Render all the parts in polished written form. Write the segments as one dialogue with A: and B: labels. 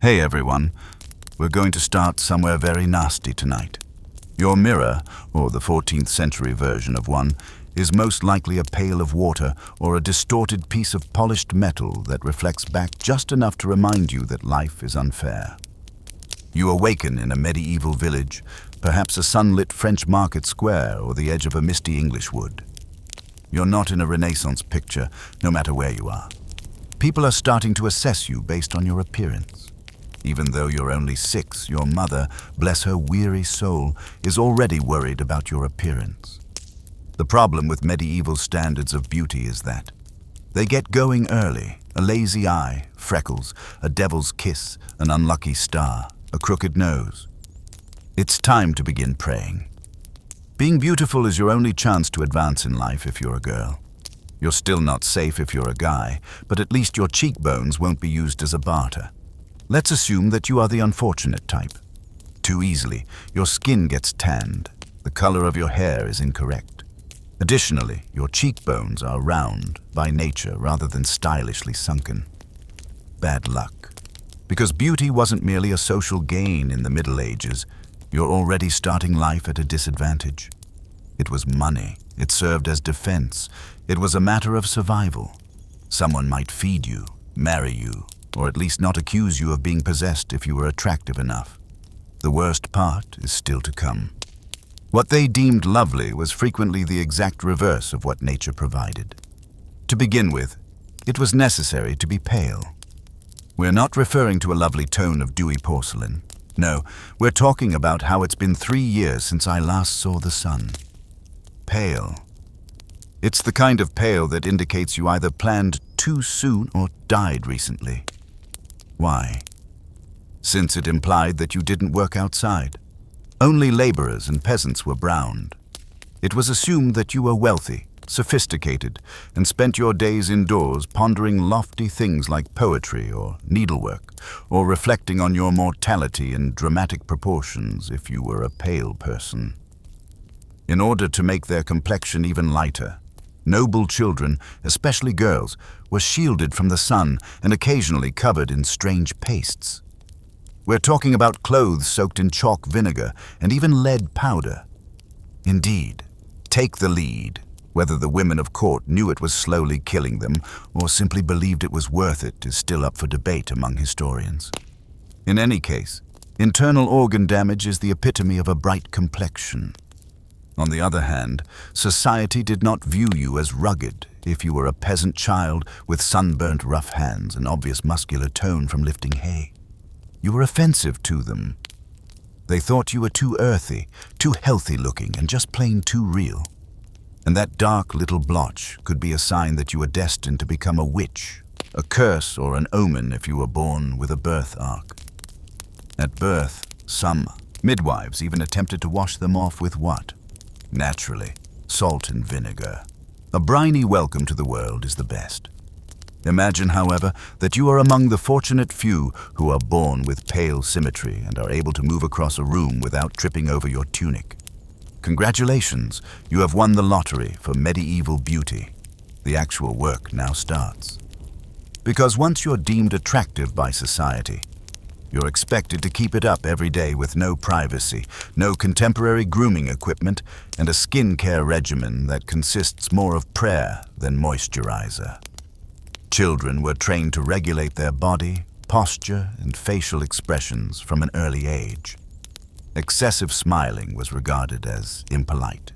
A: Hey everyone, we're going to start somewhere very nasty tonight. Your mirror, or the 14th century version of one, is most likely a pail of water or a distorted piece of polished metal that reflects back just enough to remind you that life is unfair. You awaken in a medieval village, perhaps a sunlit French market square or the edge of a misty English wood. You're not in a Renaissance picture, no matter where you are. People are starting to assess you based on your appearance. Even though you're only 6, your mother, bless her weary soul, is already worried about your appearance. The problem with medieval standards of beauty is that they get going early: a lazy eye, freckles, a devil's kiss, an unlucky star, a crooked nose. It's time to begin praying. Being beautiful is your only chance to advance in life if you're a girl. You're still not safe if you're a guy, but at least your cheekbones won't be used as a barter. Let's assume that you are the unfortunate type. Too easily, your skin gets tanned. The color of your hair is incorrect. Additionally, your cheekbones are round by nature rather than stylishly sunken. Bad luck. Because beauty wasn't merely a social gain in the Middle Ages, you're already starting life at a disadvantage. It was money. It served as defense. It was a matter of survival. Someone might feed you, marry you, or at least not accuse you of being possessed if you were attractive enough. The worst part is still to come. What they deemed lovely was frequently the exact reverse of what nature provided. To begin with, it was necessary to be pale. We're not referring to a lovely tone of dewy porcelain. No, we're talking about how it's been 3 years since I last saw the sun. Pale. It's the kind of pale that indicates you either planned too soon or died recently. Why? Since it implied that you didn't work outside. Only laborers and peasants were browned. It was assumed that you were wealthy, sophisticated, and spent your days indoors pondering lofty things like poetry or needlework, or reflecting on your mortality in dramatic proportions if you were a pale person. In order to make their complexion even lighter, noble children, especially girls, were shielded from the sun and occasionally covered in strange pastes. We're talking about clothes soaked in chalk vinegar and even lead powder. Indeed, take the lead. Whether the women of court knew it was slowly killing them or simply believed it was worth it is still up for debate among historians. In any case, internal organ damage is the epitome of a bright complexion. On the other hand, society did not view you as rugged if you were a peasant child with sunburnt rough hands and obvious muscular tone from lifting hay. You were offensive to them. They thought you were too earthy, too healthy-looking, and just plain too real. And that dark little blotch could be a sign that you were destined to become a witch, a curse or an omen if you were born with a birthmark. At birth, some midwives even attempted to wash them off with what? Naturally, salt and vinegar. A briny welcome to the world is the best. Imagine, however, that you are among the fortunate few who are born with pale symmetry and are able to move across a room without tripping over your tunic. Congratulations, you have won the lottery for medieval beauty. The actual work now starts. Because once you're deemed attractive by society, you're expected to keep it up every day with no privacy, no contemporary grooming equipment, and a skincare regimen that consists more of prayer than moisturizer. Children were trained to regulate their body, posture, and facial expressions from an early age. Excessive smiling was regarded as impolite.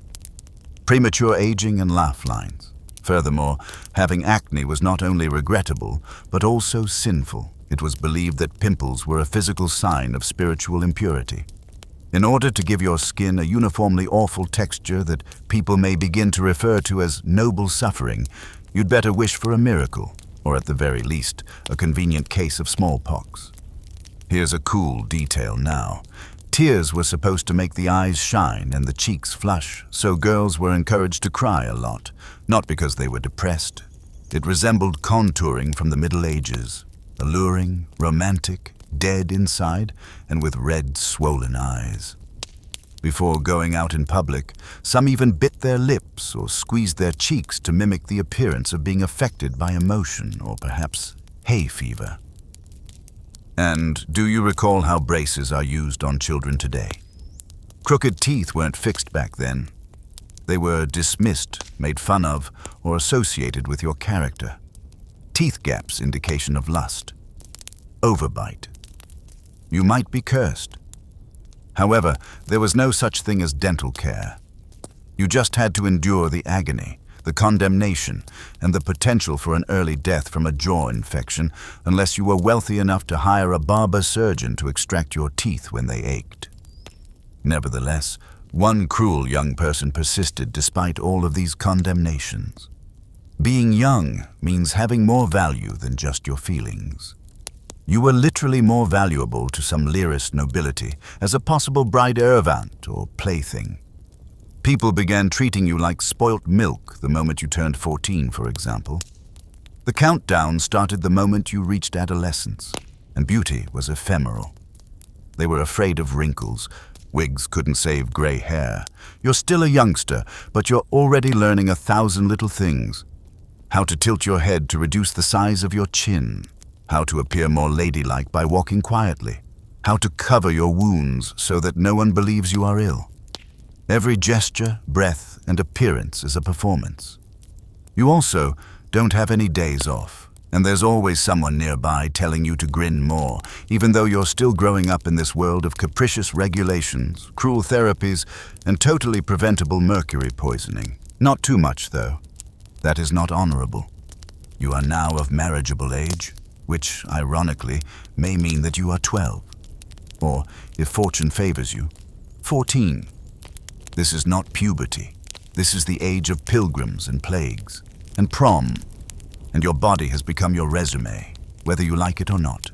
A: Premature aging and laugh lines. Furthermore, having acne was not only regrettable, but also sinful. It was believed that pimples were a physical sign of spiritual impurity. In order to give your skin a uniformly awful texture that people may begin to refer to as noble suffering, you'd better wish for a miracle, or at the very least, a convenient case of smallpox. Here's a cool detail now. Tears were supposed to make the eyes shine and the cheeks flush, so girls were encouraged to cry a lot, not because they were depressed. It resembled contouring from the Middle Ages, alluring, romantic, dead inside, and with red, swollen eyes. Before going out in public, some even bit their lips or squeezed their cheeks to mimic the appearance of being affected by emotion or perhaps hay fever. And do you recall how braces are used on children today? Crooked teeth weren't fixed back then. They were dismissed, made fun of, or associated with your character. Teeth gaps, indication of lust. Overbite. You might be cursed. However, there was no such thing as dental care. You just had to endure the agony, the condemnation, and the potential for an early death from a jaw infection unless you were wealthy enough to hire a barber surgeon to extract your teeth when they ached. Nevertheless, one cruel young person persisted despite all of these condemnations. Being young means having more value than just your feelings. You were literally more valuable to some Lyrist nobility as a possible bride-ervant or plaything. People began treating you like spoilt milk the moment you turned 14, for example. The countdown started the moment you reached adolescence, and beauty was ephemeral. They were afraid of wrinkles. Wigs couldn't save gray hair. You're still a youngster, but you're already learning 1,000 little things. How to tilt your head to reduce the size of your chin. How to appear more ladylike by walking quietly. How to cover your wounds so that no one believes you are ill. Every gesture, breath, and appearance is a performance. You also don't have any days off, and there's always someone nearby telling you to grin more, even though you're still growing up in this world of capricious regulations, cruel therapies, and totally preventable mercury poisoning. Not too much, though. That is not honorable. You are now of marriageable age, which, ironically, may mean that you are 12. Or, if fortune favors you, 14. This is not puberty. This is the age of pilgrims and plagues, and prom, and your body has become your resume, whether you like it or not.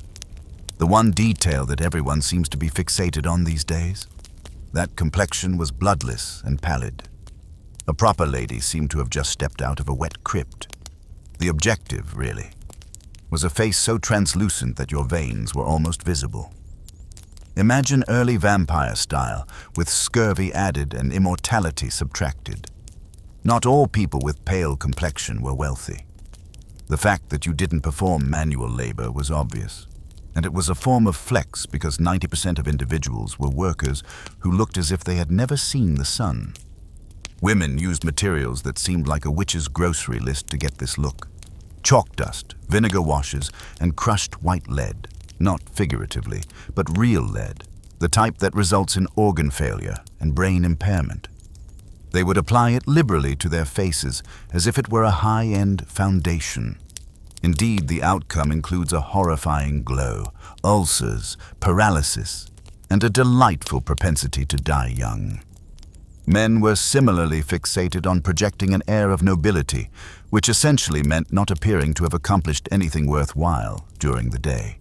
A: The one detail that everyone seems to be fixated on these days, that complexion was bloodless and pallid. A proper lady seemed to have just stepped out of a wet crypt. The objective, really, was a face so translucent that your veins were almost visible. Imagine early vampire style, with scurvy added and immortality subtracted. Not all people with pale complexion were wealthy. The fact that you didn't perform manual labor was obvious, and it was a form of flex because 90% of individuals were workers who looked as if they had never seen the sun. Women used materials that seemed like a witch's grocery list to get this look. Chalk dust, vinegar washes, and crushed white lead. Not figuratively, but real lead, the type that results in organ failure and brain impairment. They would apply it liberally to their faces as if it were a high-end foundation. Indeed, the outcome includes a horrifying glow, ulcers, paralysis, and a delightful propensity to die young. Men were similarly fixated on projecting an air of nobility, which essentially meant not appearing to have accomplished anything worthwhile during the day.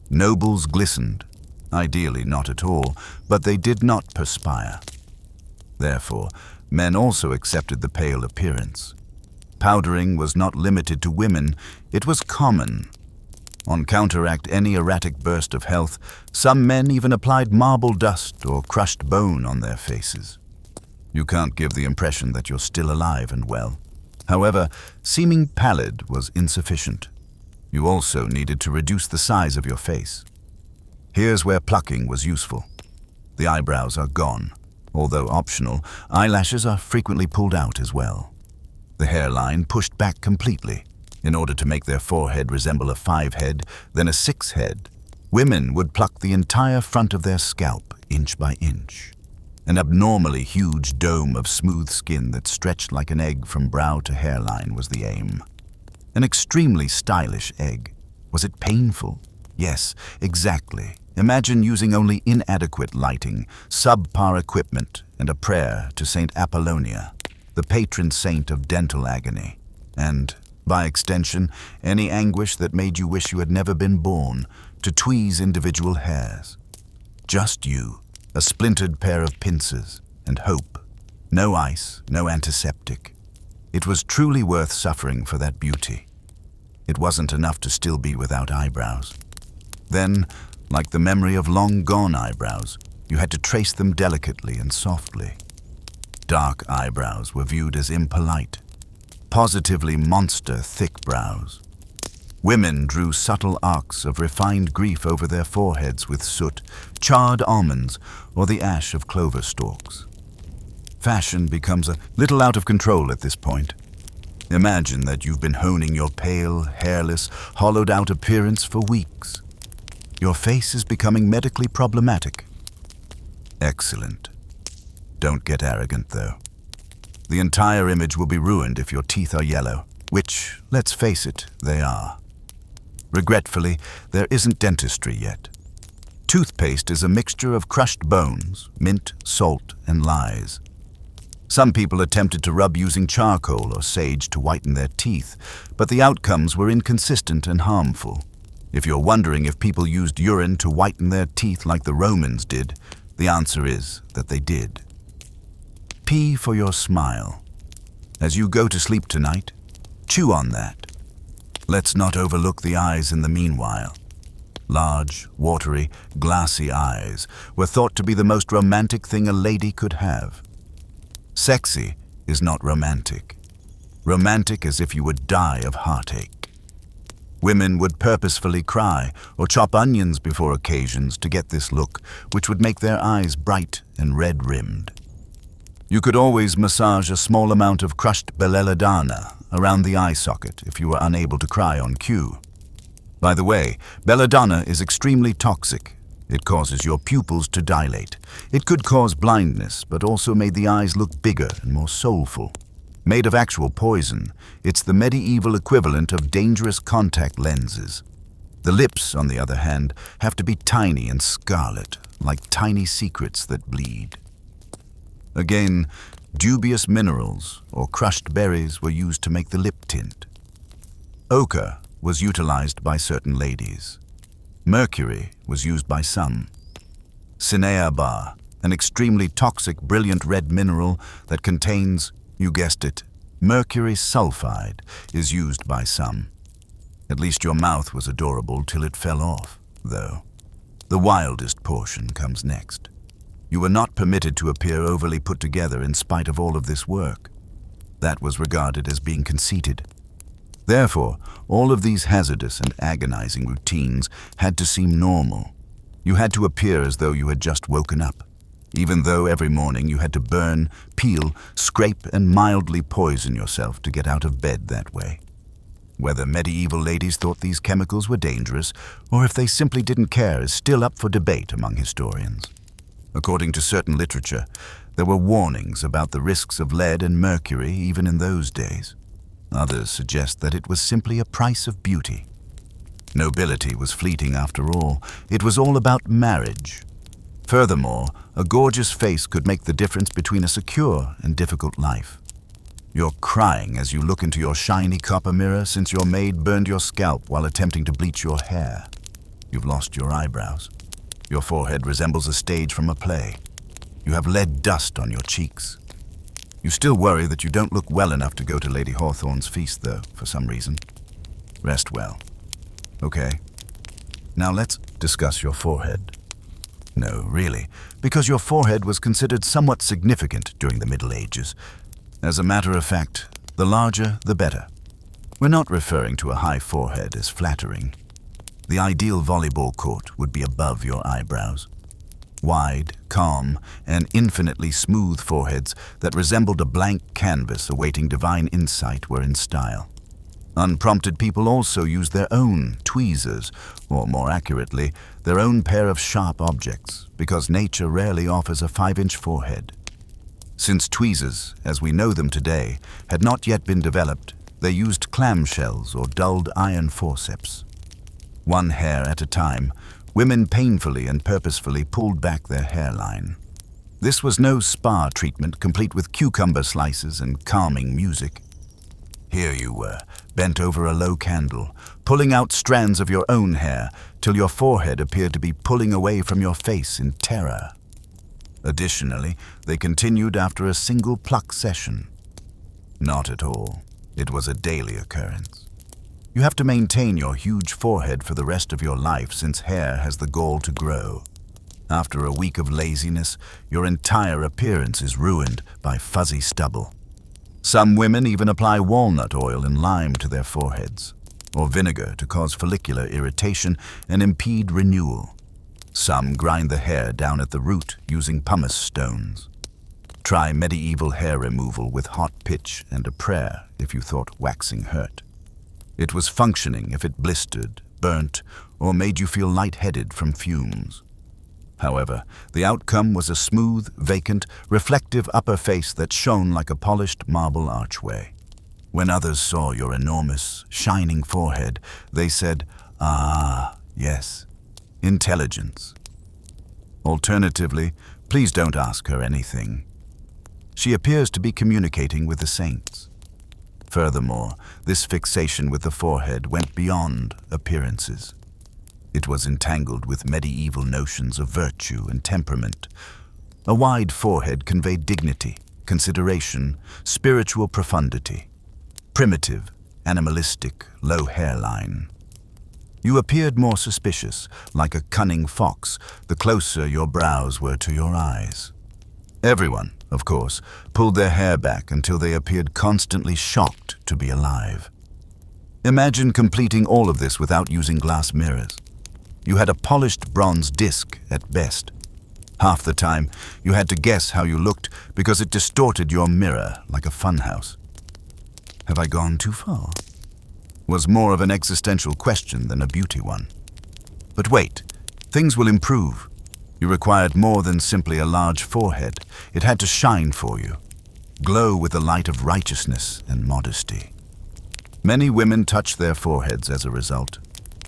A: Nobles glistened, ideally not at all, but they did not perspire. Therefore, men also accepted the pale appearance. Powdering was not limited to women, it was common. On counteract any erratic burst of health, some men even applied marble dust or crushed bone on their faces. You can't give the impression that you're still alive and well. However, seeming pallid was insufficient. You also needed to reduce the size of your face. Here's where plucking was useful. The eyebrows are gone. Although optional, eyelashes are frequently pulled out as well. The hairline pushed back completely in order to make their forehead resemble a 5-head, then a 6-head. Women would pluck the entire front of their scalp, inch by inch. An abnormally huge dome of smooth skin that stretched like an egg from brow to hairline was the aim. An extremely stylish egg. Was it painful? Yes, exactly. Imagine using only inadequate lighting, subpar equipment, and a prayer to Saint Apollonia, the patron saint of dental agony, and, by extension, any anguish that made you wish you had never been born, to tweeze individual hairs. Just you, a splintered pair of pincers, and hope. No ice, no antiseptic. It was truly worth suffering for that beauty. It wasn't enough to still be without eyebrows. Then, like the memory of long-gone eyebrows, you had to trace them delicately and softly. Dark eyebrows were viewed as impolite, positively monster thick brows. Women drew subtle arcs of refined grief over their foreheads with soot, charred almonds, or the ash of clover stalks. Fashion becomes a little out of control at this point. Imagine that you've been honing your pale, hairless, hollowed-out appearance for weeks. Your face is becoming medically problematic. Excellent. Don't get arrogant, though. The entire image will be ruined if your teeth are yellow, which, let's face it, they are. Regretfully, there isn't dentistry yet. Toothpaste is a mixture of crushed bones, mint, salt, and lies. Some people attempted to rub using charcoal or sage to whiten their teeth, but the outcomes were inconsistent and harmful. If you're wondering if people used urine to whiten their teeth like the Romans did, the answer is that they did. P for your smile. As you go to sleep tonight, chew on that. Let's not overlook the eyes in the meanwhile. Large, watery, glassy eyes were thought to be the most romantic thing a lady could have. Sexy is not romantic. Romantic as if you would die of heartache. Women would purposefully cry or chop onions before occasions to get this look, which would make their eyes bright and red-rimmed. You could always massage a small amount of crushed belladonna around the eye socket if you were unable to cry on cue. By the way, belladonna is extremely toxic. It causes your pupils to dilate. It could cause blindness, but also made the eyes look bigger and more soulful. Made of actual poison, it's the medieval equivalent of dangerous contact lenses. The lips, on the other hand, have to be tiny and scarlet, like tiny secrets that bleed. Again, dubious minerals or crushed berries were used to make the lip tint. Ochre was utilized by certain ladies. Mercury was used by some. Cinnabar, an extremely toxic brilliant red mineral that contains, you guessed it, mercury sulfide, is used by some. At least your mouth was adorable till it fell off, though. The wildest portion comes next. You were not permitted to appear overly put together in spite of all of this work. That was regarded as being conceited. Therefore, all of these hazardous and agonizing routines had to seem normal. You had to appear as though you had just woken up, even though every morning you had to burn, peel, scrape, and mildly poison yourself to get out of bed that way. Whether medieval ladies thought these chemicals were dangerous, or if they simply didn't care, is still up for debate among historians. According to certain literature, there were warnings about the risks of lead and mercury even in those days. Others suggest that it was simply a price of beauty. Nobility was fleeting after all. It was all about marriage. Furthermore, a gorgeous face could make the difference between a secure and difficult life. You're crying as you look into your shiny copper mirror since your maid burned your scalp while attempting to bleach your hair. You've lost your eyebrows. Your forehead resembles a stage from a play. You have lead dust on your cheeks. You still worry that you don't look well enough to go to Lady Hawthorne's feast, though, for some reason. Rest well. Okay. Now let's discuss your forehead. No, really, because your forehead was considered somewhat significant during the Middle Ages. As a matter of fact, the larger, the better. We're not referring to a high forehead as flattering. The ideal volleyball court would be above your eyebrows. Wide, calm, and infinitely smooth foreheads that resembled a blank canvas awaiting divine insight were in style. Unprompted people also used their own tweezers, or more accurately, their own pair of sharp objects, because nature rarely offers a 5-inch forehead. Since tweezers, as we know them today, had not yet been developed, they used clamshells or dulled iron forceps. One hair at a time, women painfully and purposefully pulled back their hairline. This was no spa treatment complete with cucumber slices and calming music. Here you were, bent over a low candle, pulling out strands of your own hair till your forehead appeared to be pulling away from your face in terror. Additionally, they continued after a single pluck session. Not at all. It was a daily occurrence. You have to maintain your huge forehead for the rest of your life since hair has the gall to grow. After a week of laziness, your entire appearance is ruined by fuzzy stubble. Some women even apply walnut oil and lime to their foreheads. or vinegar to cause follicular irritation and impede renewal. Some grind the hair down at the root using pumice stones. Try medieval hair removal with hot pitch and a prayer if you thought waxing hurt. It was functioning if it blistered, burnt, or made you feel lightheaded from fumes. However, the outcome was a smooth, vacant, reflective upper face that shone like a polished marble archway. When others saw your enormous, shining forehead, they said, "Ah, yes, intelligence." Alternatively, please don't ask her anything. She appears to be communicating with the saints. Furthermore, this fixation with the forehead went beyond appearances. It was entangled with medieval notions of virtue and temperament. A wide forehead conveyed dignity, consideration, spiritual profundity. Primitive, animalistic, low hairline. You appeared more suspicious, like a cunning fox, the closer your brows were to your eyes. Everyone, of course, pulled their hair back until they appeared constantly shocked to be alive. Imagine completing all of this without using glass mirrors. You had a polished bronze disc at best. Half the time, you had to guess how you looked because it distorted your mirror like a funhouse. Have I gone too far? Was more of an existential question than a beauty one. But wait, things will improve. You required more than simply a large forehead. It had to shine for you, glow with the light of righteousness and modesty. Many women touched their foreheads as a result,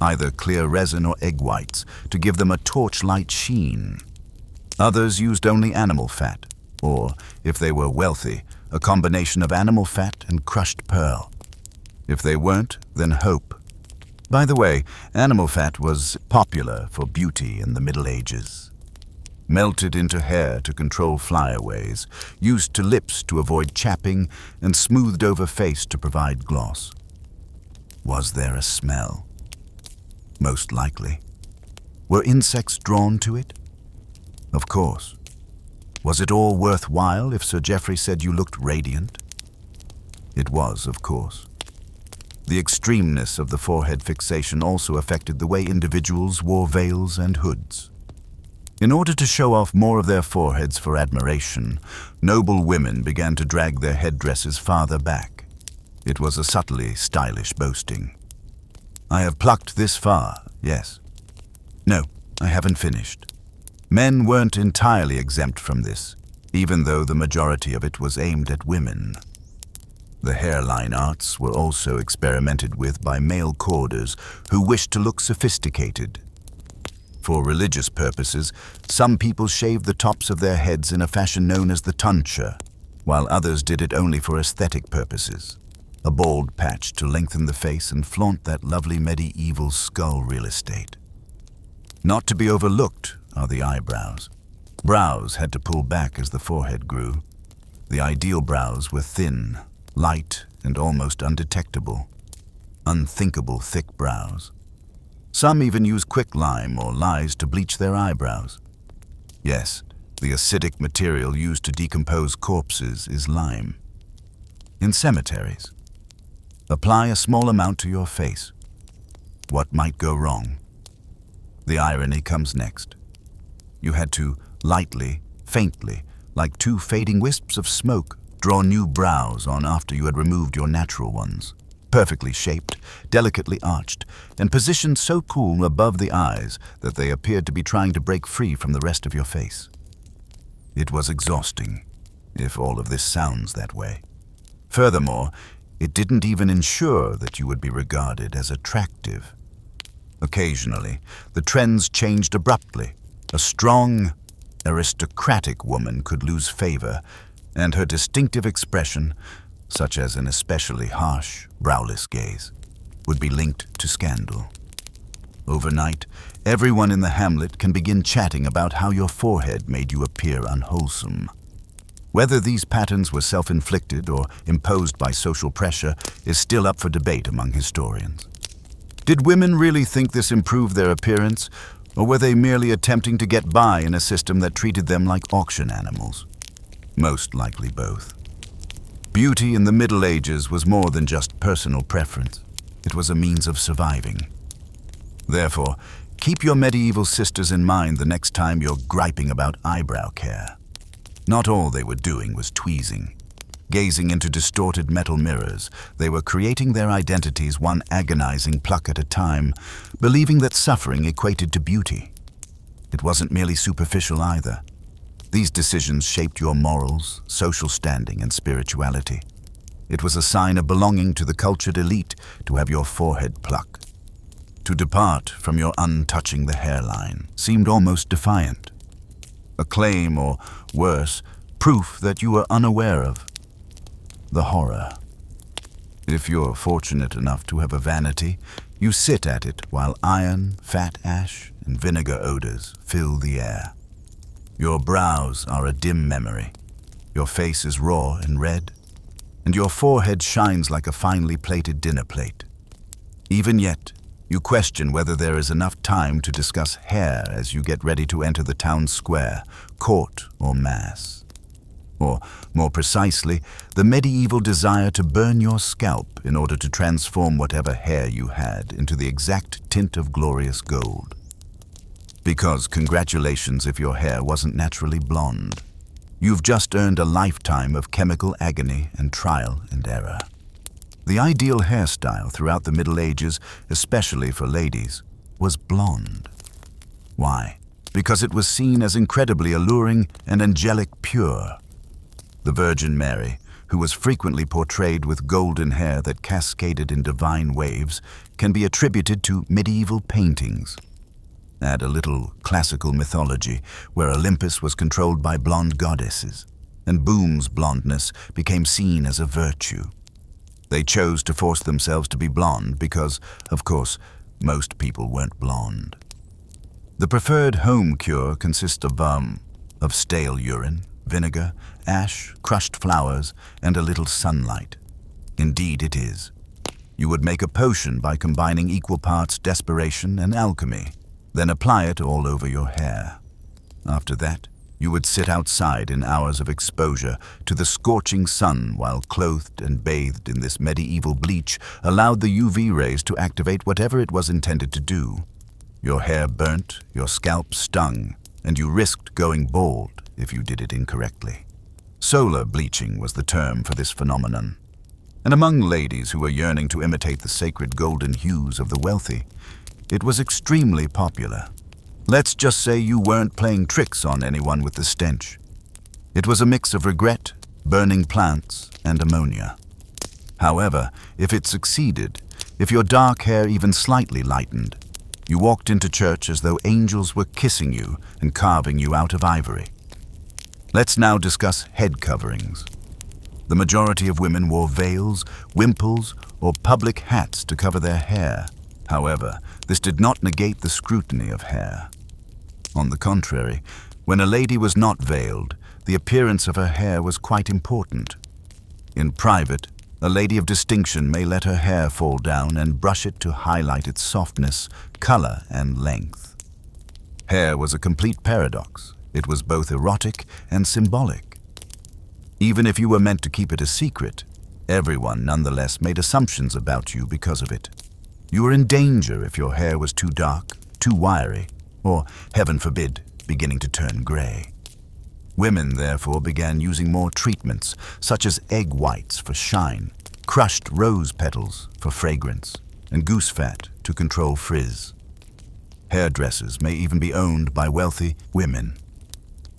A: either clear resin or egg whites to give them a torchlight sheen. Others used only animal fat, or, if they were wealthy, a combination of animal fat and crushed pearl. If they weren't, then hope. By the way, animal fat was popular for beauty in the Middle Ages. Melted into hair to control flyaways, used to lips to avoid chapping, and smoothed over face to provide gloss. Was there a smell? Most likely. Were insects drawn to it? Of course. Was it all worthwhile if Sir Geoffrey said you looked radiant? It was, of course. The extremeness of the forehead fixation also affected the way individuals wore veils and hoods. In order to show off more of their foreheads for admiration, noble women began to drag their headdresses farther back. It was a subtly stylish boasting. I have plucked this far, yes. No, I haven't finished. Men weren't entirely exempt from this, even though the majority of it was aimed at women. The hairline arts were also experimented with by male courtiers who wished to look sophisticated. For religious purposes, some people shaved the tops of their heads in a fashion known as the tonsure, while others did it only for aesthetic purposes. A bald patch to lengthen the face and flaunt that lovely medieval skull real estate. Not to be overlooked are the eyebrows. Brows had to pull back as the forehead grew. The ideal brows were thin, light, and almost undetectable. Unthinkable thick brows. Some even use quicklime or lies to bleach their eyebrows. Yes, the acidic material used to decompose corpses is lime. In cemeteries, apply a small amount to your face. What might go wrong? The irony comes next. You had to lightly, faintly, like two fading wisps of smoke, draw new brows on after you had removed your natural ones. Perfectly shaped, delicately arched, and positioned so cool above the eyes that they appeared to be trying to break free from the rest of your face. It was exhausting, if all of this sounds that way. Furthermore, it didn't even ensure that you would be regarded as attractive. Occasionally, the trends changed abruptly. A strong, aristocratic woman could lose favor, and her distinctive expression, such as an especially harsh, browless gaze, would be linked to scandal. Overnight, everyone in the hamlet can begin chatting about how your forehead made you appear unwholesome. Whether these patterns were self-inflicted or imposed by social pressure is still up for debate among historians. Did women really think this improved their appearance, or were they merely attempting to get by in a system that treated them like auction animals? Most likely both. Beauty in the Middle Ages was more than just personal preference. it was a means of surviving. Therefore, keep your medieval sisters in mind the next time you're griping about eyebrow care. Not all they were doing was tweezing. Gazing into distorted metal mirrors, they were creating their identities one agonizing pluck at a time, believing that suffering equated to beauty. It wasn't merely superficial either. These decisions shaped your morals, social standing, and spirituality. It was a sign of belonging to the cultured elite to have your forehead plucked. To depart from your untouching the hairline seemed almost defiant. A claim, or worse, proof that you were unaware of the horror. If you're fortunate enough to have a vanity, you sit at it while iron, fat ash, and vinegar odors fill the air. Your brows are a dim memory. Your face is raw and red, and your forehead shines like a finely plated dinner plate. Even yet, you question whether there is enough time to discuss hair as you get ready to enter the town square, court, or mass. Or, more precisely, the medieval desire to burn your scalp in order to transform whatever hair you had into the exact tint of glorious gold. Because congratulations if your hair wasn't naturally blonde. You've just earned a lifetime of chemical agony and trial and error. The ideal hairstyle throughout the Middle Ages, especially for ladies, was blonde. Why? Because it was seen as incredibly alluring and angelic pure. The Virgin Mary, who was frequently portrayed with golden hair that cascaded in divine waves, can be attributed to medieval paintings. Add a little classical mythology, where Olympus was controlled by blonde goddesses, and Boom's blondness became seen as a virtue. They chose to force themselves to be blonde because, of course, most people weren't blonde. The preferred home cure consists of stale urine, vinegar, ash, crushed flowers, and a little sunlight. Indeed it is. You would make a potion by combining equal parts desperation and alchemy, then apply it all over your hair. After that, you would sit outside in hours of exposure to the scorching sun while clothed and bathed in this medieval bleach allowed the UV rays to activate whatever it was intended to do. Your hair burnt, your scalp stung, and you risked going bald if you did it incorrectly. Solar bleaching was the term for this phenomenon. And among ladies who were yearning to imitate the sacred golden hues of the wealthy, it was extremely popular. Let's just say you weren't playing tricks on anyone with the stench. It was a mix of regret, burning plants, and ammonia. However, if it succeeded, if your dark hair even slightly lightened, you walked into church as though angels were kissing you and carving you out of ivory. Let's now discuss head coverings. The majority of women wore veils, wimples, or public hats to cover their hair. However, this did not negate the scrutiny of hair. On the contrary, when a lady was not veiled, the appearance of her hair was quite important. In private, a lady of distinction may let her hair fall down and brush it to highlight its softness, color, and length. Hair was a complete paradox. It was both erotic and symbolic. Even if you were meant to keep it a secret, everyone nonetheless made assumptions about you because of it. You were in danger if your hair was too dark, too wiry, or, heaven forbid, beginning to turn gray. Women, therefore, began using more treatments, such as egg whites for shine, crushed rose petals for fragrance, and goose fat to control frizz. Hairdressers may even be owned by wealthy women.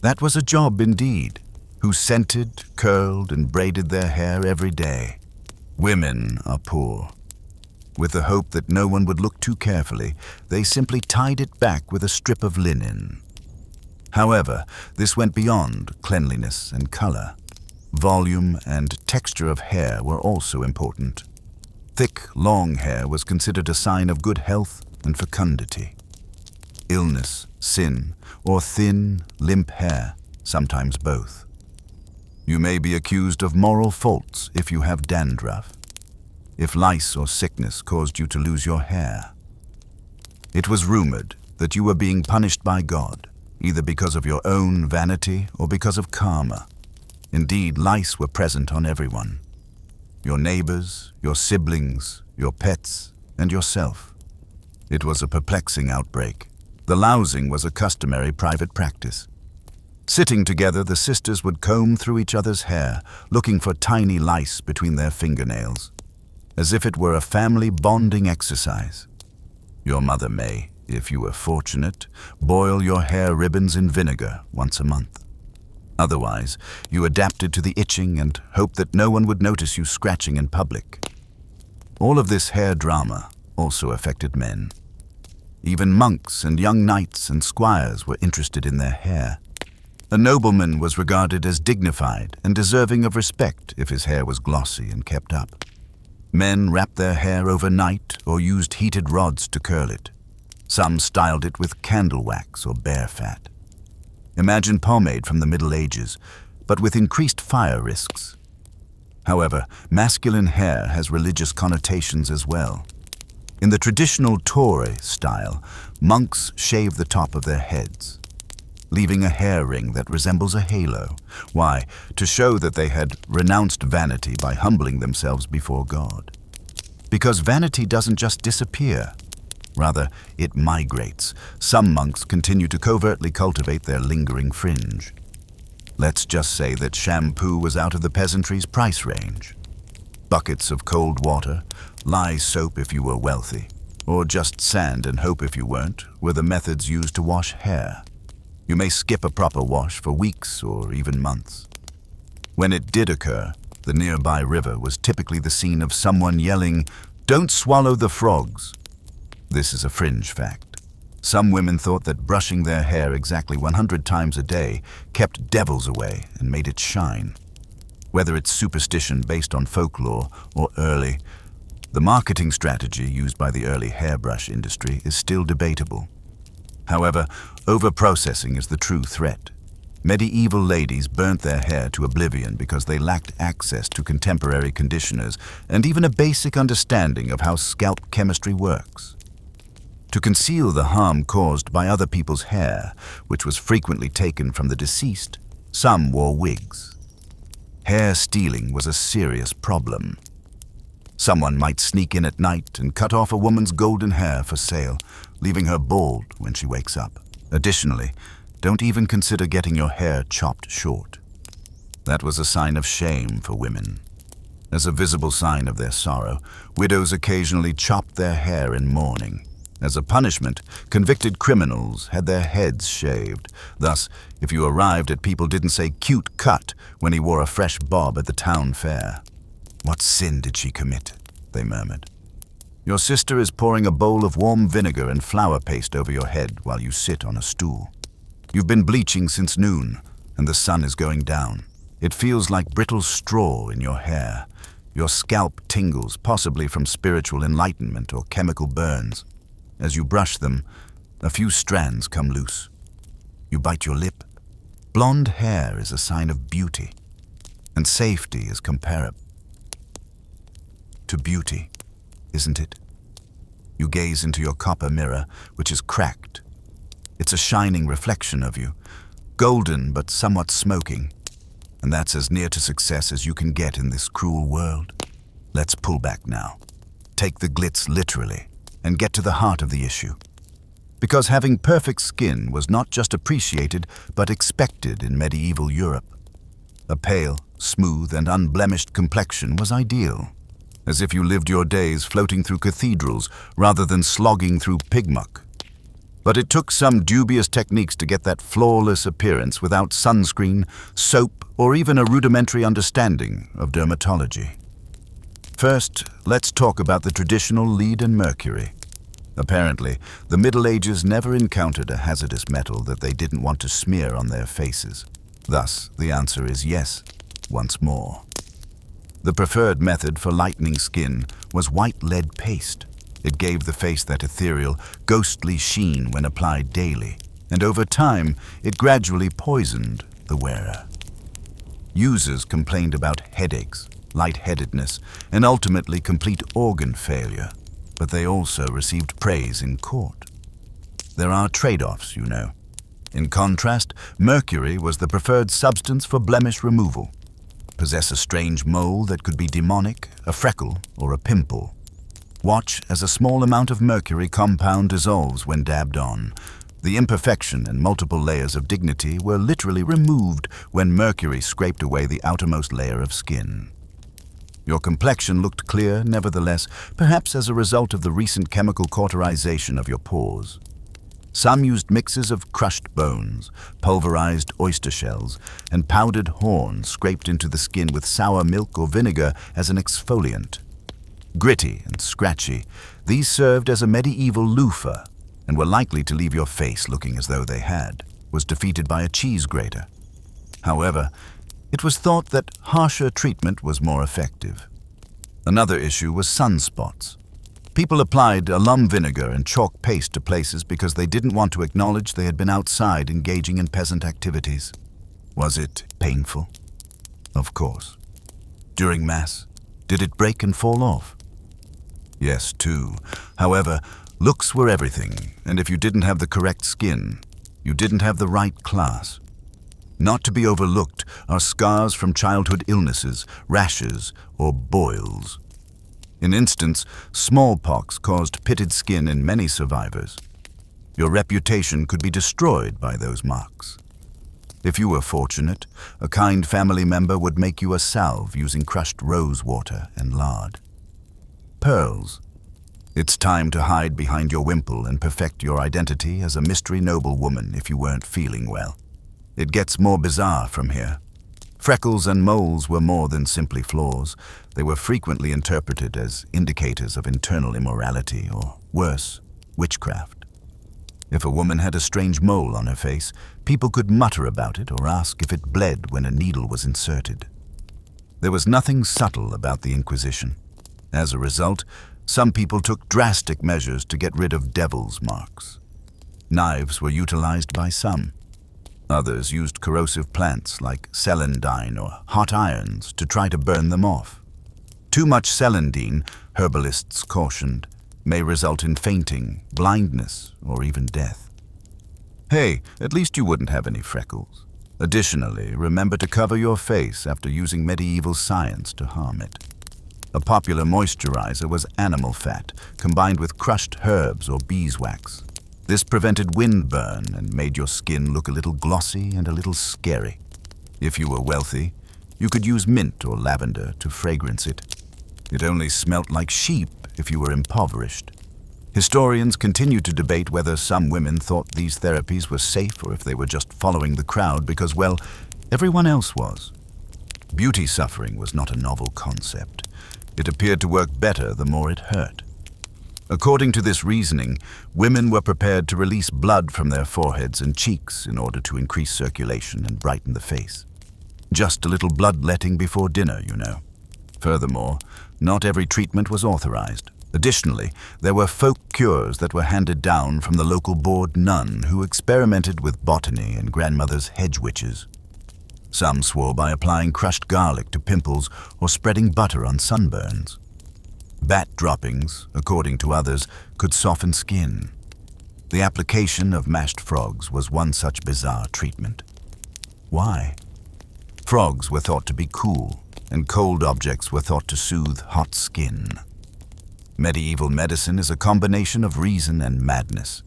A: That was a job indeed, who scented, curled, and braided their hair every day. Women are poor. With the hope that no one would look too carefully, they simply tied it back with a strip of linen. However, this went beyond cleanliness and color. Volume and texture of hair were also important. Thick, long hair was considered a sign of good health and fecundity. Illness, sin, or thin, limp hair, sometimes both. You may be accused of moral faults if you have dandruff, if lice or sickness caused you to lose your hair. It was rumored that you were being punished by God, either because of your own vanity or because of karma. Indeed, lice were present on everyone. Your neighbors, your siblings, your pets, and yourself. It was a perplexing outbreak. The lousing was a customary private practice. Sitting together, the sisters would comb through each other's hair, looking for tiny lice between their fingernails, as if it were a family bonding exercise. Your mother may, if you were fortunate, boil your hair ribbons in vinegar once a month. Otherwise, you adapted to the itching and hoped that no one would notice you scratching in public. All of this hair drama also affected men. Even monks and young knights and squires were interested in their hair. A nobleman was regarded as dignified and deserving of respect if his hair was glossy and kept up. Men wrapped their hair overnight or used heated rods to curl it. Some styled it with candle wax or bear fat. Imagine pomade from the Middle Ages, but with increased fire risks. However, masculine hair has religious connotations as well. In the traditional Torah style, monks shave the top of their heads, leaving a hair ring that resembles a halo. Why? To show that they had renounced vanity by humbling themselves before God. Because vanity doesn't just disappear. Rather, it migrates. Some monks continue to covertly cultivate their lingering fringe. Let's just say that shampoo was out of the peasantry's price range. Buckets of cold water, lye soap if you were wealthy, or just sand and hope if you weren't, were the methods used to wash hair. You may skip a proper wash for weeks or even months. When it did occur, the nearby river was typically the scene of someone yelling, "Don't swallow the frogs." This is a fringe fact. Some women thought that brushing their hair exactly 100 times a day kept devils away and made it shine. Whether it's superstition based on folklore or the marketing strategy used by the early hairbrush industry is still debatable. However, overprocessing is the true threat. Medieval ladies burnt their hair to oblivion because they lacked access to contemporary conditioners and even a basic understanding of how scalp chemistry works. To conceal the harm caused by other people's hair, which was frequently taken from the deceased, some wore wigs. Hair stealing was a serious problem. Someone might sneak in at night and cut off a woman's golden hair for sale, leaving her bald when she wakes up. Additionally, don't even consider getting your hair chopped short. That was a sign of shame for women. As a visible sign of their sorrow, widows occasionally chopped their hair in mourning. As a punishment, convicted criminals had their heads shaved. Thus, if you arrived at people didn't say "cute cut" when he wore a fresh bob at the town fair. "What sin did she commit?" they murmured. Your sister is pouring a bowl of warm vinegar and flour paste over your head while you sit on a stool. You've been bleaching since noon, and the sun is going down. It feels like brittle straw in your hair. Your scalp tingles, possibly from spiritual enlightenment or chemical burns. As you brush them, a few strands come loose. You bite your lip. Blonde hair is a sign of beauty, and safety is comparable to beauty, isn't it? You gaze into your copper mirror, which is cracked. It's a shining reflection of you, golden but somewhat smoking, and that's as near to success as you can get in this cruel world. Let's pull back now. Take the glitz literally and get to the heart of the issue. Because having perfect skin was not just appreciated but expected in medieval Europe. A pale, smooth, and unblemished complexion was ideal, as if you lived your days floating through cathedrals rather than slogging through pig muck. But it took some dubious techniques to get that flawless appearance without sunscreen, soap, or even a rudimentary understanding of dermatology. First, let's talk about the traditional lead and mercury. Apparently, the Middle Ages never encountered a hazardous metal that they didn't want to smear on their faces. Thus, the answer is yes, once more. The preferred method for lightening skin was white lead paste. It gave the face that ethereal, ghostly sheen when applied daily, and over time, it gradually poisoned the wearer. Users complained about headaches, lightheadedness, and ultimately complete organ failure, but they also received praise in court. There are trade-offs, you know. In contrast, mercury was the preferred substance for blemish removal. Possess a strange mole that could be demonic, a freckle, or a pimple. Watch as a small amount of mercury compound dissolves when dabbed on. The imperfection and multiple layers of dignity were literally removed when mercury scraped away the outermost layer of skin. Your complexion looked clear, nevertheless, perhaps as a result of the recent chemical cauterization of your pores. Some used mixes of crushed bones, pulverized oyster shells, and powdered horn scraped into the skin with sour milk or vinegar as an exfoliant. Gritty and scratchy, these served as a medieval loofah and were likely to leave your face looking as though they was defeated by a cheese grater. However, it was thought that harsher treatment was more effective. Another issue was sunspots. People applied alum vinegar and chalk paste to places because they didn't want to acknowledge they had been outside engaging in peasant activities. Was it painful? Of course. During Mass, did it break and fall off? Yes, too. However, looks were everything, and if you didn't have the correct skin, you didn't have the right class. Not to be overlooked are scars from childhood illnesses, rashes, or boils. In instance, smallpox caused pitted skin in many survivors. Your reputation could be destroyed by those marks. If you were fortunate, a kind family member would make you a salve using crushed rose water and lard. Pearls. It's time to hide behind your wimple and perfect your identity as a mystery noblewoman if you weren't feeling well. It gets more bizarre from here. Freckles and moles were more than simply flaws. They were frequently interpreted as indicators of internal immorality or, worse, witchcraft. If a woman had a strange mole on her face, people could mutter about it or ask if it bled when a needle was inserted. There was nothing subtle about the Inquisition. As a result, some people took drastic measures to get rid of devil's marks. Knives were utilized by some. Others used corrosive plants like celandine or hot irons to try to burn them off. Too much celandine, herbalists cautioned, may result in fainting, blindness, or even death. Hey, at least you wouldn't have any freckles. Additionally, remember to cover your face after using medieval science to harm it. A popular moisturizer was animal fat, combined with crushed herbs or beeswax. This prevented windburn and made your skin look a little glossy and a little scary. If you were wealthy, you could use mint or lavender to fragrance it. It only smelt like sheep if you were impoverished. Historians continue to debate whether some women thought these therapies were safe or if they were just following the crowd because, well, everyone else was. Beauty suffering was not a novel concept. It appeared to work better the more it hurt. According to this reasoning, women were prepared to release blood from their foreheads and cheeks in order to increase circulation and brighten the face. Just a little bloodletting before dinner, you know. Furthermore, not every treatment was authorized. Additionally, there were folk cures that were handed down from the local bored nun who experimented with botany and grandmother's hedge witches. Some swore by applying crushed garlic to pimples or spreading butter on sunburns. Bat droppings, according to others, could soften skin. The application of mashed frogs was one such bizarre treatment. Why? Frogs were thought to be cool, and cold objects were thought to soothe hot skin. Medieval medicine is a combination of reason and madness.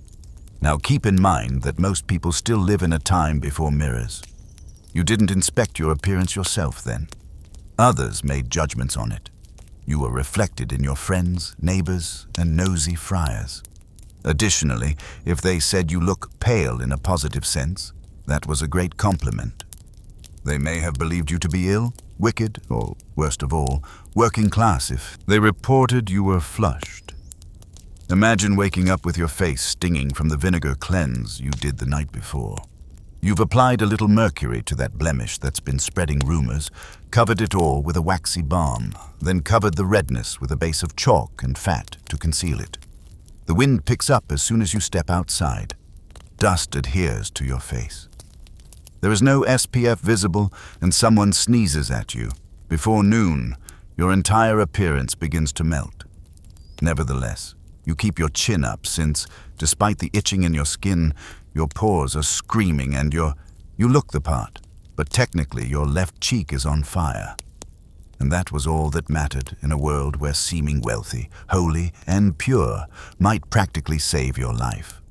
A: Now keep in mind that most people still live in a time before mirrors. You didn't inspect your appearance yourself then. Others made judgments on it. You were reflected in your friends, neighbors, and nosy friars. Additionally, if they said you look pale in a positive sense, that was a great compliment. They may have believed you to be ill, wicked, or, worst of all, working class if they reported you were flushed. Imagine waking up with your face stinging from the vinegar cleanse you did the night before. You've applied a little mercury to that blemish that's been spreading rumors, covered it all with a waxy balm, then covered the redness with a base of chalk and fat to conceal it. The wind picks up as soon as you step outside. Dust adheres to your face. There is no SPF visible and someone sneezes at you. Before noon, your entire appearance begins to melt. Nevertheless, you keep your chin up since, despite the itching in your skin, your pores are screaming and you look the part, but technically your left cheek is on fire. And that was all that mattered in a world where seeming wealthy, holy, and pure might practically save your life.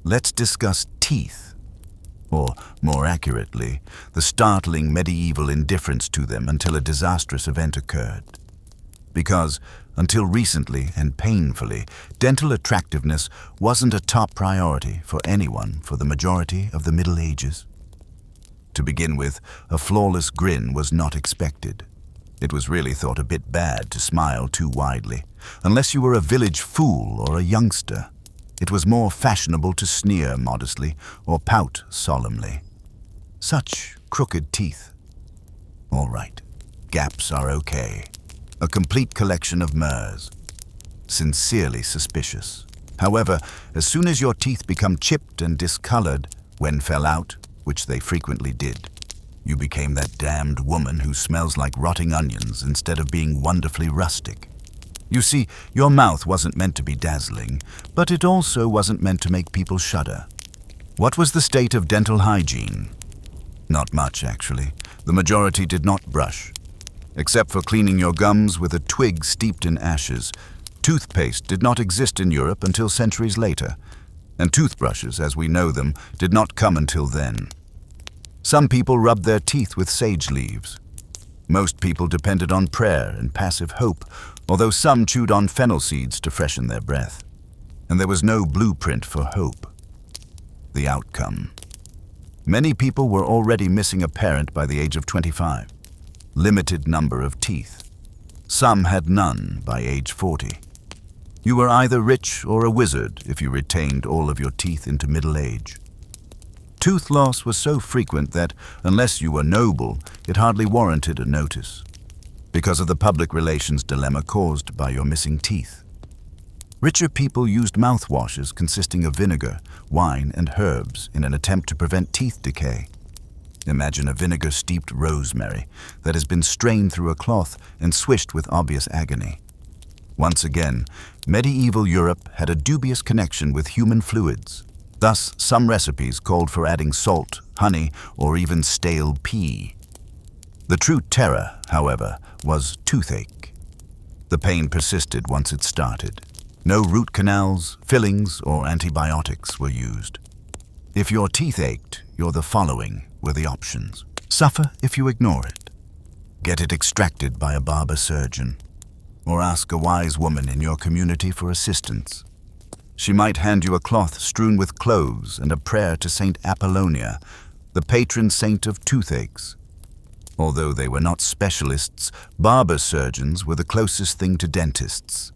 A: Let's discuss teeth, or more accurately, the startling medieval indifference to them until a disastrous event occurred. Because, until recently and painfully, dental attractiveness wasn't a top priority for anyone for the majority of the Middle Ages. To begin with, a flawless grin was not expected. It was really thought a bit bad to smile too widely, unless you were a village fool or a youngster. It was more fashionable to sneer modestly or pout solemnly. Such crooked teeth. All right, gaps are okay. A complete collection of murs. Sincerely suspicious. However, as soon as your teeth become chipped and discolored, when fell out, which they frequently did, you became that damned woman who smells like rotting onions instead of being wonderfully rustic. You see, your mouth wasn't meant to be dazzling, but it also wasn't meant to make people shudder. What was the state of dental hygiene? Not much, actually. The majority did not brush. Except for cleaning your gums with a twig steeped in ashes, toothpaste did not exist in Europe until centuries later, and toothbrushes, as we know them, did not come until then. Some people rubbed their teeth with sage leaves. Most people depended on prayer and passive hope, although some chewed on fennel seeds to freshen their breath. And there was no blueprint for hope. The outcome. Many people were already missing a parent by the age of 25. Limited number of teeth. Some had none by age 40. You were either rich or a wizard if you retained all of your teeth into middle age. Tooth loss was so frequent that, unless you were noble, it hardly warranted a notice, because of the public relations dilemma caused by your missing teeth. Richer people used mouthwashes consisting of vinegar, wine, and herbs in an attempt to prevent teeth decay. Imagine a vinegar-steeped rosemary that has been strained through a cloth and swished with obvious agony. Once again, medieval Europe had a dubious connection with human fluids. Thus, some recipes called for adding salt, honey, or even stale pea. The true terror, however, was toothache. The pain persisted once it started. No root canals, fillings, or antibiotics were used. If your teeth ached, the following were the options. Suffer if you ignore it. Get it extracted by a barber surgeon. Or ask a wise woman in your community for assistance. She might hand you a cloth strewn with cloves and a prayer to Saint Apollonia, the patron saint of toothaches. Although they were not specialists, barber surgeons were the closest thing to dentists.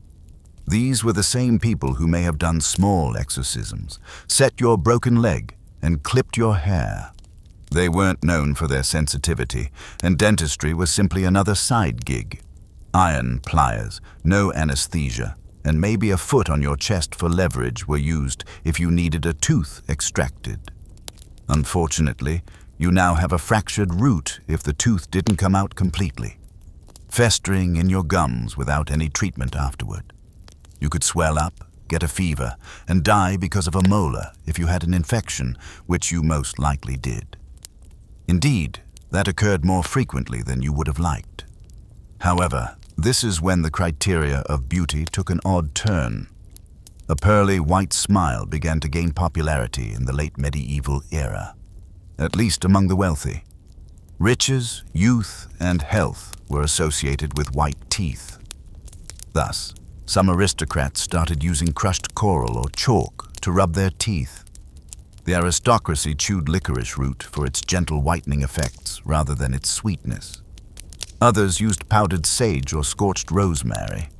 A: These were the same people who may have done small exorcisms, set your broken leg, and clipped your hair. They weren't known for their sensitivity, and dentistry was simply another side gig. Iron pliers, no anesthesia, and maybe a foot on your chest for leverage were used if you needed a tooth extracted. Unfortunately, you now have a fractured root if the tooth didn't come out completely, festering in your gums without any treatment afterward. You could swell up, get a fever, and die because of a molar if you had an infection, which you most likely did. Indeed, that occurred more frequently than you would have liked. However, this is when the criteria of beauty took an odd turn. A pearly white smile began to gain popularity in the late medieval era, at least among the wealthy. Riches, youth, and health were associated with white teeth. Thus, some aristocrats started using crushed coral or chalk to rub their teeth. The aristocracy chewed licorice root for its gentle whitening effects rather than its sweetness. Others used powdered sage or scorched rosemary.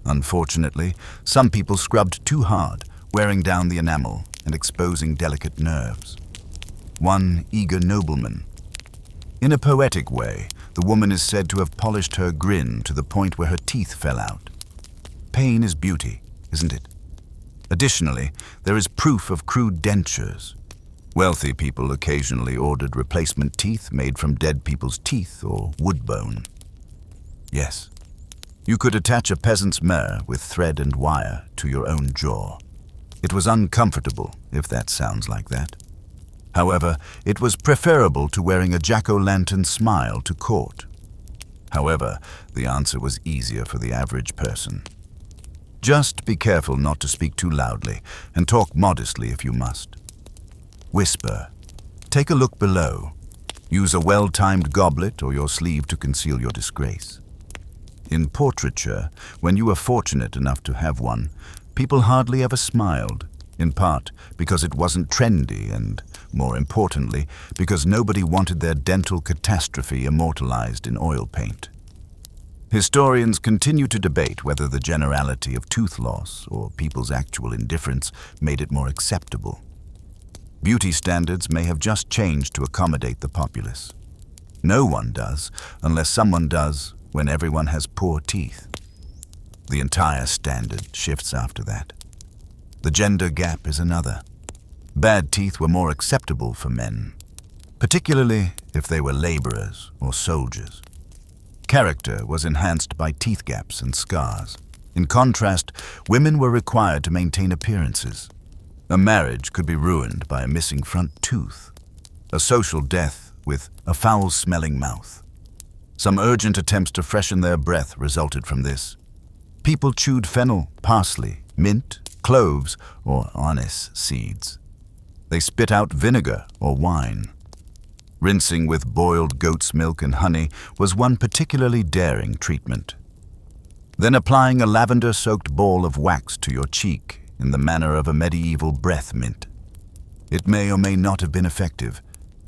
A: Unfortunately, some people scrubbed too hard, wearing down the enamel and exposing delicate nerves. One eager nobleman. In a poetic way, the woman is said to have polished her grin to the point where her teeth fell out. Pain is beauty, isn't it? Additionally, there is proof of crude dentures. Wealthy people occasionally ordered replacement teeth made from dead people's teeth or wood bone. Yes, you could attach a peasant's mare with thread and wire to your own jaw. It was uncomfortable, if that sounds like that. However, it was preferable to wearing a jack-o'-lantern smile to court. However, the answer was easier for the average person. Just be careful not to speak too loudly, and talk modestly if you must. Whisper. Take a look below. Use a well-timed goblet or your sleeve to conceal your disgrace. In portraiture, when you were fortunate enough to have one, people hardly ever smiled, in part because it wasn't trendy and, more importantly, because nobody wanted their dental catastrophe immortalized in oil paint. Historians continue to debate whether the generality of tooth loss or people's actual indifference made it more acceptable. Beauty standards may have just changed to accommodate the populace. No one does, unless someone does when everyone has poor teeth. The entire standard shifts after that. The gender gap is another. Bad teeth were more acceptable for men, particularly if they were laborers or soldiers. Character was enhanced by teeth gaps and scars. In contrast, women were required to maintain appearances. A marriage could be ruined by a missing front tooth. A social death with a foul-smelling mouth. Some urgent attempts to freshen their breath resulted from this. People chewed fennel, parsley, mint, cloves, or anise seeds. They spit out vinegar or wine. Rinsing with boiled goat's milk and honey was one particularly daring treatment. Then applying a lavender-soaked ball of wax to your cheek in the manner of a medieval breath mint. It may or may not have been effective,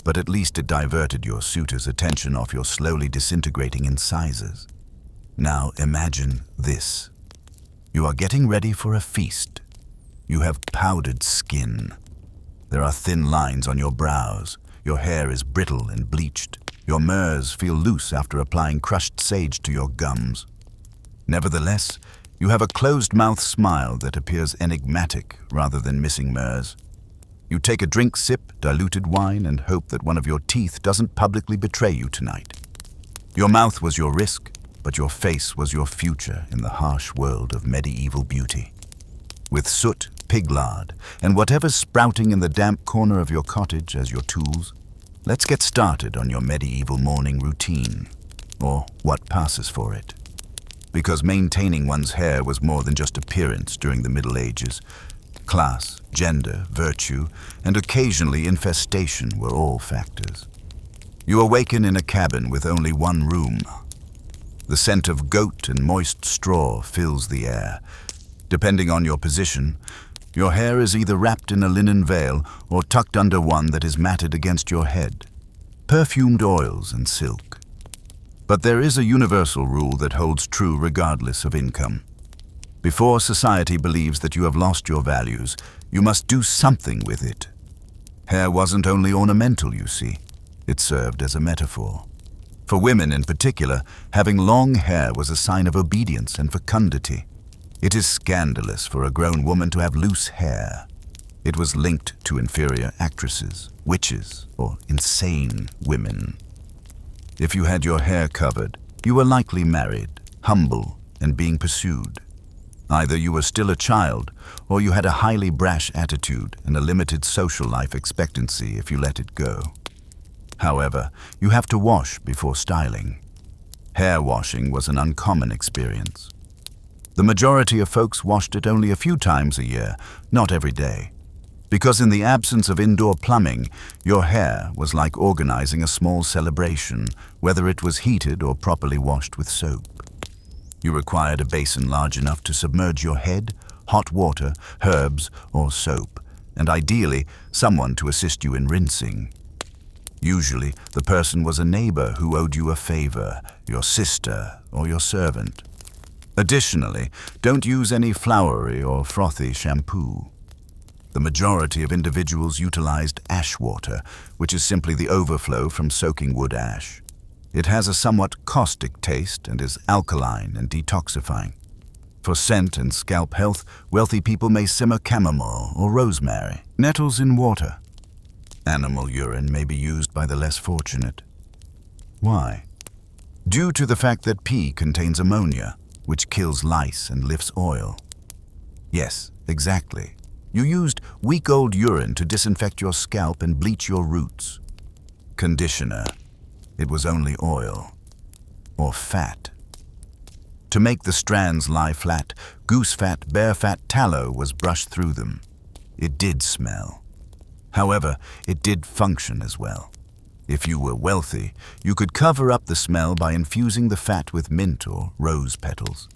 A: but at least it diverted your suitor's attention off your slowly disintegrating incisors. Now imagine this. You are getting ready for a feast. You have powdered skin. There are thin lines on your brows. Your hair is brittle and bleached. Your murs feel loose after applying crushed sage to your gums. Nevertheless, you have a closed-mouth smile that appears enigmatic rather than missing murs. You take a drink sip, diluted wine, and hope that one of your teeth doesn't publicly betray you tonight. Your mouth was your risk, but your face was your future in the harsh world of medieval beauty. With soot, pig lard, and whatever's sprouting in the damp corner of your cottage as your tools, let's get started on your medieval morning routine, or what passes for it. Because maintaining one's hair was more than just appearance during the Middle Ages. Class, gender, virtue, and occasionally infestation were all factors. You awaken in a cabin with only one room. The scent of goat and moist straw fills the air. Depending on your position, your hair is either wrapped in a linen veil or tucked under one that is matted against your head. Perfumed oils and silk. But there is a universal rule that holds true regardless of income. Before society believes that you have lost your values, you must do something with it. Hair wasn't only ornamental, you see. It served as a metaphor. For women in particular, having long hair was a sign of obedience and fecundity. It is scandalous for a grown woman to have loose hair. It was linked to inferior actresses, witches, or insane women. If you had your hair covered, you were likely married, humble, and being pursued. Either you were still a child, or you had a highly brash attitude and a limited social life expectancy if you let it go. However, you have to wash before styling. Hair washing was an uncommon experience. The majority of folks washed it only a few times a year, not every day. Because in the absence of indoor plumbing, your hair was like organizing a small celebration, whether it was heated or properly washed with soap. You required a basin large enough to submerge your head, hot water, herbs, or soap, and ideally, someone to assist you in rinsing. Usually, the person was a neighbor who owed you a favor, your sister, or your servant. Additionally, don't use any flowery or frothy shampoo. The majority of individuals utilized ash water, which is simply the overflow from soaking wood ash. It has a somewhat caustic taste and is alkaline and detoxifying. For scent and scalp health, wealthy people may simmer chamomile or rosemary, nettles in water. Animal urine may be used by the less fortunate. Why? Due to the fact that pee contains ammonia, which kills lice and lifts oil. Yes, exactly. You used week-old urine to disinfect your scalp and bleach your roots. Conditioner. It was only oil. or fat. To make the strands lie flat, goose fat, bear fat, tallow was brushed through them. It did smell. However, it did function as well. If you were wealthy, you could cover up the smell by infusing the fat with mint or rose petals.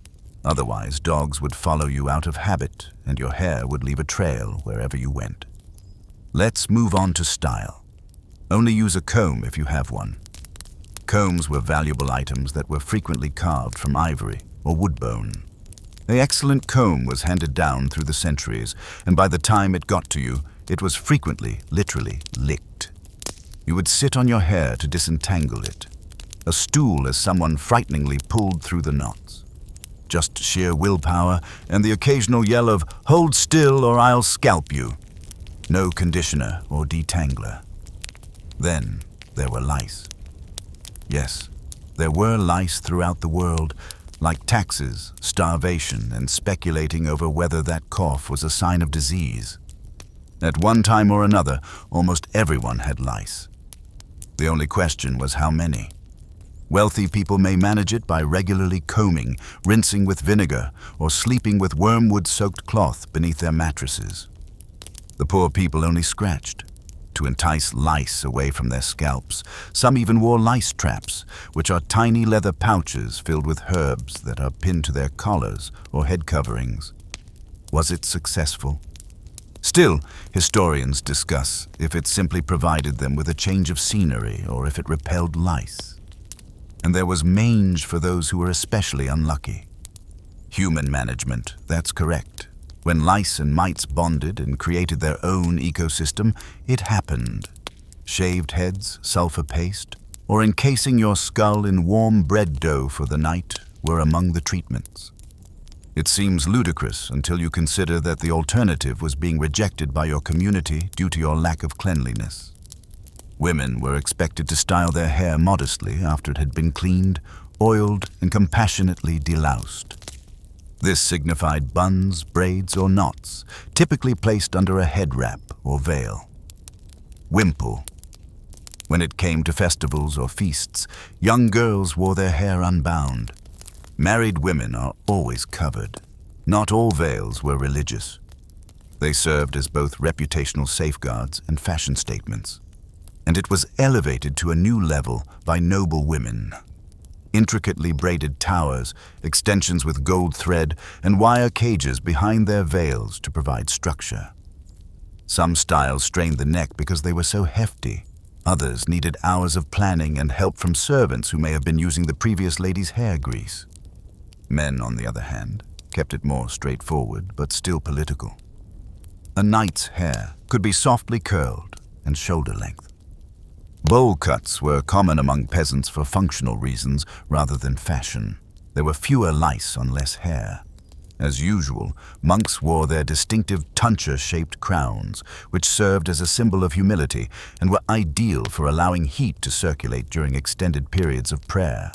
A: Otherwise, dogs would follow you out of habit, and your hair would leave a trail wherever you went. Let's move on to style. Only use a comb if you have one. Combs were valuable items that were frequently carved from ivory or wood bone. The excellent comb was handed down through the centuries, and by the time it got to you, it was frequently, literally, licked. You would sit on your hair to disentangle it, a stool as someone frighteningly pulled through the knots. Just sheer willpower and the occasional yell of, "Hold still or I'll scalp you." No conditioner or detangler. Then there were lice. Yes, there were lice throughout the world, like taxes, starvation, and speculating over whether that cough was a sign of disease. At one time or another, almost everyone had lice. The only question was how many. Wealthy people may manage it by regularly combing, rinsing with vinegar, or sleeping with wormwood-soaked cloth beneath their mattresses. The poor people only scratched. To entice lice away from their scalps, some even wore lice traps, which are tiny leather pouches filled with herbs that are pinned to their collars or head coverings. Was it successful? Still, historians discuss if it simply provided them with a change of scenery or if it repelled lice. And there was mange for those who were especially unlucky. Human management, that's correct. When lice and mites bonded and created their own ecosystem, it happened. Shaved heads, sulfur paste, or encasing your skull in warm bread dough for the night were among the treatments. It seems ludicrous until you consider that the alternative was being rejected by your community due to your lack of cleanliness. Women were expected to style their hair modestly after it had been cleaned, oiled, and compassionately deloused. This signified buns, braids, or knots, typically placed under a head wrap or veil. Wimple. When it came to festivals or feasts, young girls wore their hair unbound. Married women are always covered. Not all veils were religious. They served as both reputational safeguards and fashion statements. And it was elevated to a new level by noble women. Intricately braided towers, extensions with gold thread, and wire cages behind their veils to provide structure. Some styles strained the neck because they were so hefty. Others needed hours of planning and help from servants who may have been using the previous lady's hair grease. Men, on the other hand, kept it more straightforward but still political. A knight's hair could be softly curled and shoulder length. Bowl cuts were common among peasants for functional reasons rather than fashion. There were fewer lice on less hair. As usual, monks wore their distinctive tonsure-shaped crowns, which served as a symbol of humility and were ideal for allowing heat to circulate during extended periods of prayer.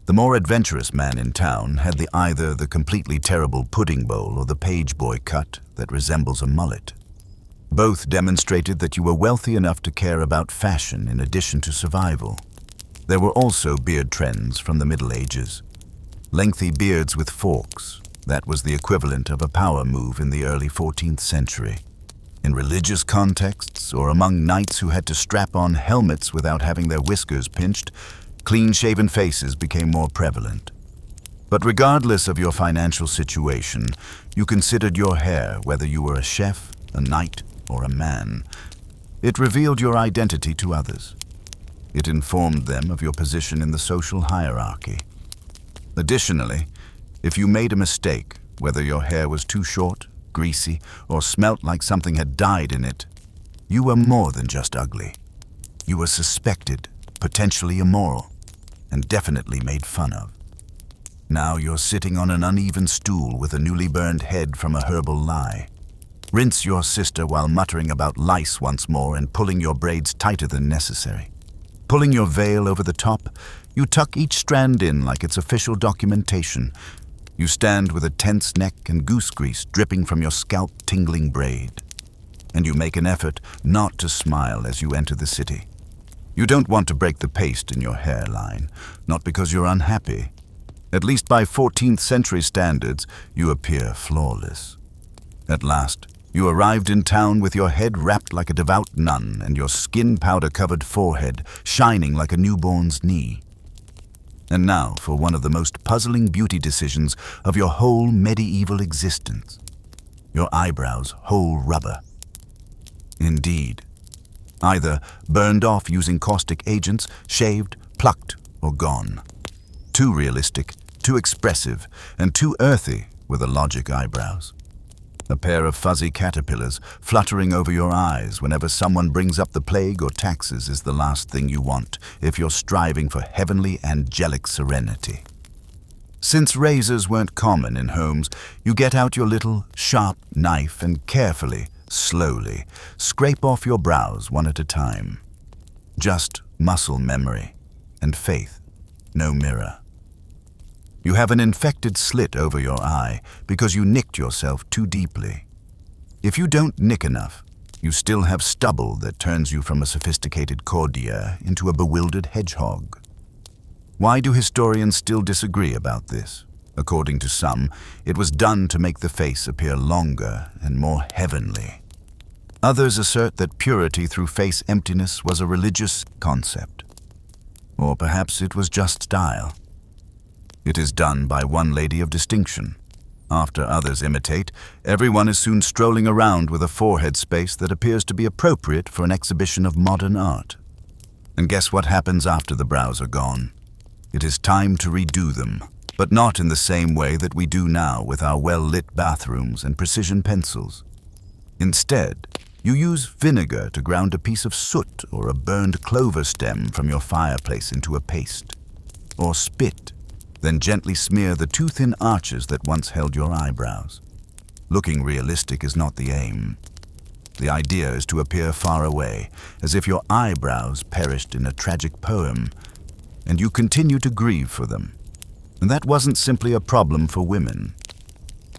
A: The more adventurous man in town had either the completely terrible pudding bowl or the page boy cut that resembles a mullet. Both demonstrated that you were wealthy enough to care about fashion in addition to survival. There were also beard trends from the Middle Ages. Lengthy beards with forks, that was the equivalent of a power move in the early 14th century. In religious contexts, or among knights who had to strap on helmets without having their whiskers pinched, clean-shaven faces became more prevalent. But regardless of your financial situation, you considered your hair whether you were a chef, a knight, or a man. It revealed your identity to others. It informed them of your position in the social hierarchy. Additionally, if you made a mistake, whether your hair was too short, greasy, or smelt like something had died in it, you were more than just ugly. You were suspected, potentially immoral, and definitely made fun of. Now you're sitting on an uneven stool with a newly burned head from a herbal lie. Rinse your sister while muttering about lice once more and pulling your braids tighter than necessary. Pulling your veil over the top, you tuck each strand in like it's official documentation. You stand with a tense neck and goose grease dripping from your scalp-tingling braid. And you make an effort not to smile as you enter the city. You don't want to break the paste in your hairline, not because you're unhappy. At least by 14th century standards, you appear flawless. At last, you arrived in town with your head wrapped like a devout nun and your skin powder-covered forehead shining like a newborn's knee. And now for one of the most puzzling beauty decisions of your whole medieval existence. Your eyebrows whole rubber. Indeed. Either burned off using caustic agents, shaved, plucked, or gone. Too realistic, too expressive, and too earthy were the logic eyebrows. A pair of fuzzy caterpillars fluttering over your eyes whenever someone brings up the plague or taxes is the last thing you want if you're striving for heavenly angelic serenity. Since razors weren't common in homes, you get out your little sharp knife and carefully, slowly, scrape off your brows one at a time. Just muscle memory and faith, no mirror. You have an infected slit over your eye because you nicked yourself too deeply. If you don't nick enough, you still have stubble that turns you from a sophisticated courtier into a bewildered hedgehog. Why do historians still disagree about this? According to some, it was done to make the face appear longer and more heavenly. Others assert that purity through face emptiness was a religious concept. Or perhaps it was just style. It is done by one lady of distinction. After others imitate, everyone is soon strolling around with a forehead space that appears to be appropriate for an exhibition of modern art. And guess what happens after the brows are gone? It is time to redo them, but not in the same way that we do now with our well-lit bathrooms and precision pencils. Instead, you use vinegar to ground a piece of soot or a burned clover stem from your fireplace into a paste. Or spit, then gently smear the too thin arches that once held your eyebrows. Looking realistic is not the aim. The idea is to appear far away, as if your eyebrows perished in a tragic poem, and you continue to grieve for them. And that wasn't simply a problem for women.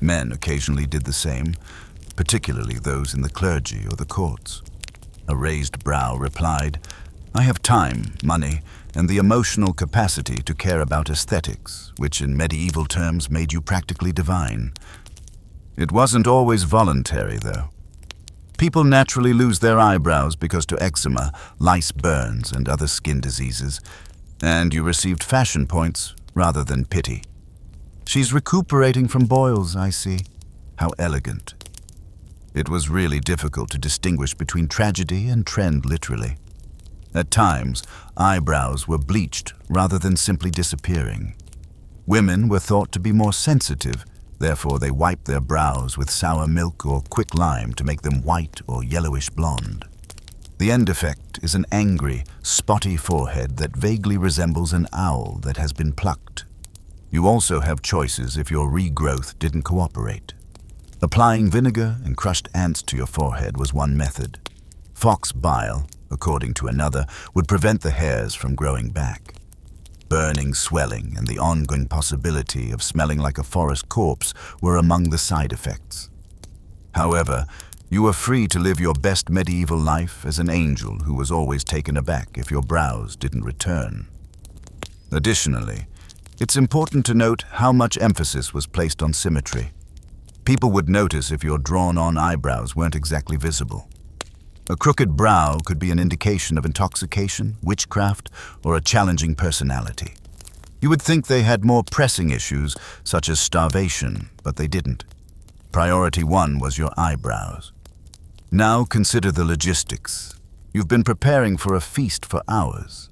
A: Men occasionally did the same, particularly those in the clergy or the courts. A raised brow replied, "I have time, money, and the emotional capacity to care about aesthetics, which in medieval terms made you practically divine." It wasn't always voluntary, though. People naturally lose their eyebrows because to eczema, lice burns, and other skin diseases, and you received fashion points rather than pity. "She's recuperating from boils, I see. How elegant." It was really difficult to distinguish between tragedy and trend, literally. At times, eyebrows were bleached rather than simply disappearing. Women were thought to be more sensitive, therefore they wiped their brows with sour milk or quick lime to make them white or yellowish blonde. The end effect is an angry, spotty forehead that vaguely resembles an owl that has been plucked. You also have choices if your regrowth didn't cooperate. Applying vinegar and crushed ants to your forehead was one method. Fox bile, according to another, would prevent the hairs from growing back. Burning, swelling, and the ongoing possibility of smelling like a forest corpse were among the side effects. However, you were free to live your best medieval life as an angel who was always taken aback if your brows didn't return. Additionally, it's important to note how much emphasis was placed on symmetry. People would notice if your drawn-on eyebrows weren't exactly visible. A crooked brow could be an indication of intoxication, witchcraft, or a challenging personality. You would think they had more pressing issues, such as starvation, but they didn't. Priority one was your eyebrows. Now consider the logistics. You've been preparing for a feast for hours.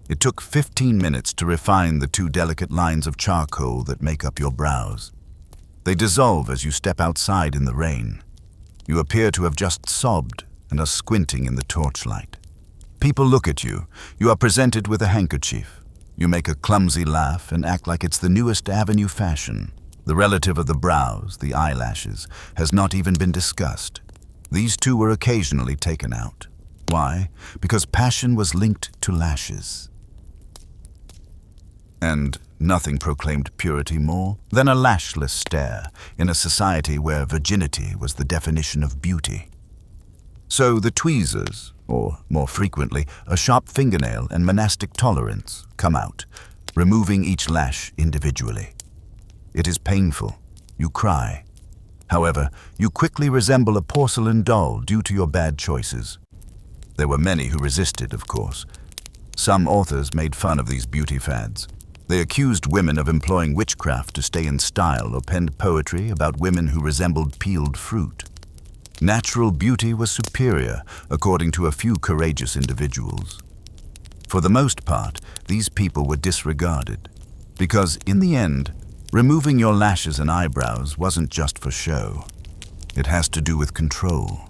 A: It took 15 minutes to refine the two delicate lines of charcoal that make up your brows. They dissolve as you step outside in the rain. You appear to have just sobbed and are squinting in the torchlight. People look at you. You are presented with a handkerchief. You make a clumsy laugh and act like it's the newest avenue fashion. The relative of the brows, the eyelashes, has not even been discussed. These two were occasionally taken out. Why? Because passion was linked to lashes. And nothing proclaimed purity more than a lashless stare in a society where virginity was the definition of beauty. So the tweezers, or more frequently, a sharp fingernail and monastic tolerance come out, removing each lash individually. It is painful. You cry. However, you quickly resemble a porcelain doll due to your bad choices. There were many who resisted, of course. Some authors made fun of these beauty fads. They accused women of employing witchcraft to stay in style or penned poetry about women who resembled peeled fruit. Natural beauty was superior, according to a few courageous individuals. For the most part, these people were disregarded, because in the end, removing your lashes and eyebrows wasn't just for show. It has to do with control.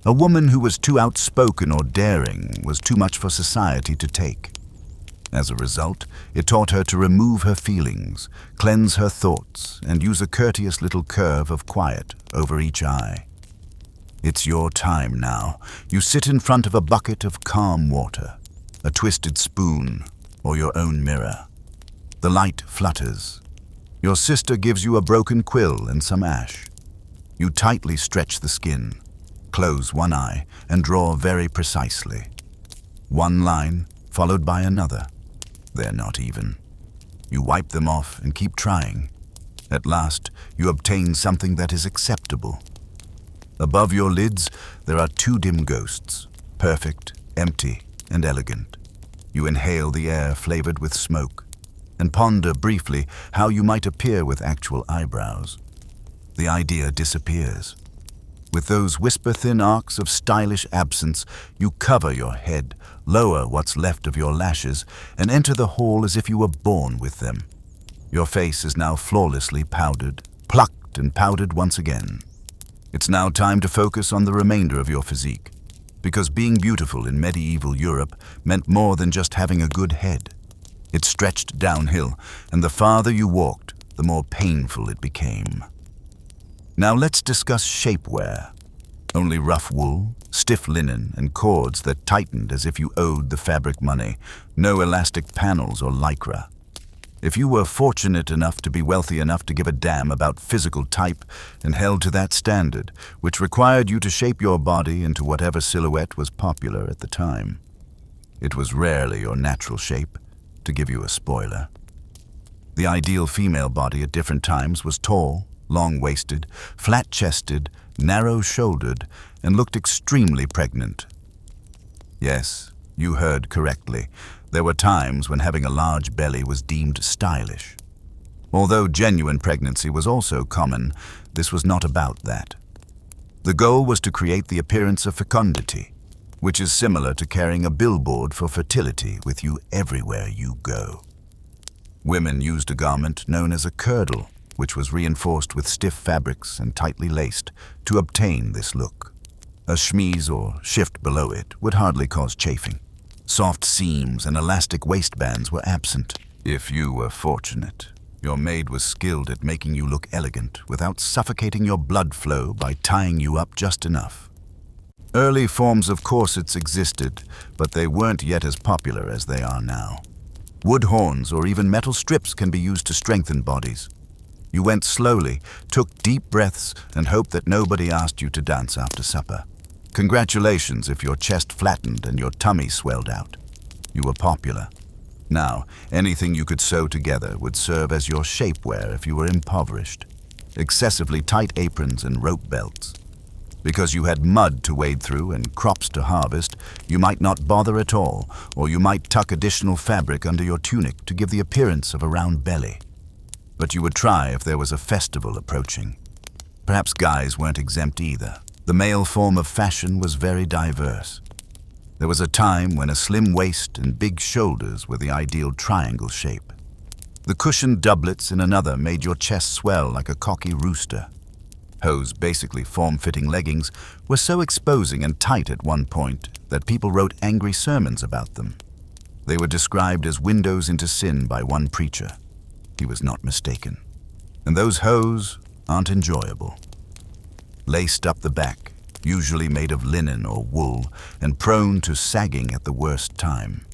A: A woman who was too outspoken or daring was too much for society to take. As a result, it taught her to remove her feelings, cleanse her thoughts, and use a courteous little curve of quiet over each eye. It's your time now. You sit in front of a bucket of calm water, a twisted spoon, or your own mirror. The light flutters. Your sister gives you a broken quill and some ash. You tightly stretch the skin, close one eye, and draw very precisely. One line, followed by another. They're not even. You wipe them off and keep trying. At last, you obtain something that is acceptable. Above your lids, there are two dim ghosts, perfect, empty, and elegant. You inhale the air flavored with smoke, and ponder briefly how you might appear with actual eyebrows. The idea disappears. With those whisper-thin arcs of stylish absence, you cover your head, lower what's left of your lashes, and enter the hall as if you were born with them. Your face is now flawlessly powdered, plucked and powdered once again. It's now time to focus on the remainder of your physique, because being beautiful in medieval Europe meant more than just having a good head. It stretched downhill, and the farther you walked, the more painful it became. Now let's discuss shapewear. Only rough wool, stiff linen, and cords that tightened as if you owed the fabric money. No elastic panels or lycra. If you were fortunate enough to be wealthy enough to give a damn about physical type and held to that standard, which required you to shape your body into whatever silhouette was popular at the time. It was rarely your natural shape, to give you a spoiler. The ideal female body at different times was tall, long-waisted, flat-chested, narrow-shouldered, and looked extremely pregnant. Yes, you heard correctly. There were times when having a large belly was deemed stylish. Although genuine pregnancy was also common, this was not about that. The goal was to create the appearance of fecundity, which is similar to carrying a billboard for fertility with you everywhere you go. Women used a garment known as a kirtle, which was reinforced with stiff fabrics and tightly laced to obtain this look. A chemise or shift below it would hardly cause chafing. Soft seams and elastic waistbands were absent. If you were fortunate, your maid was skilled at making you look elegant without suffocating your blood flow by tying you up just enough. Early forms of corsets existed, but they weren't yet as popular as they are now. Wood horns or even metal strips can be used to strengthen bodies. You went slowly, took deep breaths, and hoped that nobody asked you to dance after supper. Congratulations if your chest flattened and your tummy swelled out. You were popular. Now, anything you could sew together would serve as your shapewear if you were impoverished. Excessively tight aprons and rope belts. Because you had mud to wade through and crops to harvest, you might not bother at all, or you might tuck additional fabric under your tunic to give the appearance of a round belly. But you would try if there was a festival approaching. Perhaps guys weren't exempt either. The male form of fashion was very diverse. There was a time when a slim waist and big shoulders were the ideal triangle shape. The cushioned doublets in another made your chest swell like a cocky rooster. Hose, basically form-fitting leggings, were so exposing and tight at one point that people wrote angry sermons about them. They were described as windows into sin by one preacher. He was not mistaken. And those hose aren't enjoyable. Laced up the back, usually made of linen or wool, and prone to sagging at the worst time.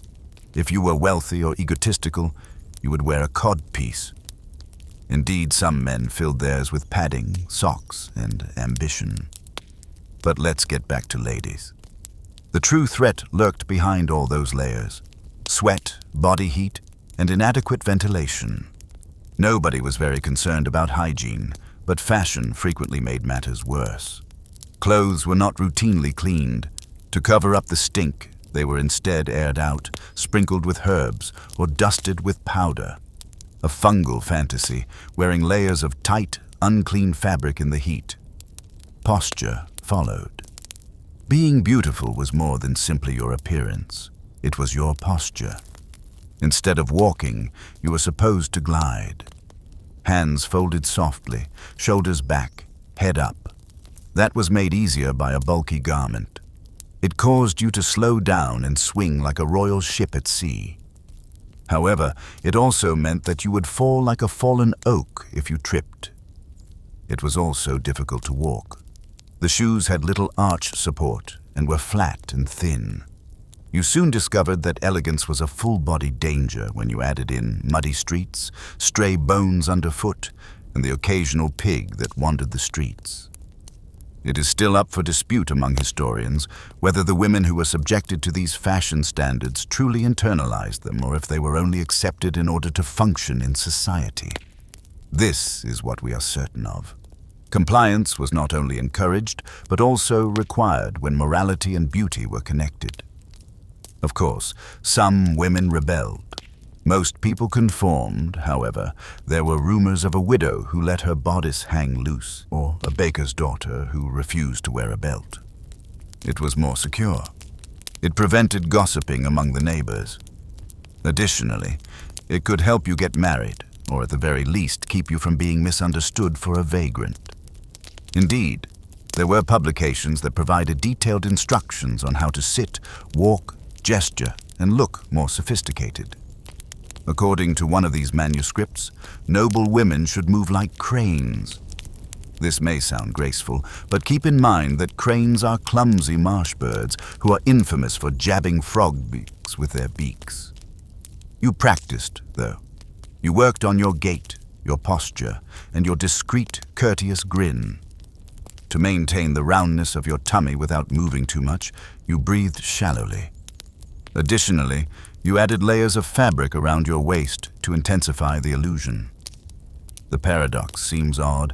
A: If you were wealthy or egotistical, you would wear a codpiece. Indeed, some men filled theirs with padding, socks, and ambition. But let's get back to ladies. The true threat lurked behind all those layers: sweat, body heat, and inadequate ventilation. Nobody was very concerned about hygiene, but fashion frequently made matters worse. Clothes were not routinely cleaned. To cover up the stink, they were instead aired out, sprinkled with herbs, or dusted with powder. A fungal fantasy, wearing layers of tight, unclean fabric in the heat. Posture followed. Being beautiful was more than simply your appearance. It was your posture. Instead of walking, you were supposed to glide. Hands folded softly, shoulders back, head up. That was made easier by a bulky garment. It caused you to slow down and swing like a royal ship at sea. However, it also meant that you would fall like a fallen oak if you tripped. It was also difficult to walk. The shoes had little arch support and were flat and thin. You soon discovered that elegance was a full-body danger when you added in muddy streets, stray bones underfoot, and the occasional pig that wandered the streets. It is still up for dispute among historians whether the women who were subjected to these fashion standards truly internalized them or if they were only accepted in order to function in society. This is what we are certain of. Compliance was not only encouraged, but also required when morality and beauty were connected. Of course, some women rebelled. Most people conformed, however. There were rumors of a widow who let her bodice hang loose, or a baker's daughter who refused to wear a belt. It was more secure. It prevented gossiping among the neighbors. Additionally, it could help you get married, or at the very least keep you from being misunderstood for a vagrant. Indeed, there were publications that provided detailed instructions on how to sit, walk, gesture, and look more sophisticated. According to one of these manuscripts, noble women should move like cranes. This may sound graceful, but keep in mind that cranes are clumsy marsh birds who are infamous for jabbing frog beaks with their beaks. You practiced, though. You worked on your gait, your posture, and your discreet, courteous grin. To maintain the roundness of your tummy without moving too much, you breathed shallowly. Additionally, you added layers of fabric around your waist to intensify the illusion. The paradox seems odd.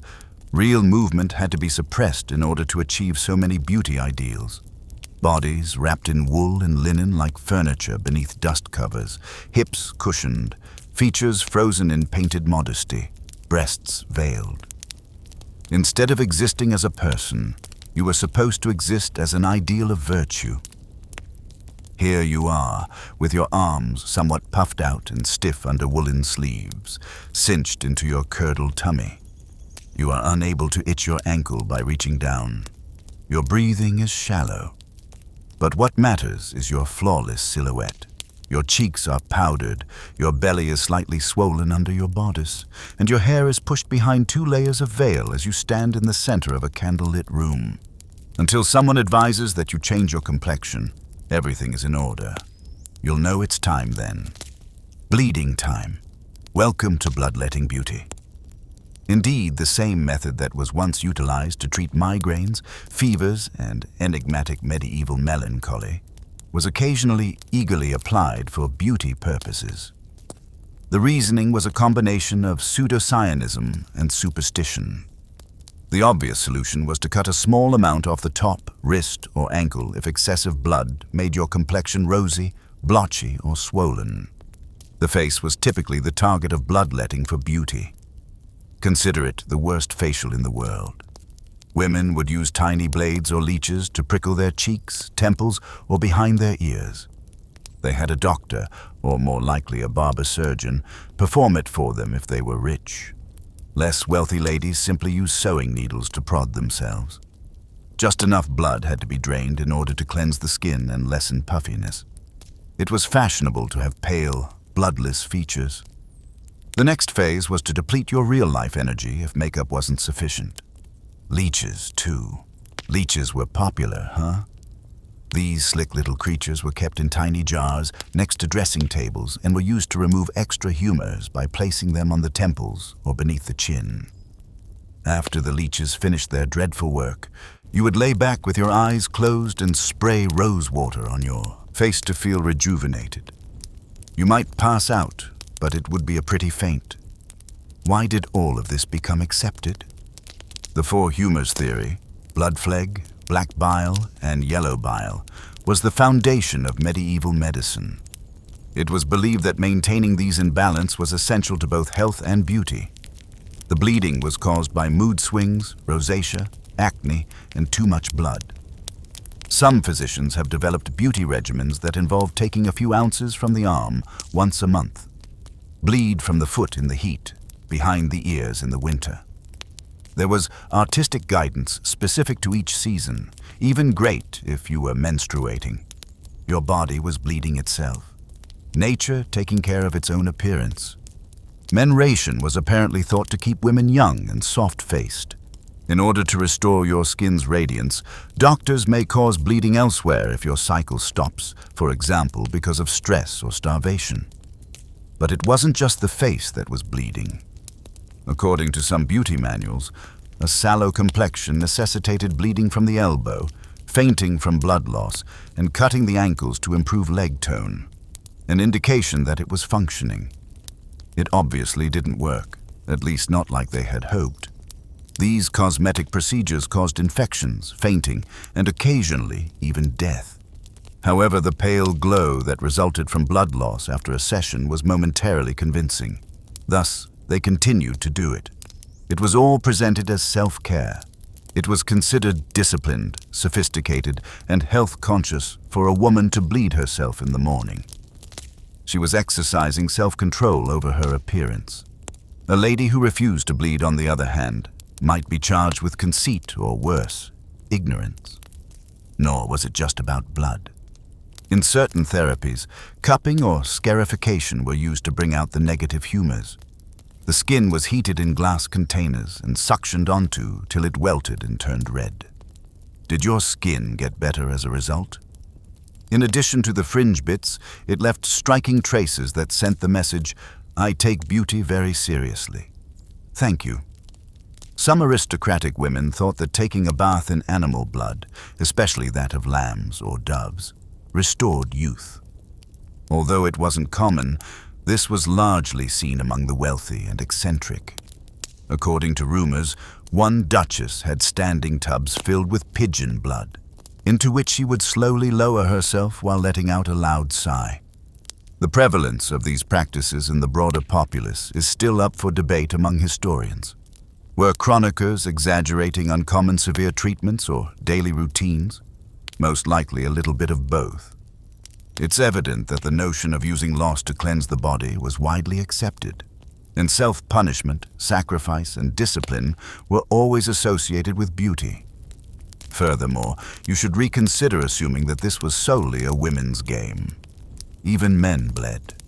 A: Real movement had to be suppressed in order to achieve so many beauty ideals. Bodies wrapped in wool and linen like furniture beneath dust covers, hips cushioned, features frozen in painted modesty, breasts veiled. Instead of existing as a person, you were supposed to exist as an ideal of virtue. Here you are, with your arms somewhat puffed out and stiff under woolen sleeves, cinched into your curdled tummy. You are unable to itch your ankle by reaching down. Your breathing is shallow. But what matters is your flawless silhouette. Your cheeks are powdered, your belly is slightly swollen under your bodice, and your hair is pushed behind 2 layers of veil as you stand in the center of a candlelit room. Until someone advises that you change your complexion, everything is in order. You'll know it's time then. Bleeding time. Welcome to bloodletting beauty. Indeed, the same method that was once utilized to treat migraines, fevers, and enigmatic medieval melancholy was occasionally eagerly applied for beauty purposes. The reasoning was a combination of pseudoscientism and superstition. The obvious solution was to cut a small amount off the top, wrist, or ankle if excessive blood made your complexion rosy, blotchy, or swollen. The face was typically the target of bloodletting for beauty. Consider it the worst facial in the world. Women would use tiny blades or leeches to prickle their cheeks, temples, or behind their ears. They had a doctor, or more likely a barber surgeon, perform it for them if they were rich. Less wealthy ladies simply used sewing needles to prod themselves. Just enough blood had to be drained in order to cleanse the skin and lessen puffiness. It was fashionable to have pale, bloodless features. The next phase was to deplete your real-life energy if makeup wasn't sufficient. Leeches, too. Leeches were popular, huh? These slick little creatures were kept in tiny jars next to dressing tables and were used to remove extra humors by placing them on the temples or beneath the chin. After the leeches finished their dreadful work, You would lay back with your eyes closed and spray rose water on your face to feel rejuvenated. You might pass out, but it would be a pretty faint. Why did all of this become accepted? The four humors theory, blood phleg, black bile, and yellow bile, was the foundation of medieval medicine. It was believed that maintaining these in balance was essential to both health and beauty. The bleeding was caused by mood swings, rosacea, acne, and too much blood. Some physicians have developed beauty regimens that involve taking a few ounces from the arm once a month. Bleed from the foot in the heat, behind the ears in the winter. There was artistic guidance specific to each season, even great if you were menstruating. Your body was bleeding itself. Nature taking care of its own appearance. Menstruation was apparently thought to keep women young and soft-faced. In order to restore your skin's radiance, doctors may cause bleeding elsewhere if your cycle stops, for example, because of stress or starvation. But it wasn't just the face that was bleeding. According to some beauty manuals, a sallow complexion necessitated bleeding from the elbow, fainting from blood loss, and cutting the ankles to improve leg tone, an indication that it was functioning. It obviously didn't work, at least not like they had hoped. These cosmetic procedures caused infections, fainting, and occasionally even death. However, the pale glow that resulted from blood loss after a session was momentarily convincing. Thus, they continued to do it. It was all presented as self-care. It was considered disciplined, sophisticated, and health-conscious for a woman to bleed herself in the morning. She was exercising self-control over her appearance. A lady who refused to bleed, on the other hand, might be charged with conceit or worse, ignorance. Nor was it just about blood. In certain therapies, cupping or scarification were used to bring out the negative humors. The skin was heated in glass containers and suctioned onto till it welted and turned red. Did your skin get better as a result? In addition to the fringe bits, it left striking traces that sent the message, "I take beauty very seriously. Thank you." Some aristocratic women thought that taking a bath in animal blood, especially that of lambs or doves, restored youth. Although it wasn't common, this was largely seen among the wealthy and eccentric. According to rumors, one duchess had standing tubs filled with pigeon blood, into which she would slowly lower herself while letting out a loud sigh. The prevalence of these practices in the broader populace is still up for debate among historians. Were chroniclers exaggerating uncommon severe treatments or daily routines? Most likely a little bit of both. It's evident that the notion of using loss to cleanse the body was widely accepted, and self-punishment, sacrifice, and discipline were always associated with beauty. Furthermore, you should reconsider assuming that this was solely a women's game. Even men bled.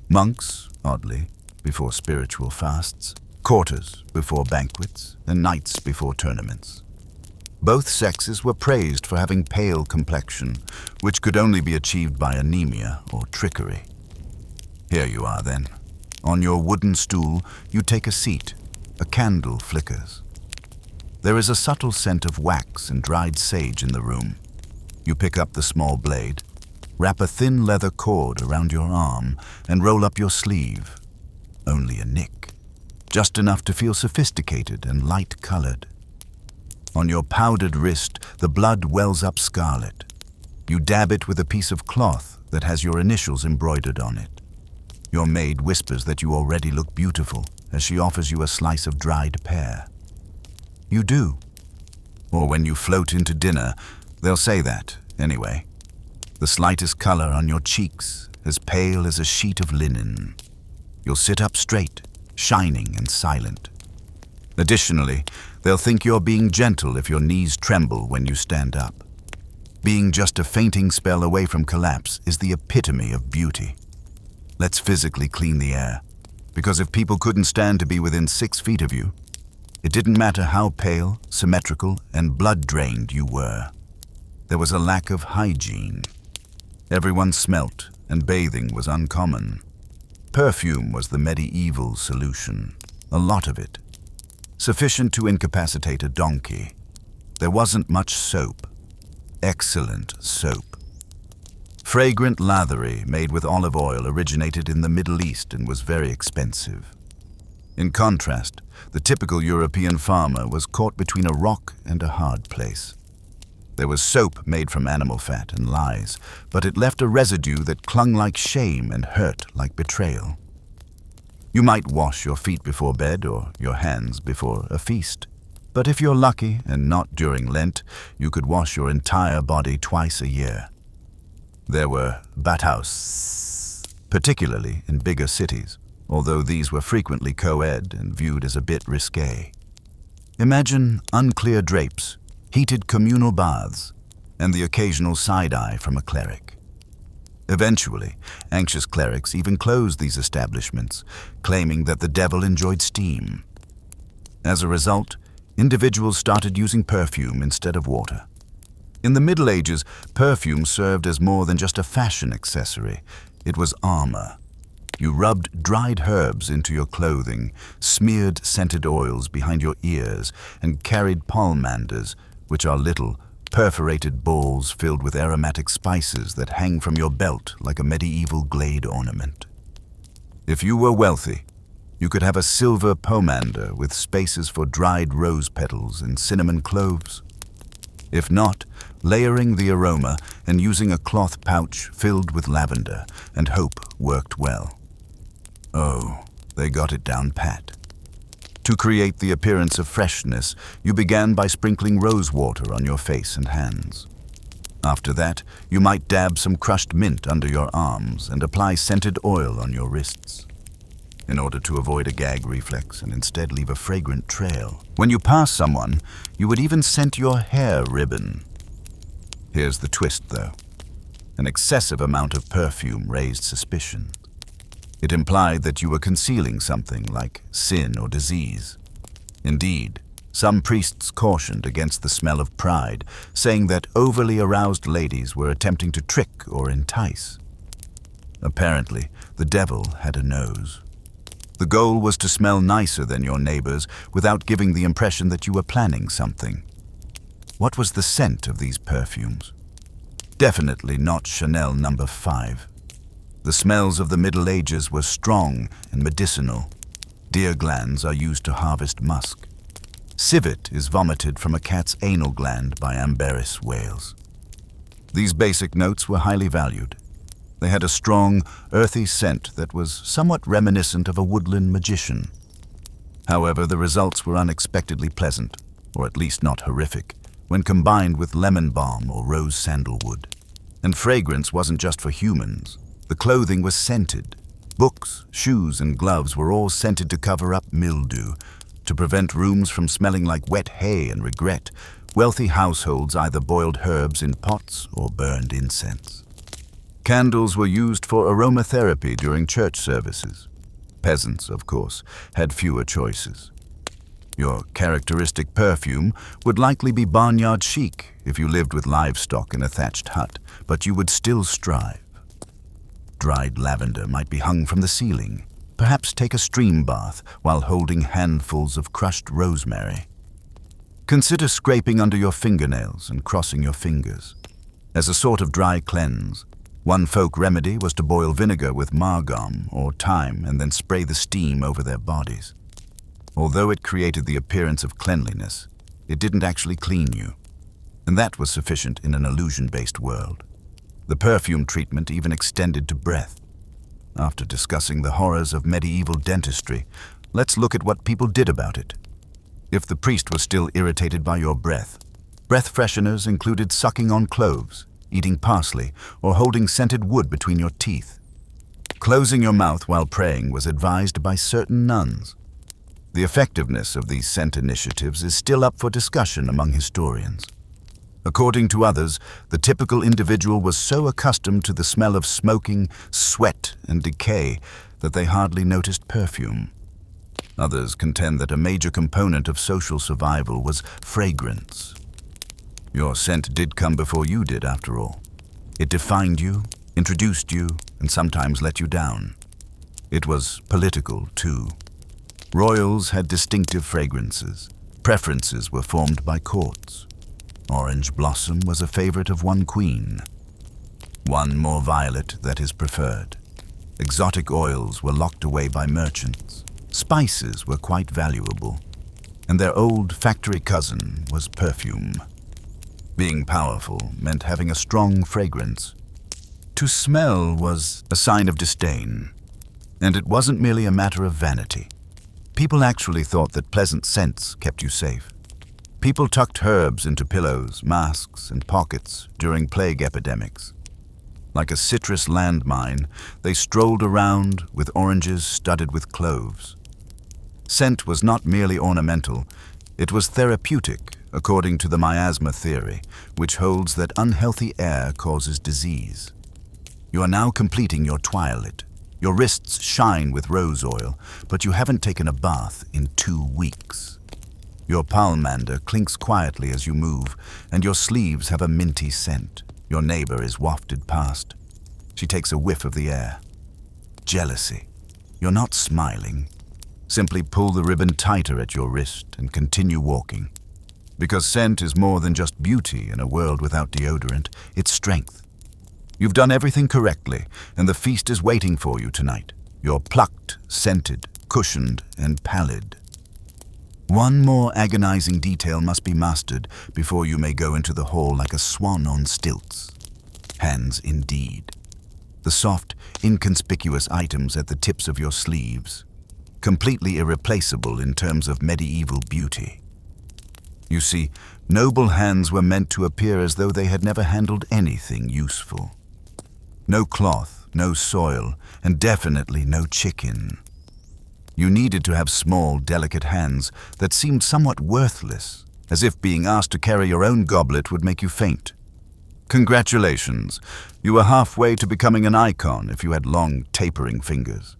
A: Monks, oddly, before spiritual fasts, courtiers before banquets, and knights before tournaments. Both sexes were praised for having pale complexion, which could only be achieved by anemia or trickery. Here you are then. On your wooden stool, you take a seat. A candle flickers. There is a subtle scent of wax and dried sage in the room. You pick up the small blade, wrap a thin leather cord around your arm, and roll up your sleeve. Only a nick. Just enough to feel sophisticated and light-colored. On your powdered wrist, the blood wells up scarlet. You dab it with a piece of cloth that has your initials embroidered on it. Your maid whispers that you already look beautiful as she offers you a slice of dried pear. You do. Or when you float into dinner, they'll say that, anyway. The slightest color on your cheeks, as pale as a sheet of linen. You'll sit up straight, shining and silent. Additionally, they'll think you're being gentle if your knees tremble when you stand up. Being just a fainting spell away from collapse is the epitome of beauty. Let's physically clean the air, because if people couldn't stand to be within 6 feet of you, it didn't matter how pale, symmetrical, and blood-drained you were. There was a lack of hygiene. Everyone smelt, and bathing was uncommon. Perfume was the medieval solution, a lot of it, sufficient to incapacitate a donkey. there wasn't much soap. Excellent soap. Fragrant lathery made with olive oil originated in the Middle East and was very expensive. In contrast, the typical European farmer was caught between a rock and a hard place. There was soap made from animal fat and lies, but it left a residue that clung like shame and hurt like betrayal. You might wash your feet before bed or your hands before a feast. But if you're lucky, and not during Lent, you could wash your entire body twice a year. There were bathhouses, particularly in bigger cities, although these were frequently co-ed and viewed as a bit risque. Imagine unclear drapes, heated communal baths, and the occasional side-eye from a cleric. Eventually, anxious clerics even closed these establishments, claiming that the devil enjoyed steam. As a result, individuals started using perfume instead of water. In the Middle Ages, perfume served as more than just a fashion accessory. It was armor. You rubbed dried herbs into your clothing, smeared scented oils behind your ears, and carried palmanders, which are little, perforated balls filled with aromatic spices that hang from your belt like a medieval glade ornament. If you were wealthy, you could have a silver pomander with spaces for dried rose petals and cinnamon cloves. If not, layering the aroma and using a cloth pouch filled with lavender and hope worked well. Oh, they got it down pat. To create the appearance of freshness, you began by sprinkling rose water on your face and hands. After that, you might dab some crushed mint under your arms and apply scented oil on your wrists, in order to avoid a gag reflex and instead leave a fragrant trail. When you pass someone, you would even scent your hair ribbon. Here's the twist, though. An excessive amount of perfume raised suspicion. It implied that you were concealing something like sin or disease. Indeed, some priests cautioned against the smell of pride, saying that overly aroused ladies were attempting to trick or entice. Apparently, the devil had a nose. The goal was to smell nicer than your neighbors without giving the impression that you were planning something. What was the scent of these perfumes? Definitely not Chanel No. 5. The smells of the Middle Ages were strong and medicinal. Deer glands are used to harvest musk. Civet is vomited from a cat's anal gland by Amberis whales. These basic notes were highly valued. They had a strong, earthy scent that was somewhat reminiscent of a woodland magician. However, the results were unexpectedly pleasant, or at least not horrific, when combined with lemon balm or rose sandalwood. And fragrance wasn't just for humans. The clothing was scented. Books, shoes, and gloves were all scented to cover up mildew. To prevent rooms from smelling like wet hay and regret, wealthy households either boiled herbs in pots or burned incense. Candles were used for aromatherapy during church services. Peasants, of course, had fewer choices. Your characteristic perfume would likely be barnyard chic if you lived with livestock in a thatched hut, but you would still strive. Dried lavender might be hung from the ceiling. Perhaps take a stream bath while holding handfuls of crushed rosemary. Consider scraping under your fingernails and crossing your fingers. As a sort of dry cleanse, one folk remedy was to boil vinegar with margam or thyme and then spray the steam over their bodies. Although it created the appearance of cleanliness, it didn't actually clean you. And that was sufficient in an illusion-based world. The perfume treatment even extended to breath. After discussing the horrors of medieval dentistry, let's look at what people did about it. If the priest was still irritated by your breath fresheners included sucking on cloves, eating parsley, or holding scented wood between your teeth. Closing your mouth while praying was advised by certain nuns. The effectiveness of these scent initiatives is still up for discussion among historians. According to others, the typical individual was so accustomed to the smell of smoking, sweat, and decay that they hardly noticed perfume. Others contend that a major component of social survival was fragrance. Your scent did come before you did, after all. It defined you, introduced you, and sometimes let you down. It was political, too. Royals had distinctive fragrances. Preferences were formed by courts. Orange blossom was a favorite of one queen. One more violet that is preferred. Exotic oils were locked away by merchants. Spices were quite valuable. And their old factory cousin was perfume. Being powerful meant having a strong fragrance. To smell was a sign of disdain. And it wasn't merely a matter of vanity. People actually thought that pleasant scents kept you safe. People tucked herbs into pillows, masks, and pockets during plague epidemics. Like a citrus landmine, they strolled around with oranges studded with cloves. Scent was not merely ornamental, it was therapeutic, according to the miasma theory, which holds that unhealthy air causes disease. You are now completing your toilet. Your wrists shine with rose oil, but you haven't taken a bath in 2 weeks. Your palmander clinks quietly as you move, and your sleeves have a minty scent. Your neighbor is wafted past. She takes a whiff of the air. Jealousy. You're not smiling. Simply pull the ribbon tighter at your wrist and continue walking. Because scent is more than just beauty in a world without deodorant, it's strength. You've done everything correctly, and the feast is waiting for you tonight. You're plucked, scented, cushioned, and pallid. One more agonizing detail must be mastered before you may go into the hall like a swan on stilts. Hands indeed. The soft, inconspicuous items at the tips of your sleeves. Completely irreplaceable in terms of medieval beauty. You see, noble hands were meant to appear as though they had never handled anything useful. No cloth, no soil, and definitely no chicken. You needed to have small, delicate hands that seemed somewhat worthless, as if being asked to carry your own goblet would make you faint. Congratulations, you were halfway to becoming an icon if you had long, tapering fingers.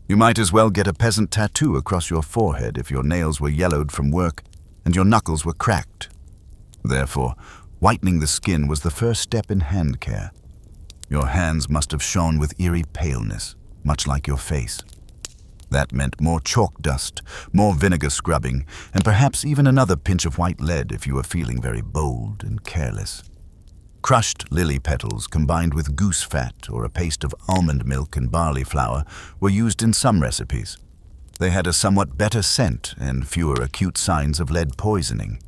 A: You might as well get a peasant tattoo across your forehead if your nails were yellowed from work and your knuckles were cracked. Therefore, whitening the skin was the first step in hand care. Your hands must have shone with eerie paleness, much like your face. That meant more chalk dust, more vinegar scrubbing, and perhaps even another pinch of white lead if you were feeling very bold and careless. Crushed lily petals combined with goose fat or a paste of almond milk and barley flour were used in some recipes. They had a somewhat better scent and fewer acute signs of lead poisoning.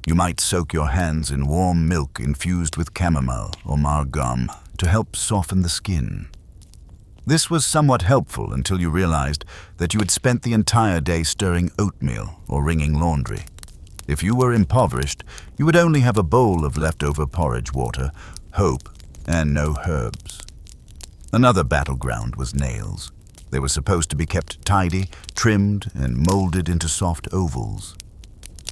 A: You might soak your hands in warm milk infused with chamomile or margam to help soften the skin. This was somewhat helpful until you realized that you had spent the entire day stirring oatmeal or wringing laundry. If you were impoverished, you would only have a bowl of leftover porridge water, hope, and no herbs. Another battleground was nails. They were supposed to be kept tidy, trimmed, and molded into soft ovals.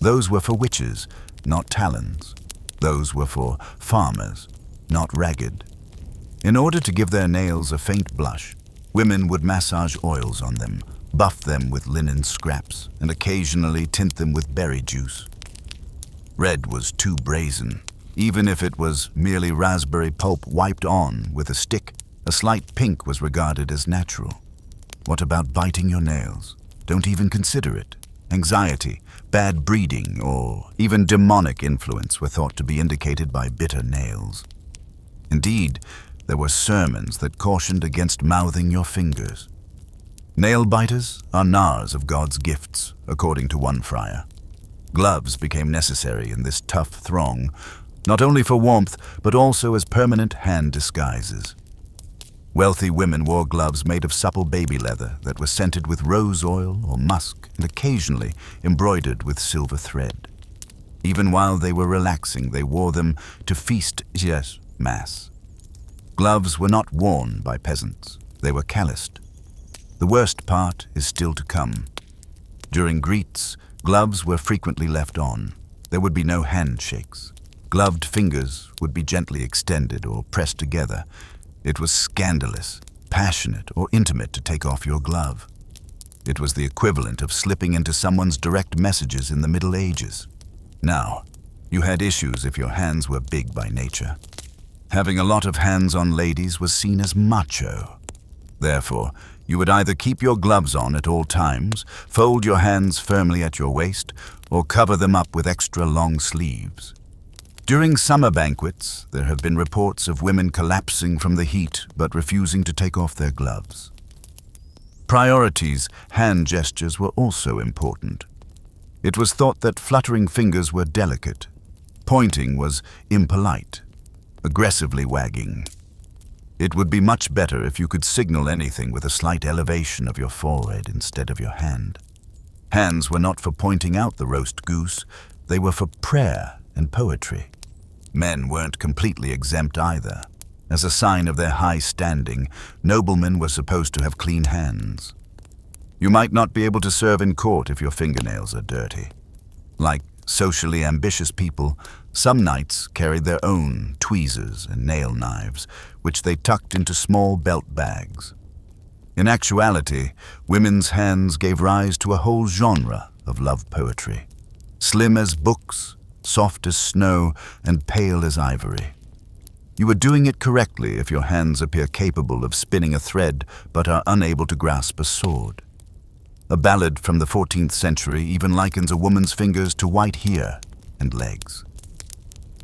A: Those were for witches, not talons. Those were for farmers, not ragged. In order to give their nails a faint blush, women would massage oils on them, buff them with linen scraps, and occasionally tint them with berry juice. Red was too brazen. Even if it was merely raspberry pulp wiped on with a stick, a slight pink was regarded as natural. What about biting your nails? Don't even consider it. Anxiety, bad breeding, or even demonic influence were thought to be indicated by bitter nails. Indeed, there were sermons that cautioned against mouthing your fingers. Nail-biters are nars of God's gifts, according to one friar. Gloves became necessary in this tough throng, not only for warmth, but also as permanent hand disguises. Wealthy women wore gloves made of supple baby leather that were scented with rose oil or musk and occasionally embroidered with silver thread. Even while they were relaxing, they wore them to feast, yes, mass. Gloves were not worn by peasants. They were calloused. The worst part is still to come. During greets, gloves were frequently left on. There would be no handshakes. Gloved fingers would be gently extended or pressed together. It was scandalous, passionate, or intimate to take off your glove. It was the equivalent of slipping into someone's direct messages in the Middle Ages. Now, you had issues if your hands were big by nature. Having a lot of hands on ladies was seen as macho. Therefore, you would either keep your gloves on at all times, fold your hands firmly at your waist, or cover them up with extra long sleeves. During summer banquets, there have been reports of women collapsing from the heat but refusing to take off their gloves. Priorities, hand gestures were also important. It was thought that fluttering fingers were delicate. Pointing was impolite, aggressively wagging. It would be much better if you could signal anything with a slight elevation of your forehead instead of your hand. Hands were not for pointing out the roast goose, they were for prayer and poetry. Men weren't completely exempt either. As a sign of their high standing, noblemen were supposed to have clean hands. You might not be able to serve in court if your fingernails are dirty. Like socially ambitious people, some knights carried their own tweezers and nail knives, which they tucked into small belt bags. In actuality, women's hands gave rise to a whole genre of love poetry. Slim as books, soft as snow, and pale as ivory. You are doing it correctly if your hands appear capable of spinning a thread but are unable to grasp a sword. A ballad from the 14th century even likens a woman's fingers to white hair and legs.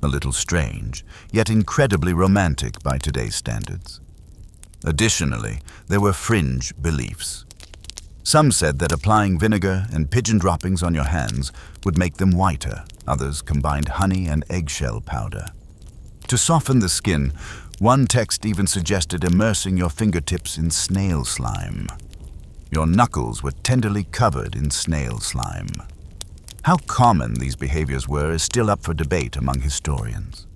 A: A little strange, yet incredibly romantic by today's standards. Additionally, there were fringe beliefs. Some said that applying vinegar and pigeon droppings on your hands would make them whiter. Others combined honey and eggshell powder. To soften the skin, one text even suggested immersing your fingertips in snail slime. Your knuckles were tenderly covered in snail slime. How common these behaviors were is still up for debate among historians.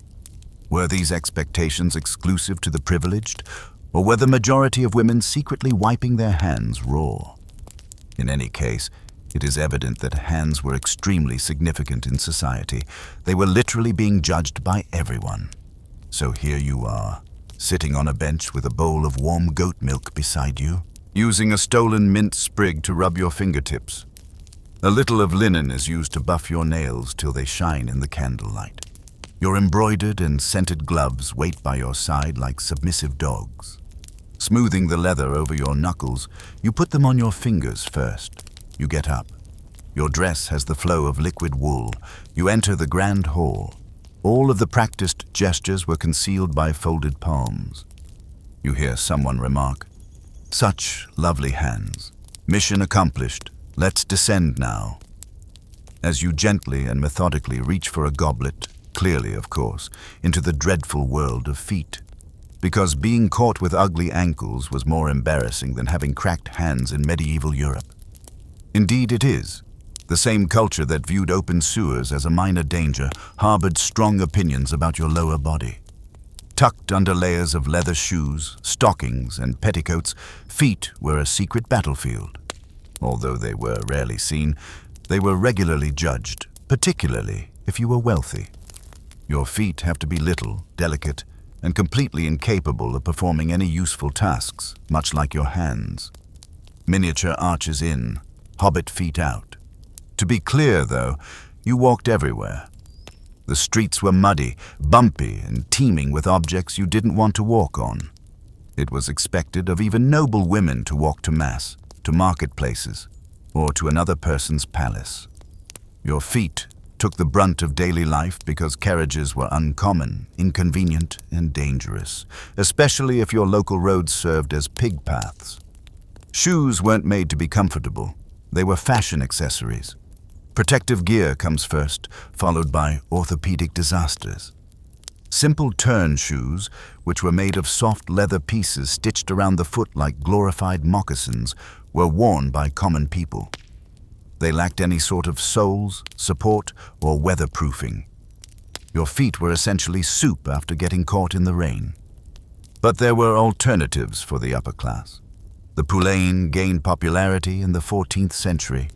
A: Were these expectations exclusive to the privileged, or were the majority of women secretly wiping their hands raw? In any case, it is evident that hands were extremely significant in society. They were literally being judged by everyone. So here you are, sitting on a bench with a bowl of warm goat milk beside you, using a stolen mint sprig to rub your fingertips. A little of linen is used to buff your nails till they shine in the candlelight. Your embroidered and scented gloves wait by your side like submissive dogs. Smoothing the leather over your knuckles, you put them on your fingers first. You get up. Your dress has the flow of liquid wool. You enter the grand hall. All of the practiced gestures were concealed by folded palms. You hear someone remark, "Such lovely hands. Mission accomplished. Let's descend now." As you gently and methodically reach for a goblet, clearly, of course, into the dreadful world of feet. Because being caught with ugly ankles was more embarrassing than having cracked hands in medieval Europe. Indeed it is. The same culture that viewed open sewers as a minor danger harbored strong opinions about your lower body. Tucked under layers of leather shoes, stockings, and petticoats, feet were a secret battlefield. Although they were rarely seen, they were regularly judged, particularly if you were wealthy. Your feet have to be little, delicate, and completely incapable of performing any useful tasks, much like your hands. Miniature arches in, hobbit feet out. To be clear, though, you walked everywhere. The streets were muddy, bumpy, and teeming with objects you didn't want to walk on. It was expected of even noble women to walk to mass, to marketplaces, or to another person's palace. Your feet took the brunt of daily life because carriages were uncommon, inconvenient, and dangerous, especially if your local roads served as pig paths. Shoes weren't made to be comfortable. They were fashion accessories. Protective gear comes first, followed by orthopedic disasters. Simple turn shoes, which were made of soft leather pieces stitched around the foot like glorified moccasins, were worn by common people. They lacked any sort of soles, support, or weatherproofing. Your feet were essentially soup after getting caught in the rain. But there were alternatives for the upper class. The poulain gained popularity in the 14th century.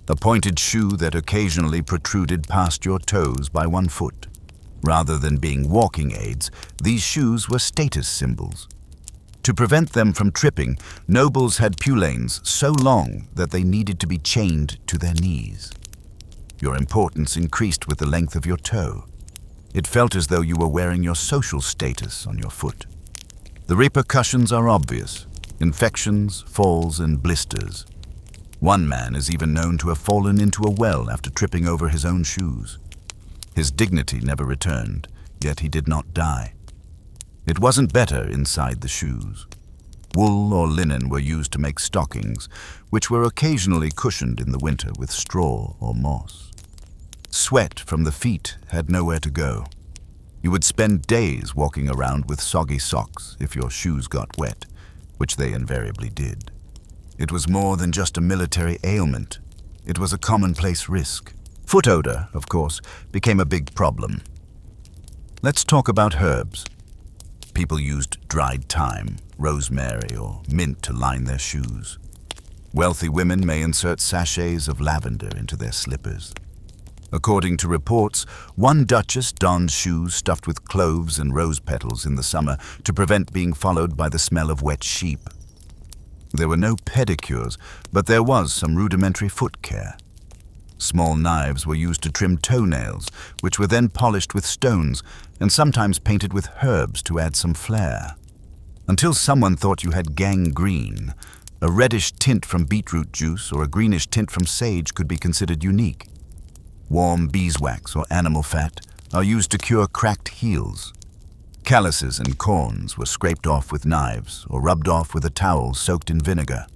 A: A pointed shoe that occasionally protruded past your toes by 1 foot. Rather than being walking aids, these shoes were status symbols. To prevent them from tripping, nobles had poulains so long that they needed to be chained to their knees. Your importance increased with the length of your toe. It felt as though you were wearing your social status on your foot. The repercussions are obvious: infections, falls, and blisters. One man is even known to have fallen into a well after tripping over his own shoes. His dignity never returned, yet he did not die. It wasn't better inside the shoes. Wool or linen were used to make stockings, which were occasionally cushioned in the winter with straw or moss. Sweat from the feet had nowhere to go. You would spend days walking around with soggy socks if your shoes got wet, which they invariably did. It was more than just a military ailment. It was a commonplace risk. Foot odor, of course, became a big problem. Let's talk about herbs. People used dried thyme, rosemary, or mint to line their shoes. Wealthy women may insert sachets of lavender into their slippers. According to reports, one duchess donned shoes stuffed with cloves and rose petals in the summer to prevent being followed by the smell of wet sheep. There were no pedicures, but there was some rudimentary foot care. Small knives were used to trim toenails, which were then polished with stones and sometimes painted with herbs to add some flair. Until someone thought you had gangrene, a reddish tint from beetroot juice or a greenish tint from sage could be considered unique. Warm beeswax or animal fat are used to cure cracked heels. Calluses and corns were scraped off with knives or rubbed off with a towel soaked in vinegar.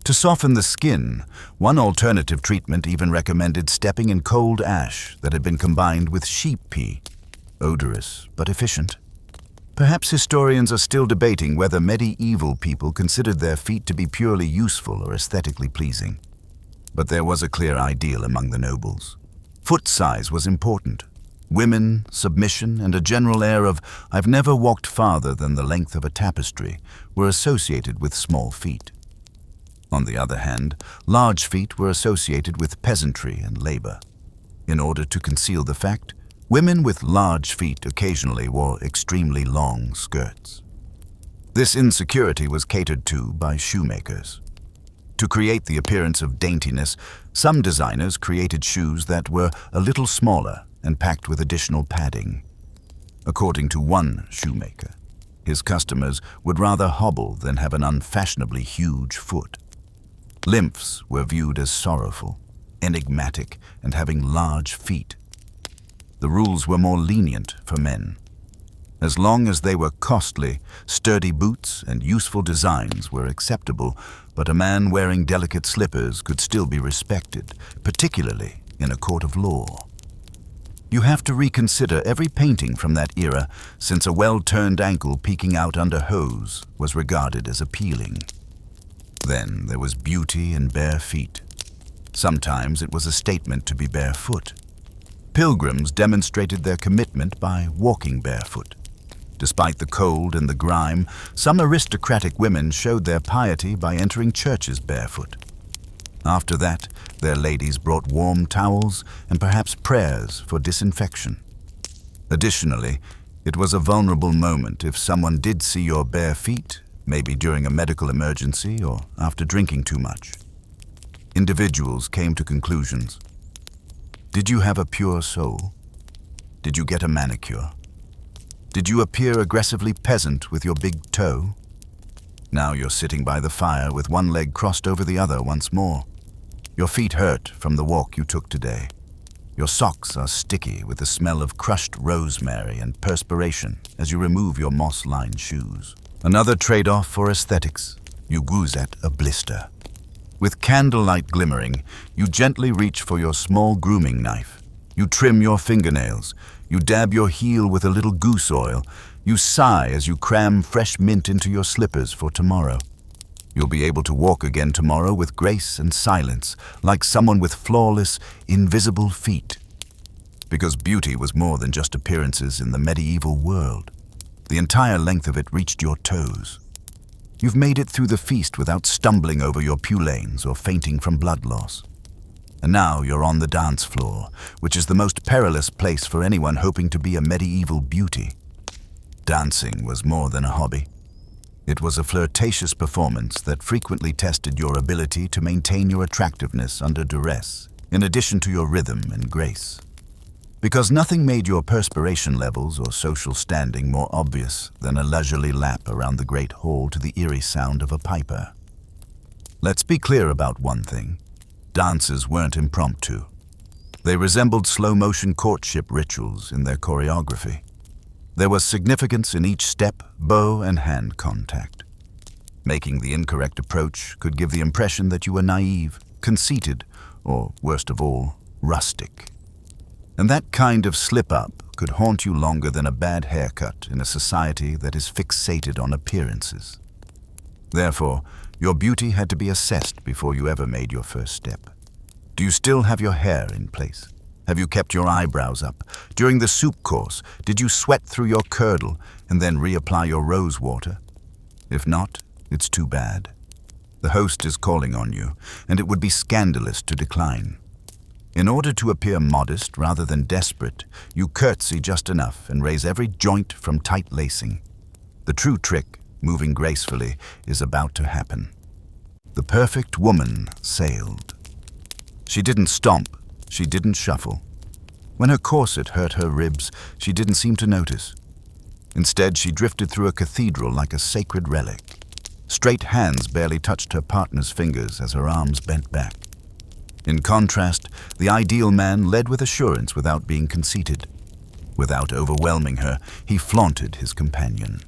A: To soften the skin, one alternative treatment even recommended stepping in cold ash that had been combined with sheep pee, odorous but efficient. Perhaps historians are still debating whether medieval people considered their feet to be purely useful or aesthetically pleasing. But there was a clear ideal among the nobles. Foot size was important. Women, submission, and a general air of "I've never walked farther than the length of a tapestry" were associated with small feet. On the other hand, large feet were associated with peasantry and labor. In order to conceal the fact, women with large feet occasionally wore extremely long skirts. This insecurity was catered to by shoemakers. To create the appearance of daintiness, some designers created shoes that were a little smaller and packed with additional padding. According to one shoemaker, his customers would rather hobble than have an unfashionably huge foot. Lymphs were viewed as sorrowful, enigmatic, and having large feet. The rules were more lenient for men. As long as they were costly, sturdy boots and useful designs were acceptable, but a man wearing delicate slippers could still be respected, particularly in a court of law. You have to reconsider every painting from that era, since a well-turned ankle peeking out under hose was regarded as appealing. Then there was beauty in bare feet. Sometimes it was a statement to be barefoot. Pilgrims demonstrated their commitment by walking barefoot. Despite the cold and the grime, some aristocratic women showed their piety by entering churches barefoot. After that, their ladies brought warm towels and perhaps prayers for disinfection. Additionally, it was a vulnerable moment if someone did see your bare feet, maybe during a medical emergency or after drinking too much. Individuals came to conclusions. Did you have a pure soul? Did you get a manicure? Did you appear aggressively peasant with your big toe? Now you're sitting by the fire with one leg crossed over the other once more. Your feet hurt from the walk you took today. Your socks are sticky with the smell of crushed rosemary and perspiration as you remove your moss-lined shoes. Another trade-off for aesthetics. You goose at a blister. With candlelight glimmering, you gently reach for your small grooming knife. You trim your fingernails. You dab your heel with a little goose oil. You sigh as you cram fresh mint into your slippers for tomorrow. You'll be able to walk again tomorrow with grace and silence, like someone with flawless, invisible feet. Because beauty was more than just appearances in the medieval world. The entire length of it reached your toes. You've made it through the feast without stumbling over your pulanes or fainting from blood loss. And now you're on the dance floor, which is the most perilous place for anyone hoping to be a medieval beauty. Dancing was more than a hobby. It was a flirtatious performance that frequently tested your ability to maintain your attractiveness under duress, in addition to your rhythm and grace. Because nothing made your perspiration levels or social standing more obvious than a leisurely lap around the great hall to the eerie sound of a piper. Let's be clear about one thing. Dances weren't impromptu. They resembled slow-motion courtship rituals in their choreography. There was significance in each step, bow and hand contact. Making the incorrect approach could give the impression that you were naive, conceited, or, worst of all, rustic. And that kind of slip-up could haunt you longer than a bad haircut in a society that is fixated on appearances. Therefore, your beauty had to be assessed before you ever made your first step. Do you still have your hair in place? Have you kept your eyebrows up? During the soup course, did you sweat through your curdle and then reapply your rose water? If not, it's too bad. The host is calling on you, and it would be scandalous to decline. In order to appear modest rather than desperate, you curtsy just enough and raise every joint from tight lacing. The true trick, moving gracefully, is about to happen. The perfect woman sailed. She didn't stomp, she didn't shuffle. When her corset hurt her ribs, she didn't seem to notice. Instead, she drifted through a cathedral like a sacred relic. Straight hands barely touched her partner's fingers as her arms bent back. In contrast, the ideal man led with assurance without being conceited. Without overwhelming her, he flaunted his companion.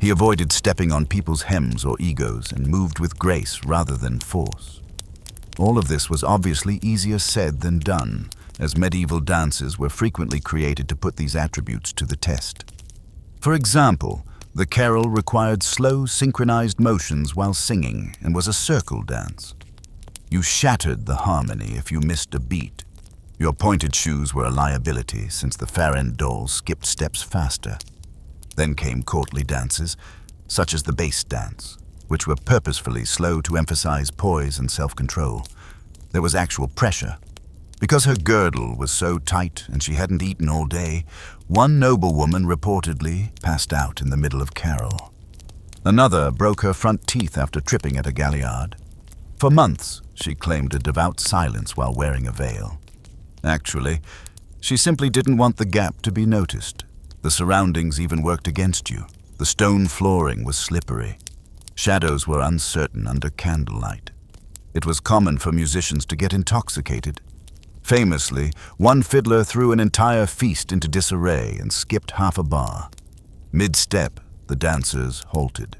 A: He avoided stepping on people's hems or egos and moved with grace rather than force. All of this was obviously easier said than done, as medieval dances were frequently created to put these attributes to the test. For example, the carol required slow, synchronized motions while singing and was a circle dance. You shattered the harmony if you missed a beat. Your pointed shoes were a liability since the farandole skipped steps faster. Then came courtly dances, such as the bass dance, which were purposefully slow to emphasize poise and self-control. There was actual pressure. Because her girdle was so tight and she hadn't eaten all day, one noblewoman reportedly passed out in the middle of carol. Another broke her front teeth after tripping at a galliard. For months, she claimed a devout silence while wearing a veil. Actually, she simply didn't want the gap to be noticed. The surroundings even worked against you. The stone flooring was slippery. Shadows were uncertain under candlelight. It was common for musicians to get intoxicated. Famously, one fiddler threw an entire feast into disarray and skipped half a bar. Mid-step, the dancers halted.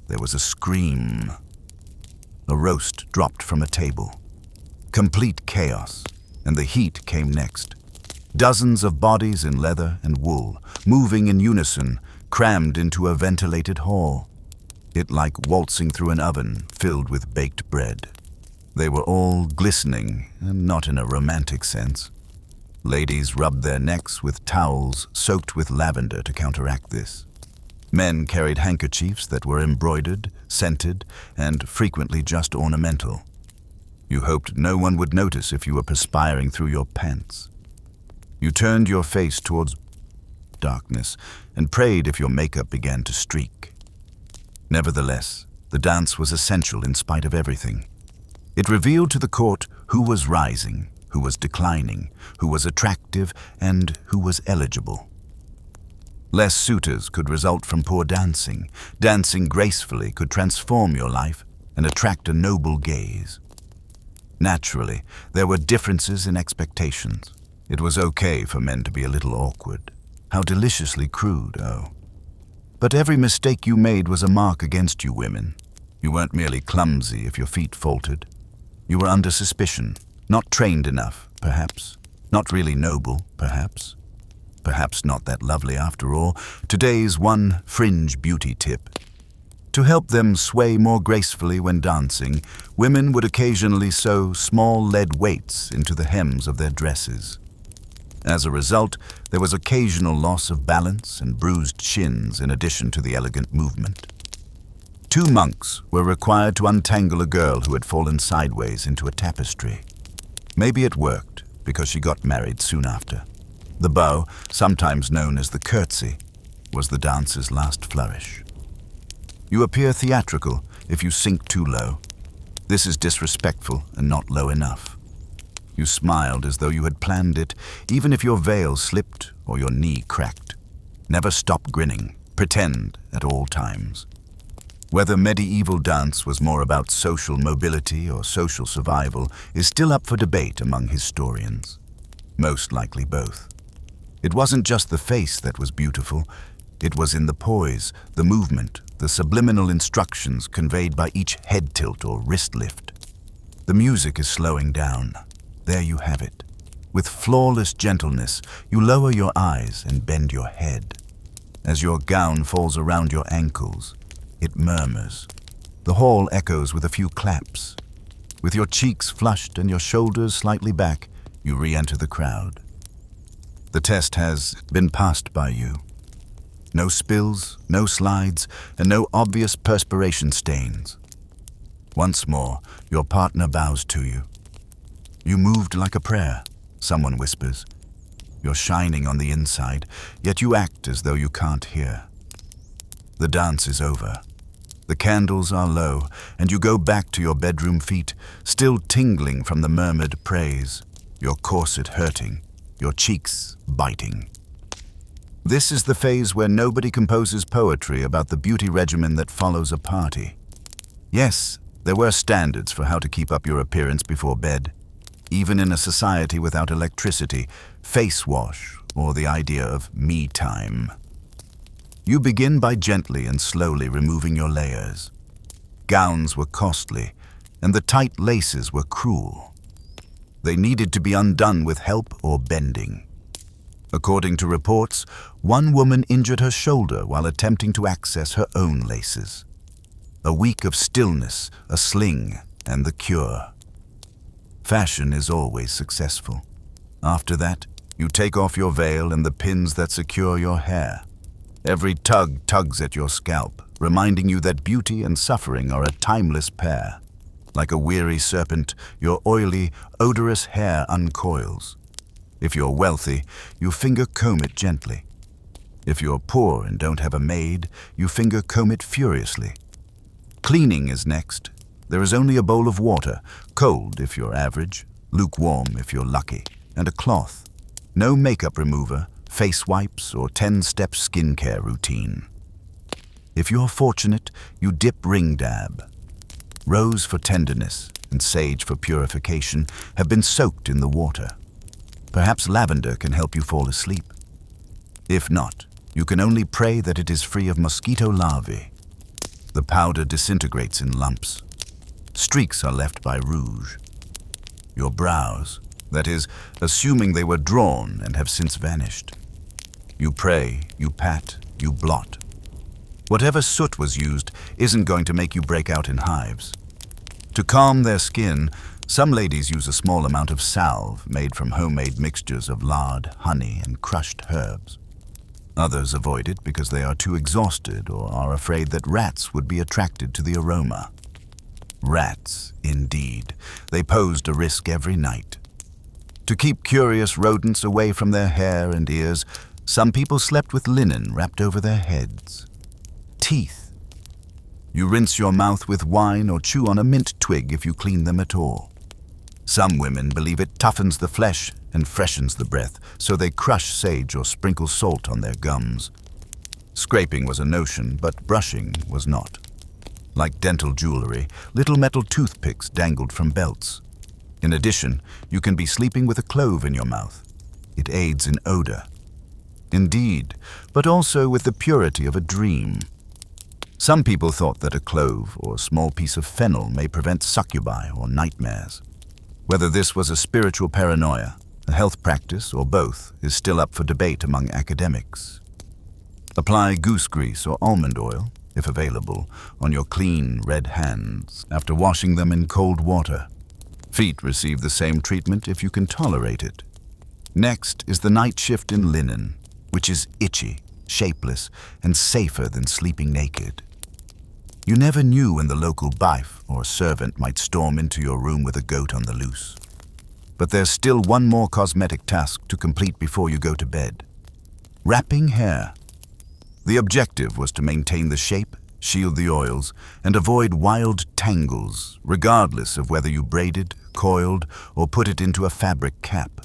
A: There was a scream. A roast dropped from a table. Complete chaos, and the heat came next. Dozens of bodies in leather and wool, moving in unison, crammed into a ventilated hall. It like waltzing through an oven filled with baked bread. They were all glistening, and not in a romantic sense. Ladies rubbed their necks with towels soaked with lavender to counteract this. Men carried handkerchiefs that were embroidered, scented, and frequently just ornamental. You hoped no one would notice if you were perspiring through your pants. You turned your face towards darkness and prayed if your makeup began to streak. Nevertheless, the dance was essential in spite of everything. It revealed to the court who was rising, who was declining, who was attractive, and who was eligible. Less suitors could result from poor dancing. Dancing gracefully could transform your life and attract a noble gaze. Naturally, there were differences in expectations. It was okay for men to be a little awkward. How deliciously crude, oh. But every mistake you made was a mark against you women. You weren't merely clumsy if your feet faltered. You were under suspicion, not trained enough, perhaps. Not really noble, perhaps. Perhaps not that lovely after all. Today's one fringe beauty tip. To help them sway more gracefully when dancing, women would occasionally sew small lead weights into the hems of their dresses. As a result, there was occasional loss of balance and bruised shins in addition to the elegant movement. 2 monks were required to untangle a girl who had fallen sideways into a tapestry. Maybe it worked, because she got married soon after. The bow, sometimes known as the curtsy, was the dance's last flourish. You appear theatrical if you sink too low. This is disrespectful and not low enough. You smiled as though you had planned it, even if your veil slipped or your knee cracked. Never stop grinning. Pretend at all times. Whether medieval dance was more about social mobility or social survival is still up for debate among historians. Most likely both. It wasn't just the face that was beautiful. It was in the poise, the movement, the subliminal instructions conveyed by each head tilt or wrist lift. The music is slowing down. There you have it. With flawless gentleness, you lower your eyes and bend your head. As your gown falls around your ankles, it murmurs. The hall echoes with a few claps. With your cheeks flushed and your shoulders slightly back, you re-enter the crowd. The test has been passed by you. No spills, no slides, and no obvious perspiration stains. Once more, your partner bows to you. You moved like a prayer, someone whispers. You're shining on the inside, yet you act as though you can't hear. The dance is over. The candles are low, and you go back to your bedroom feet, still tingling from the murmured praise, your corset hurting, your cheeks biting. This is the phase where nobody composes poetry about the beauty regimen that follows a party. Yes, there were standards for how to keep up your appearance before bed. Even in a society without electricity, face wash, or the idea of me time. You begin by gently and slowly removing your layers. Gowns were costly, and the tight laces were cruel. They needed to be undone with help or bending. According to reports, one woman injured her shoulder while attempting to access her own laces. A week of stillness, a sling, and the cure. Fashion is always successful. After that, you take off your veil and the pins that secure your hair. Every tug tugs at your scalp, reminding you that beauty and suffering are a timeless pair. Like a weary serpent, your oily, odorous hair uncoils. If you're wealthy, you finger comb it gently. If you're poor and don't have a maid, you finger comb it furiously. Cleaning is next. There is only a bowl of water, cold if you're average, lukewarm if you're lucky, and a cloth. No makeup remover, face wipes, or 10-step skincare routine. If you're fortunate, you dip ring dab. Rose for tenderness and sage for purification have been soaked in the water. Perhaps lavender can help you fall asleep. If not, you can only pray that it is free of mosquito larvae. The powder disintegrates in lumps. Streaks are left by rouge. Your brows, that is, assuming they were drawn and have since vanished. You pray, you pat, you blot. Whatever soot was used isn't going to make you break out in hives. To calm their skin, some ladies use a small amount of salve made from homemade mixtures of lard, honey, and crushed herbs. Others avoid it because they are too exhausted or are afraid that rats would be attracted to the aroma. Rats, indeed. They posed a risk every night. To keep curious rodents away from their hair and ears, some people slept with linen wrapped over their heads. Teeth. You rinse your mouth with wine or chew on a mint twig if you clean them at all. Some women believe it toughens the flesh and freshens the breath, so they crush sage or sprinkle salt on their gums. Scraping was a notion, but brushing was not. Like dental jewelry, little metal toothpicks dangled from belts. In addition, you can be sleeping with a clove in your mouth. It aids in odor. Indeed, but also with the purity of a dream. Some people thought that a clove or a small piece of fennel may prevent succubi or nightmares. Whether this was a spiritual paranoia, a health practice, or both is still up for debate among academics. Apply goose grease or almond oil, if available, on your clean red hands after washing them in cold water. Feet receive the same treatment if you can tolerate it. Next is the night shift in linen, which is itchy, shapeless, and safer than sleeping naked. You never knew when the local baif or servant might storm into your room with a goat on the loose. But there's still one more cosmetic task to complete before you go to bed. Wrapping hair. The objective was to maintain the shape, shield the oils, and avoid wild tangles, regardless of whether you braided, coiled, or put it into a fabric cap.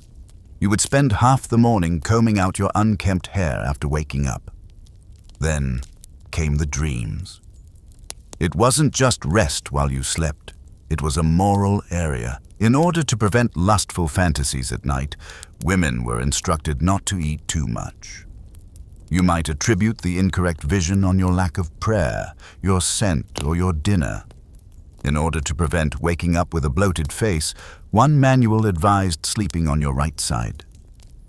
A: You would spend half the morning combing out your unkempt hair after waking up. Then came the dreams. It wasn't just rest while you slept. It was a moral area. In order to prevent lustful fantasies at night, women were instructed not to eat too much. You might attribute the incorrect vision on your lack of prayer, your scent, or your dinner. In order to prevent waking up with a bloated face, one manual advised sleeping on your right side.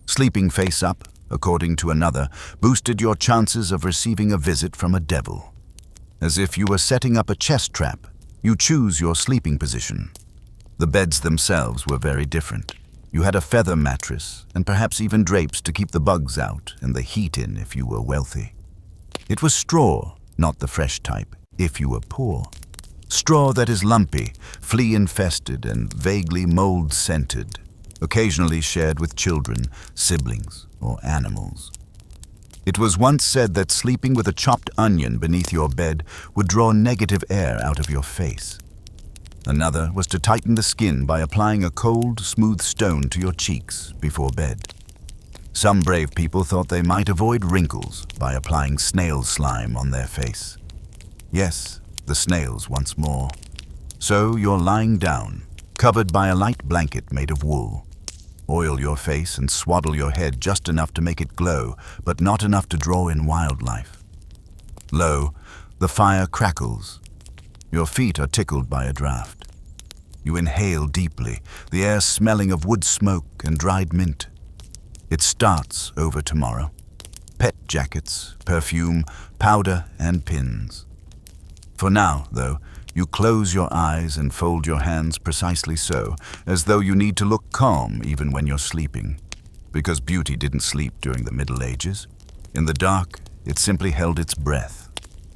A: Sleeping face up, according to another, boosted your chances of receiving a visit from a devil. As if you were setting up a chess trap, you choose your sleeping position. The beds themselves were very different. You had a feather mattress, and perhaps even drapes to keep the bugs out and the heat in if you were wealthy. It was straw, not the fresh type, if you were poor. Straw that is lumpy, flea-infested, and vaguely mold-scented, occasionally shared with children, siblings, or animals. It was once said that sleeping with a chopped onion beneath your bed would draw negative air out of your face. Another was to tighten the skin by applying a cold, smooth stone to your cheeks before bed. Some brave people thought they might avoid wrinkles by applying snail slime on their face. Yes, the snails once more. So you're lying down, covered by a light blanket made of wool. Oil your face and swaddle your head just enough to make it glow, but not enough to draw in wildlife. Lo, the fire crackles. Your feet are tickled by a draft. You inhale deeply, the air smelling of wood smoke and dried mint. It starts over tomorrow. Pet jackets, perfume, powder, and pins. For now, though, you close your eyes and fold your hands precisely so, as though you need to look calm even when you're sleeping. Because beauty didn't sleep during the Middle Ages. In the dark, it simply held its breath.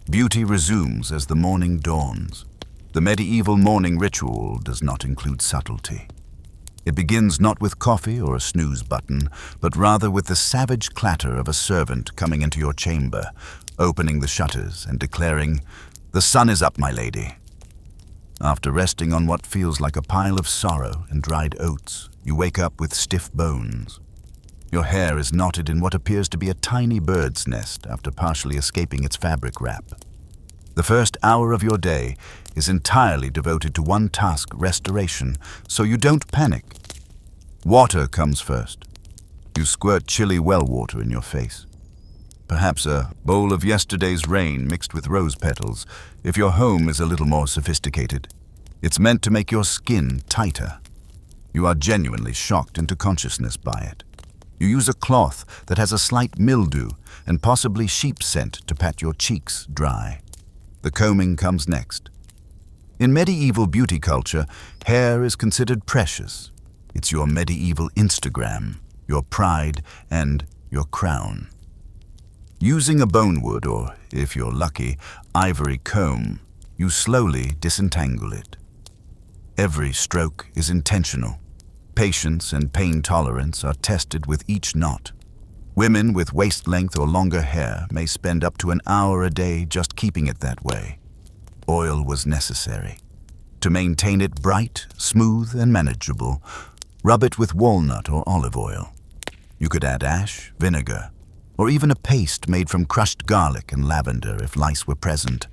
A: Beauty resumes as the morning dawns. The medieval morning ritual does not include subtlety. It begins not with coffee or a snooze button, but rather with the savage clatter of a servant coming into your chamber, opening the shutters and declaring, "The sun is up, my lady." After resting on what feels like a pile of sorrow and dried oats, you wake up with stiff bones. Your hair is knotted in what appears to be a tiny bird's nest after partially escaping its fabric wrap. The first hour of your day is entirely devoted to one task, restoration, so you don't panic. Water comes first. You squirt chilly well water in your face. Perhaps a bowl of yesterday's rain mixed with rose petals, if your home is a little more sophisticated. It's meant to make your skin tighter. You are genuinely shocked into consciousness by it. You use a cloth that has a slight mildew and possibly sheep scent to pat your cheeks dry. The combing comes next. In medieval beauty culture, hair is considered precious. It's your medieval Instagram, your pride, and your crown. Using a bonewood or, if you're lucky, ivory comb, you slowly disentangle it. Every stroke is intentional. Patience and pain tolerance are tested with each knot. Women with waist-length or longer hair may spend up to an hour a day just keeping it that way. Oil was necessary. To maintain it bright, smooth, and manageable, rub it with walnut or olive oil. You could add ash, vinegar, or even a paste made from crushed garlic and lavender if lice were present.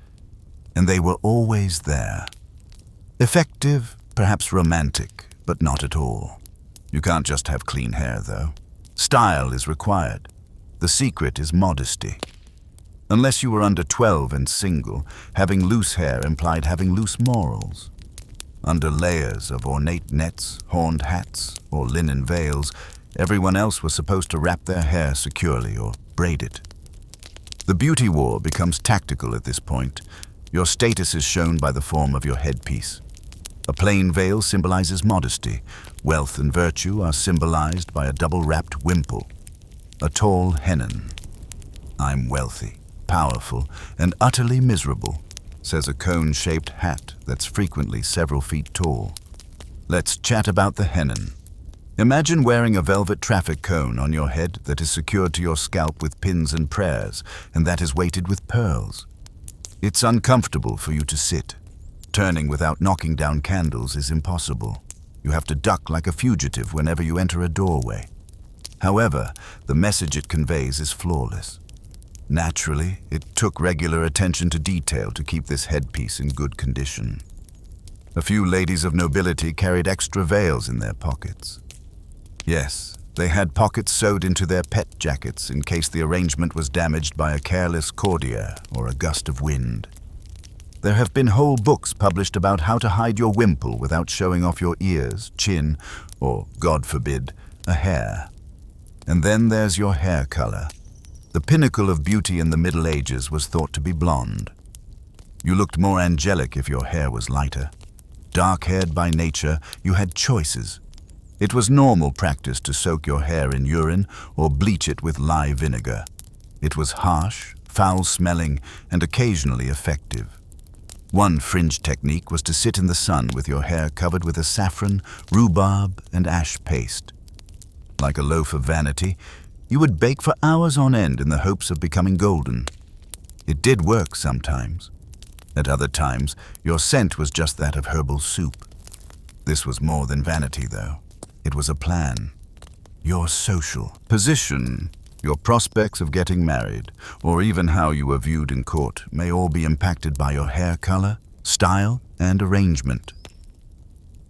A: And they were always there. Effective, perhaps romantic, but not at all. You can't just have clean hair, though. Style is required. The secret is modesty. Unless you were under 12 and single, having loose hair implied having loose morals. Under layers of ornate nets, horned hats, or linen veils, everyone else was supposed to wrap their hair securely or braid it. The beauty war becomes tactical at this point. Your status is shown by the form of your headpiece. A plain veil symbolizes modesty. Wealth and virtue are symbolized by a double-wrapped wimple. A tall hennon. "I'm wealthy, powerful, and utterly miserable," says a cone-shaped hat that's frequently several feet tall. Let's chat about the hennon. Imagine wearing a velvet traffic cone on your head that is secured to your scalp with pins and prayers, and that is weighted with pearls. It's uncomfortable for you to sit. Turning without knocking down candles is impossible. You have to duck like a fugitive whenever you enter a doorway. However, the message it conveys is flawless. Naturally, it took regular attention to detail to keep this headpiece in good condition. A few ladies of nobility carried extra veils in their pockets. Yes, they had pockets sewed into their pet jackets in case the arrangement was damaged by a careless courtier or a gust of wind. There have been whole books published about how to hide your wimple without showing off your ears, chin, or, God forbid, a hair. And then there's your hair color. The pinnacle of beauty in the Middle Ages was thought to be blonde. You looked more angelic if your hair was lighter. Dark-haired by nature, you had choices. It was normal practice to soak your hair in urine or bleach it with lye vinegar. It was harsh, foul-smelling, and occasionally effective. One fringe technique was to sit in the sun with your hair covered with a saffron, rhubarb, and ash paste. Like a loaf of vanity, you would bake for hours on end in the hopes of becoming golden. It did work sometimes. At other times, your scent was just that of herbal soup. This was more than vanity, though. It was a plan. Your social position, your prospects of getting married, or even how you were viewed in court may all be impacted by your hair color, style, and arrangement.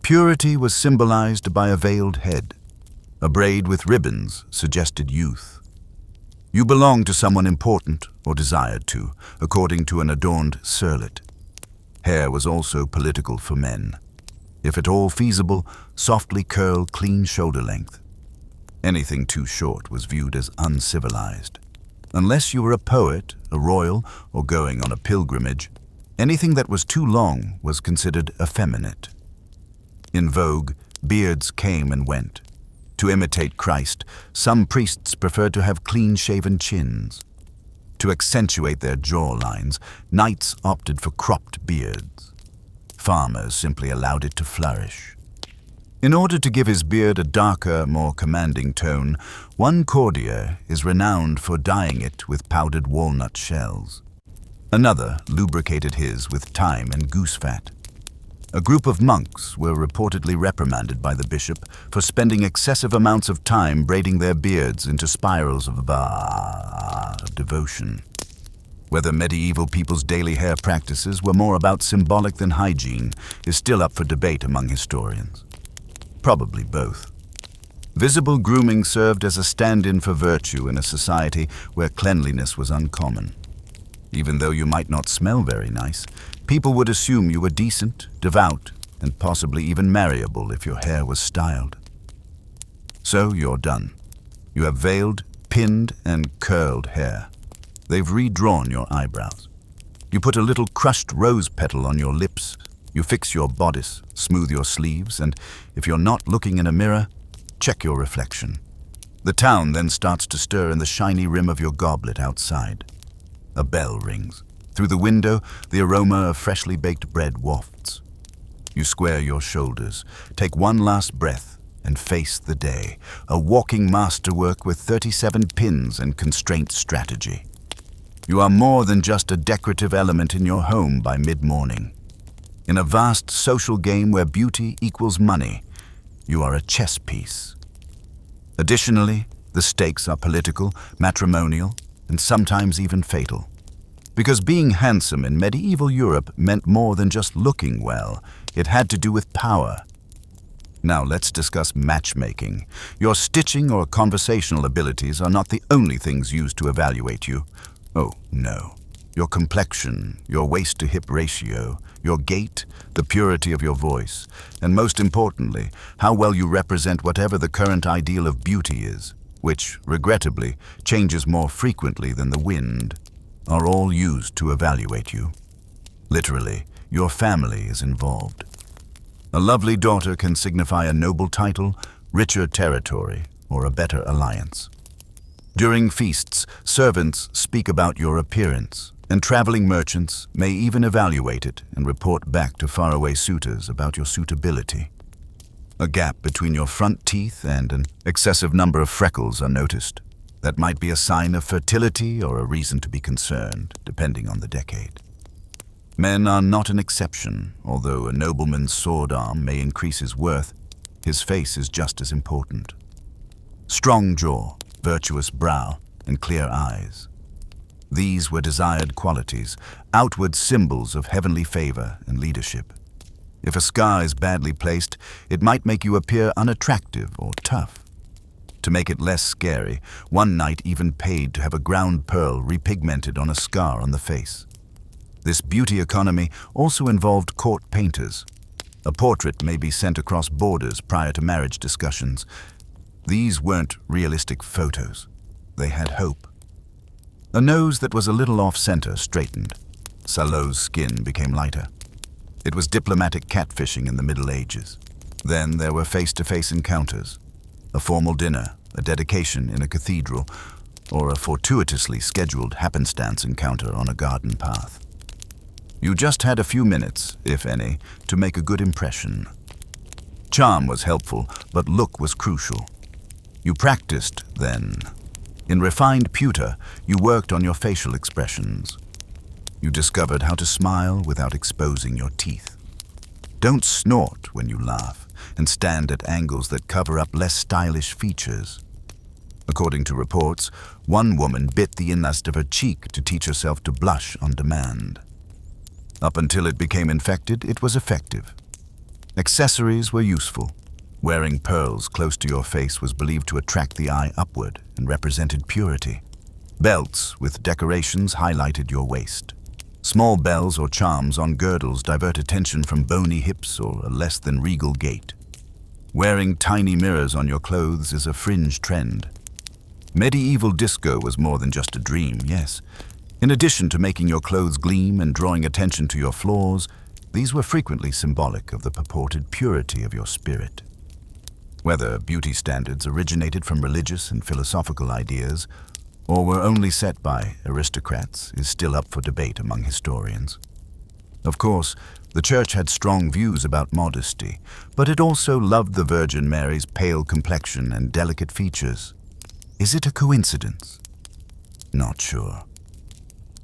A: Purity was symbolized by a veiled head. A braid with ribbons suggested youth. You belonged to someone important or desired to, according to an adorned circlet. Hair was also political for men. If at all feasible, softly curl clean shoulder length. Anything too short was viewed as uncivilized. Unless you were a poet, a royal, or going on a pilgrimage, anything that was too long was considered effeminate. In vogue, beards came and went. To imitate Christ, some priests preferred to have clean-shaven chins. To accentuate their jawlines, knights opted for cropped beards. Farmers simply allowed it to flourish. In order to give his beard a darker, more commanding tone, one courtier is renowned for dyeing it with powdered walnut shells. Another lubricated his with thyme and goose fat. A group of monks were reportedly reprimanded by the bishop for spending excessive amounts of time braiding their beards into spirals of devotion. Whether medieval people's daily hair practices were more about symbolic than hygiene is still up for debate among historians. Probably both. Visible grooming served as a stand-in for virtue in a society where cleanliness was uncommon. Even though you might not smell very nice, people would assume you were decent, devout, and possibly even marriable if your hair was styled. So you're done. You have veiled, pinned, and curled hair. They've redrawn your eyebrows. You put a little crushed rose petal on your lips. You fix your bodice, smooth your sleeves, and if you're not looking in a mirror, check your reflection. The town then starts to stir in the shiny rim of your goblet outside. A bell rings. Through the window, the aroma of freshly baked bread wafts. You square your shoulders, take one last breath, and face the day, a walking masterwork with 37 pins and constraint strategy. You are more than just a decorative element in your home by mid-morning. In a vast social game where beauty equals money, you are a chess piece. Additionally, the stakes are political, matrimonial, and sometimes even fatal. Because being handsome in medieval Europe meant more than just looking well, it had to do with power. Now let's discuss matchmaking. Your stitching or conversational abilities are not the only things used to evaluate you. Oh, no. Your complexion, your waist-to-hip ratio, your gait, the purity of your voice, and most importantly, how well you represent whatever the current ideal of beauty is, which, regrettably, changes more frequently than the wind, are all used to evaluate you. Literally, your family is involved. A lovely daughter can signify a noble title, richer territory, or a better alliance. During feasts, servants speak about your appearance, and traveling merchants may even evaluate it and report back to faraway suitors about your suitability. A gap between your front teeth and an excessive number of freckles are noticed. That might be a sign of fertility or a reason to be concerned, depending on the decade. Men are not an exception. Although a nobleman's sword arm may increase his worth, his face is just as important. Strong jaw, virtuous brow, and clear eyes. These were desired qualities, outward symbols of heavenly favor and leadership. If a scar is badly placed, it might make you appear unattractive or tough. To make it less scary, one knight even paid to have a ground pearl repigmented on a scar on the face. This beauty economy also involved court painters. A portrait may be sent across borders prior to marriage discussions. These weren't realistic photos. They had hope. A nose that was a little off-center straightened. Salot's skin became lighter. It was diplomatic catfishing in the Middle Ages. Then there were face-to-face encounters. A formal dinner, a dedication in a cathedral, or a fortuitously scheduled happenstance encounter on a garden path. You just had a few minutes, if any, to make a good impression. Charm was helpful, but look was crucial. You practiced, then. In refined pewter, you worked on your facial expressions. You discovered how to smile without exposing your teeth. Don't snort when you laugh, and stand at angles that cover up less stylish features. According to reports, one woman bit the inlast of her cheek to teach herself to blush on demand. Up until it became infected, it was effective. Accessories were useful. Wearing pearls close to your face was believed to attract the eye upward and represented purity. Belts with decorations highlighted your waist. Small bells or charms on girdles divert attention from bony hips or a less than regal gait. Wearing tiny mirrors on your clothes is a fringe trend. Medieval disco was more than just a dream, yes. In addition to making your clothes gleam and drawing attention to your flaws, these were frequently symbolic of the purported purity of your spirit. Whether beauty standards originated from religious and philosophical ideas or were only set by aristocrats is still up for debate among historians. Of course, the Church had strong views about modesty, but it also loved the Virgin Mary's pale complexion and delicate features. Is it a coincidence? Not sure.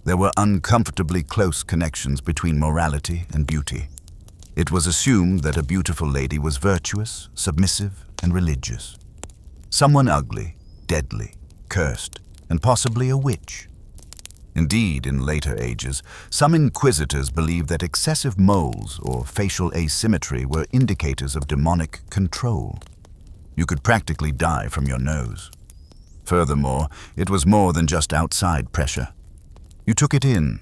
A: There were uncomfortably close connections between morality and beauty. It was assumed that a beautiful lady was virtuous, submissive, and religious. Someone ugly, deadly, cursed, and possibly a witch. Indeed, in later ages, some inquisitors believed that excessive moles or facial asymmetry were indicators of demonic control. You could practically die from your nose. Furthermore, it was more than just outside pressure. You took it in.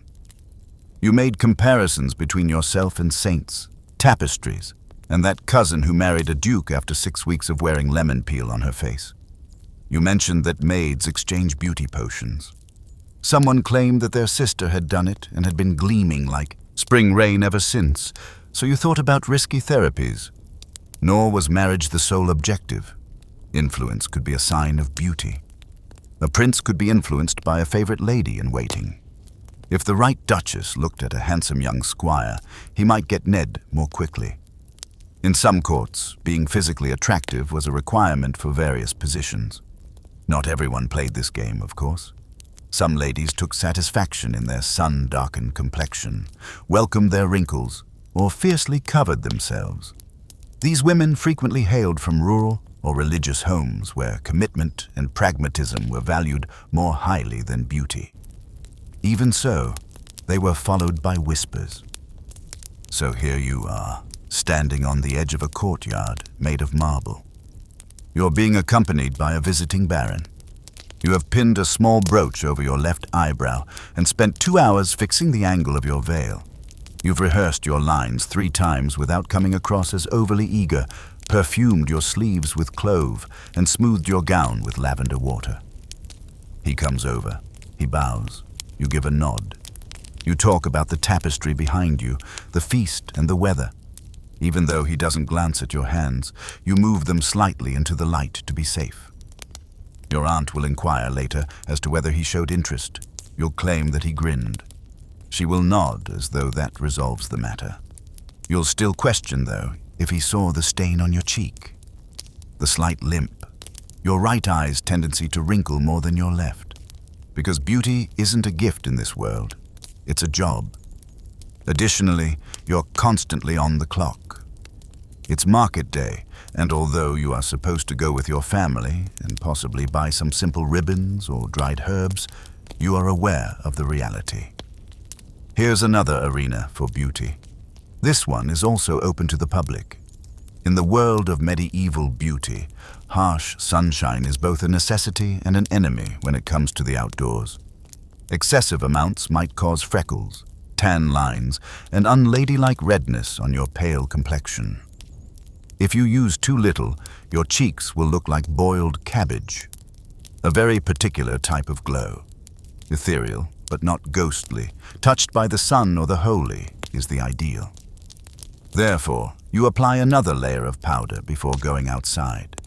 A: You made comparisons between yourself and saints, tapestries, and that cousin who married a duke after 6 weeks of wearing lemon peel on her face. You mentioned that maids exchange beauty potions. Someone claimed that their sister had done it and had been gleaming like spring rain ever since, so you thought about risky therapies. Nor was marriage the sole objective. Influence could be a sign of beauty. A prince could be influenced by a favorite lady in waiting. If the right duchess looked at a handsome young squire, he might get ned more quickly. In some courts, being physically attractive was a requirement for various positions. Not everyone played this game, of course. Some ladies took satisfaction in their sun-darkened complexion, welcomed their wrinkles, or fiercely covered themselves. These women frequently hailed from rural or religious homes where commitment and pragmatism were valued more highly than beauty. Even so, they were followed by whispers. So here you are, standing on the edge of a courtyard made of marble. You're being accompanied by a visiting baron. You have pinned a small brooch over your left eyebrow and spent 2 hours fixing the angle of your veil. You've rehearsed your lines 3 times without coming across as overly eager, perfumed your sleeves with clove, and smoothed your gown with lavender water. He comes over. He bows. You give a nod. You talk about the tapestry behind you, the feast and the weather. Even though he doesn't glance at your hands, you move them slightly into the light to be safe. Your aunt will inquire later as to whether he showed interest. You'll claim that he grinned. She will nod as though that resolves the matter. You'll still question, though, if he saw the stain on your cheek. The slight limp. Your right eye's tendency to wrinkle more than your left. Because beauty isn't a gift in this world. It's a job. Additionally, you're constantly on the clock. It's market day, and although you are supposed to go with your family and possibly buy some simple ribbons or dried herbs, you are aware of the reality. Here's another arena for beauty. This one is also open to the public. In the world of medieval beauty, harsh sunshine is both a necessity and an enemy when it comes to the outdoors. Excessive amounts might cause freckles, tan lines, and unladylike redness on your pale complexion. If you use too little, your cheeks will look like boiled cabbage. A very particular type of glow. Ethereal, but not ghostly, touched by the sun or the holy, is the ideal. Therefore, you apply another layer of powder before going outside.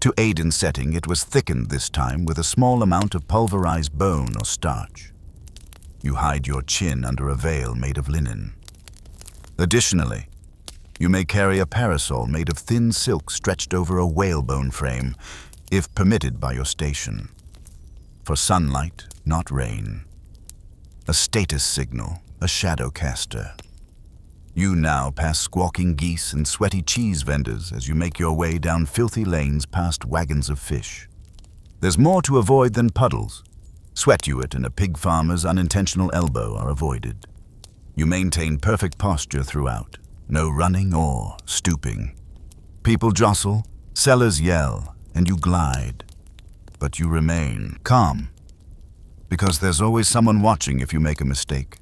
A: To aid in setting, it was thickened this time with a small amount of pulverized bone or starch. You hide your chin under a veil made of linen. Additionally, you may carry a parasol made of thin silk stretched over a whalebone frame, if permitted by your station. For sunlight, not rain. A status signal, a shadow caster. You now pass squawking geese and sweaty cheese vendors as you make your way down filthy lanes past wagons of fish. There's more to avoid than puddles. Sweat-uet and a pig farmer's unintentional elbow are avoided. You maintain perfect posture throughout, no running or stooping. People jostle, sellers yell, and you glide. But you remain calm, because there's always someone watching if you make a mistake.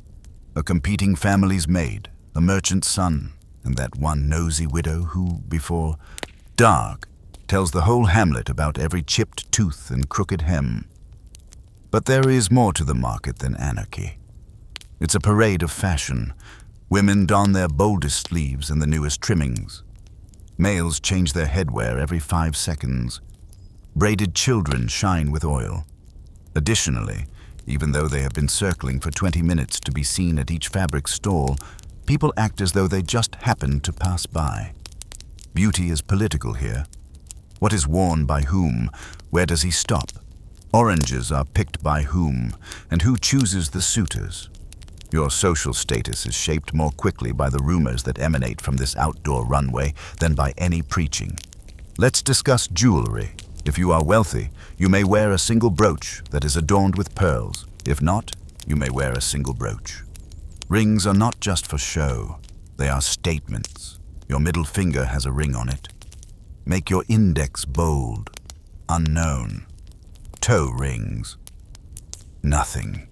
A: A competing family's maid, a merchant's son, and that one nosy widow who, before dark, tells the whole hamlet about every chipped tooth and crooked hem. But there is more to the market than anarchy. It's a parade of fashion. Women don their boldest sleeves and the newest trimmings. Males change their headwear every 5 seconds. Braided children shine with oil. Additionally, even though they have been circling for 20 minutes to be seen at each fabric stall, people act as though they just happened to pass by. Beauty is political here. What is worn by whom? Where does he stop? Oranges are picked by whom? And who chooses the suitors? Your social status is shaped more quickly by the rumors that emanate from this outdoor runway than by any preaching. Let's discuss jewelry. If you are wealthy, you may wear a single brooch that is adorned with pearls. If not, you may wear a single brooch. Rings are not just for show. They are statements. Your middle finger has a ring on it. Make your index bold, unknown. Toe rings. Nothing.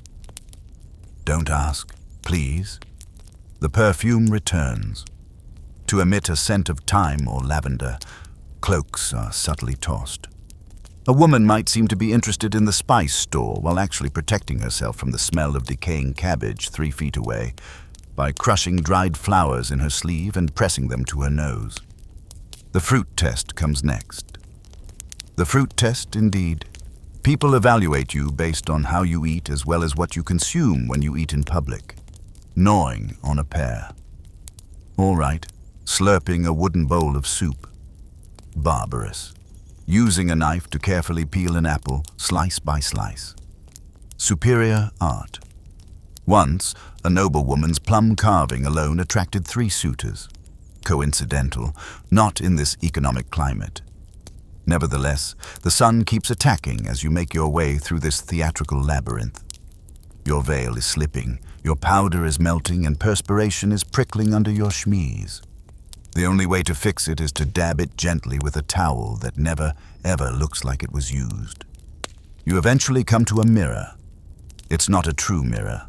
A: Don't ask, please. The perfume returns. To emit a scent of thyme or lavender, cloaks are subtly tossed. A woman might seem to be interested in the spice store while actually protecting herself from the smell of decaying cabbage 3 feet away by crushing dried flowers in her sleeve and pressing them to her nose. The fruit test comes next. The fruit test, indeed. People evaluate you based on how you eat as well as what you consume when you eat in public. Gnawing on a pear. All right, slurping a wooden bowl of soup. Barbarous. Using a knife to carefully peel an apple, slice by slice. Superior art. Once, a noblewoman's plum carving alone attracted 3 suitors. Coincidental, not in this economic climate. Nevertheless, the sun keeps attacking as you make your way through this theatrical labyrinth. Your veil is slipping, your powder is melting, and perspiration is prickling under your chemise. The only way to fix it is to dab it gently with a towel that never, ever looks like it was used. You eventually come to a mirror. It's not a true mirror.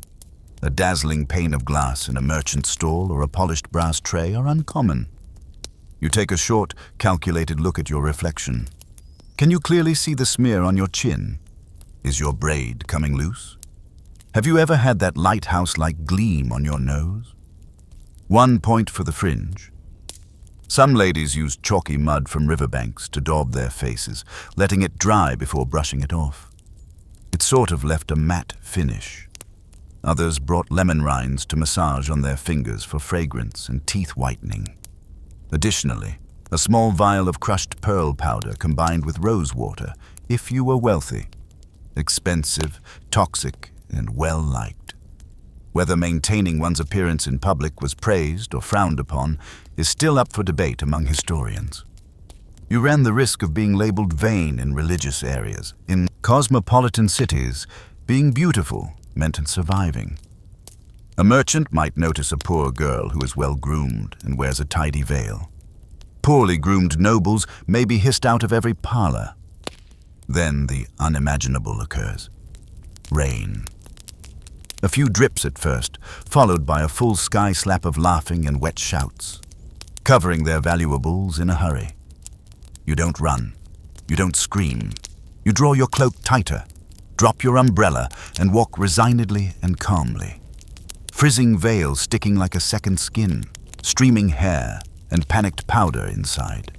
A: A dazzling pane of glass in a merchant stall or a polished brass tray are uncommon. You take a short, calculated look at your reflection. Can you clearly see the smear on your chin? Is your braid coming loose? Have you ever had that lighthouse-like gleam on your nose? 1 point for the fringe. Some ladies use chalky mud from riverbanks to daub their faces, letting it dry before brushing it off. It sort of left a matte finish. Others brought lemon rinds to massage on their fingers for fragrance and teeth whitening. Additionally, a small vial of crushed pearl powder combined with rose water, if you were wealthy. Expensive, toxic, and well-liked. Whether maintaining one's appearance in public was praised or frowned upon is still up for debate among historians. You ran the risk of being labeled vain in religious areas. In cosmopolitan cities, being beautiful meant surviving. A merchant might notice a poor girl who is well groomed and wears a tidy veil. Poorly groomed nobles may be hissed out of every parlor. Then the unimaginable occurs. Rain. A few drips at first, followed by a full sky slap of laughing and wet shouts, covering their valuables in a hurry. You don't run. You don't scream. You draw your cloak tighter, drop your umbrella, and walk resignedly and calmly. Frizzing veil sticking like a second skin, streaming hair, and panicked powder inside.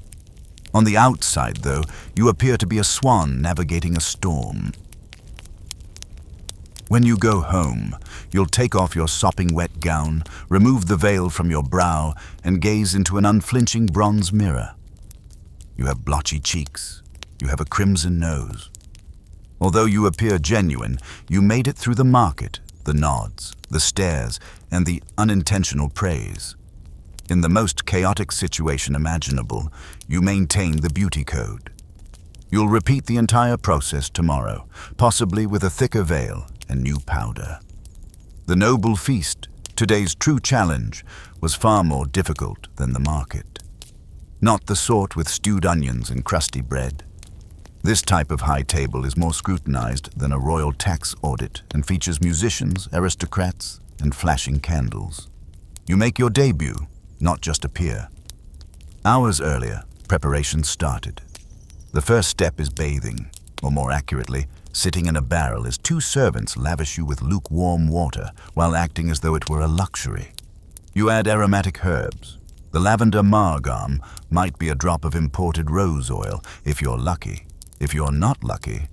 A: On the outside, though, you appear to be a swan navigating a storm. When you go home, you'll take off your sopping wet gown, remove the veil from your brow, and gaze into an unflinching bronze mirror. You have blotchy cheeks. You have a crimson nose. Although you appear genuine, you made it through the market, the nods, the stares, and the unintentional praise. In the most chaotic situation imaginable, you maintain the beauty code. You'll repeat the entire process tomorrow, possibly with a thicker veil and new powder. The noble feast, today's true challenge, was far more difficult than the market. Not the sort with stewed onions and crusty bread. This type of high table is more scrutinized than a royal tax audit and features musicians, aristocrats, and flashing candles. You make your debut, not just appear. Hours earlier, preparations started. The first step is bathing, or more accurately, sitting in a barrel as two servants lavish you with lukewarm water while acting as though it were a luxury. You add aromatic herbs. The lavender margam might be a drop of imported rose oil if you're lucky. If you're not lucky,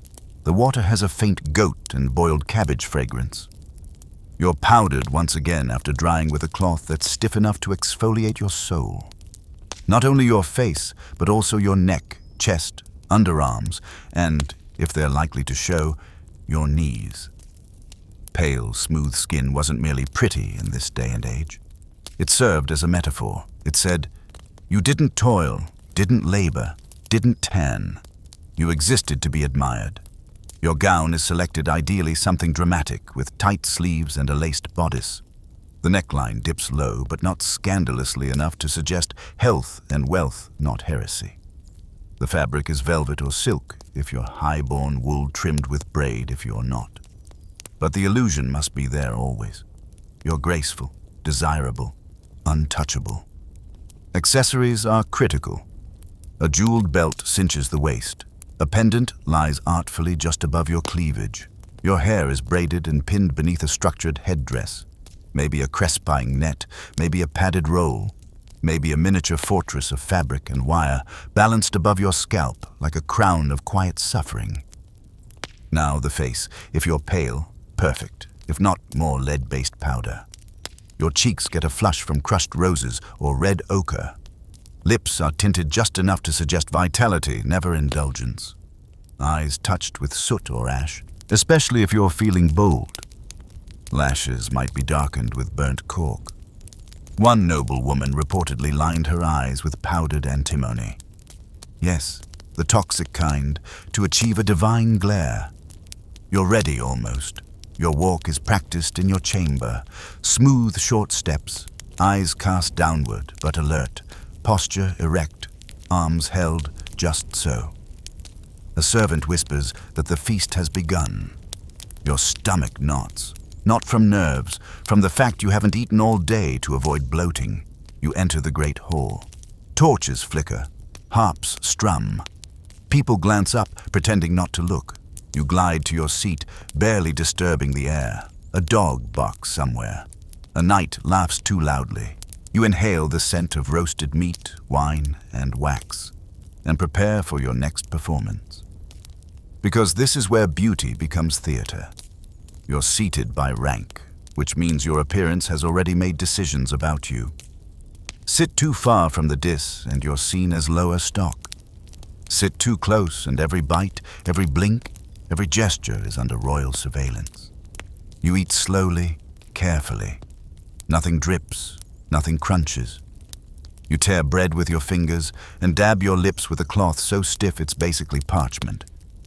A: the water has a faint goat and boiled cabbage fragrance. You're powdered once again after drying with a cloth that's stiff enough to exfoliate your soul. Not only your face, but also your neck, chest, underarms, and, if they're likely to show, your knees. Pale, smooth skin wasn't merely pretty in this day and age. It served as a metaphor. It said, you didn't toil, didn't labor, didn't tan. You existed to be admired. Your gown is selected ideally something dramatic with tight sleeves and a laced bodice. The neckline dips low, but not scandalously enough to suggest health and wealth, not heresy. The fabric is velvet or silk if you're high-born, wool trimmed with braid if you're not. But the illusion must be there always. You're graceful, desirable, untouchable. Accessories are critical. A jeweled belt cinches the waist. A pendant lies artfully just above your cleavage. Your hair is braided and pinned beneath a structured headdress. Maybe a crespine net, maybe a padded roll, maybe a miniature fortress of fabric and wire balanced above your scalp like a crown of quiet suffering. Now the face. If you're pale, perfect. If not, more lead-based powder. Your cheeks get a flush from crushed roses or red ochre. Lips are tinted just enough to suggest vitality, never indulgence. Eyes touched with soot or ash, especially if you're feeling bold. Lashes might be darkened with burnt cork. One noble woman reportedly lined her eyes with powdered antimony. Yes, the toxic kind, to achieve a divine glare. You're ready almost. Your walk is practiced in your chamber. Smooth, short steps, eyes cast downward but alert. Posture erect, arms held just so. A servant whispers that the feast has begun. Your stomach knots, not from nerves, from the fact you haven't eaten all day to avoid bloating. You enter the great hall. Torches flicker, harps strum. People glance up, pretending not to look. You glide to your seat, barely disturbing the air. A dog barks somewhere. A knight laughs too loudly. You inhale the scent of roasted meat, wine, and wax, and prepare for your next performance. Because this is where beauty becomes theater. You're seated by rank, which means your appearance has already made decisions about you. Sit too far from the dais and you're seen as lower stock. Sit too close and every bite, every blink, every gesture is under royal surveillance. You eat slowly, carefully. Nothing drips. Nothing crunches. You tear bread with your fingers and dab your lips with a cloth so stiff it's basically parchment.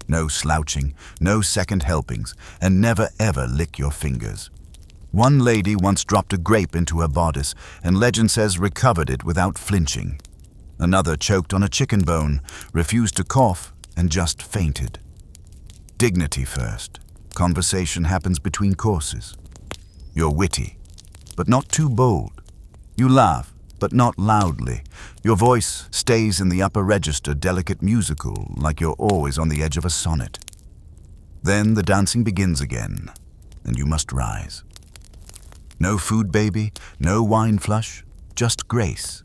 A: No slouching, no second helpings, and never ever lick your fingers. One lady once dropped a grape into her bodice, and legend says recovered it without flinching. Another choked on a chicken bone, refused to cough, and just fainted. Dignity first. Conversation happens between courses. You're witty, but not too bold. You laugh, but not loudly. Your voice stays in the upper register, delicate musical, like you're always on the edge of a sonnet. Then the dancing begins again, and you must rise. No food baby, no wine flush, just grace.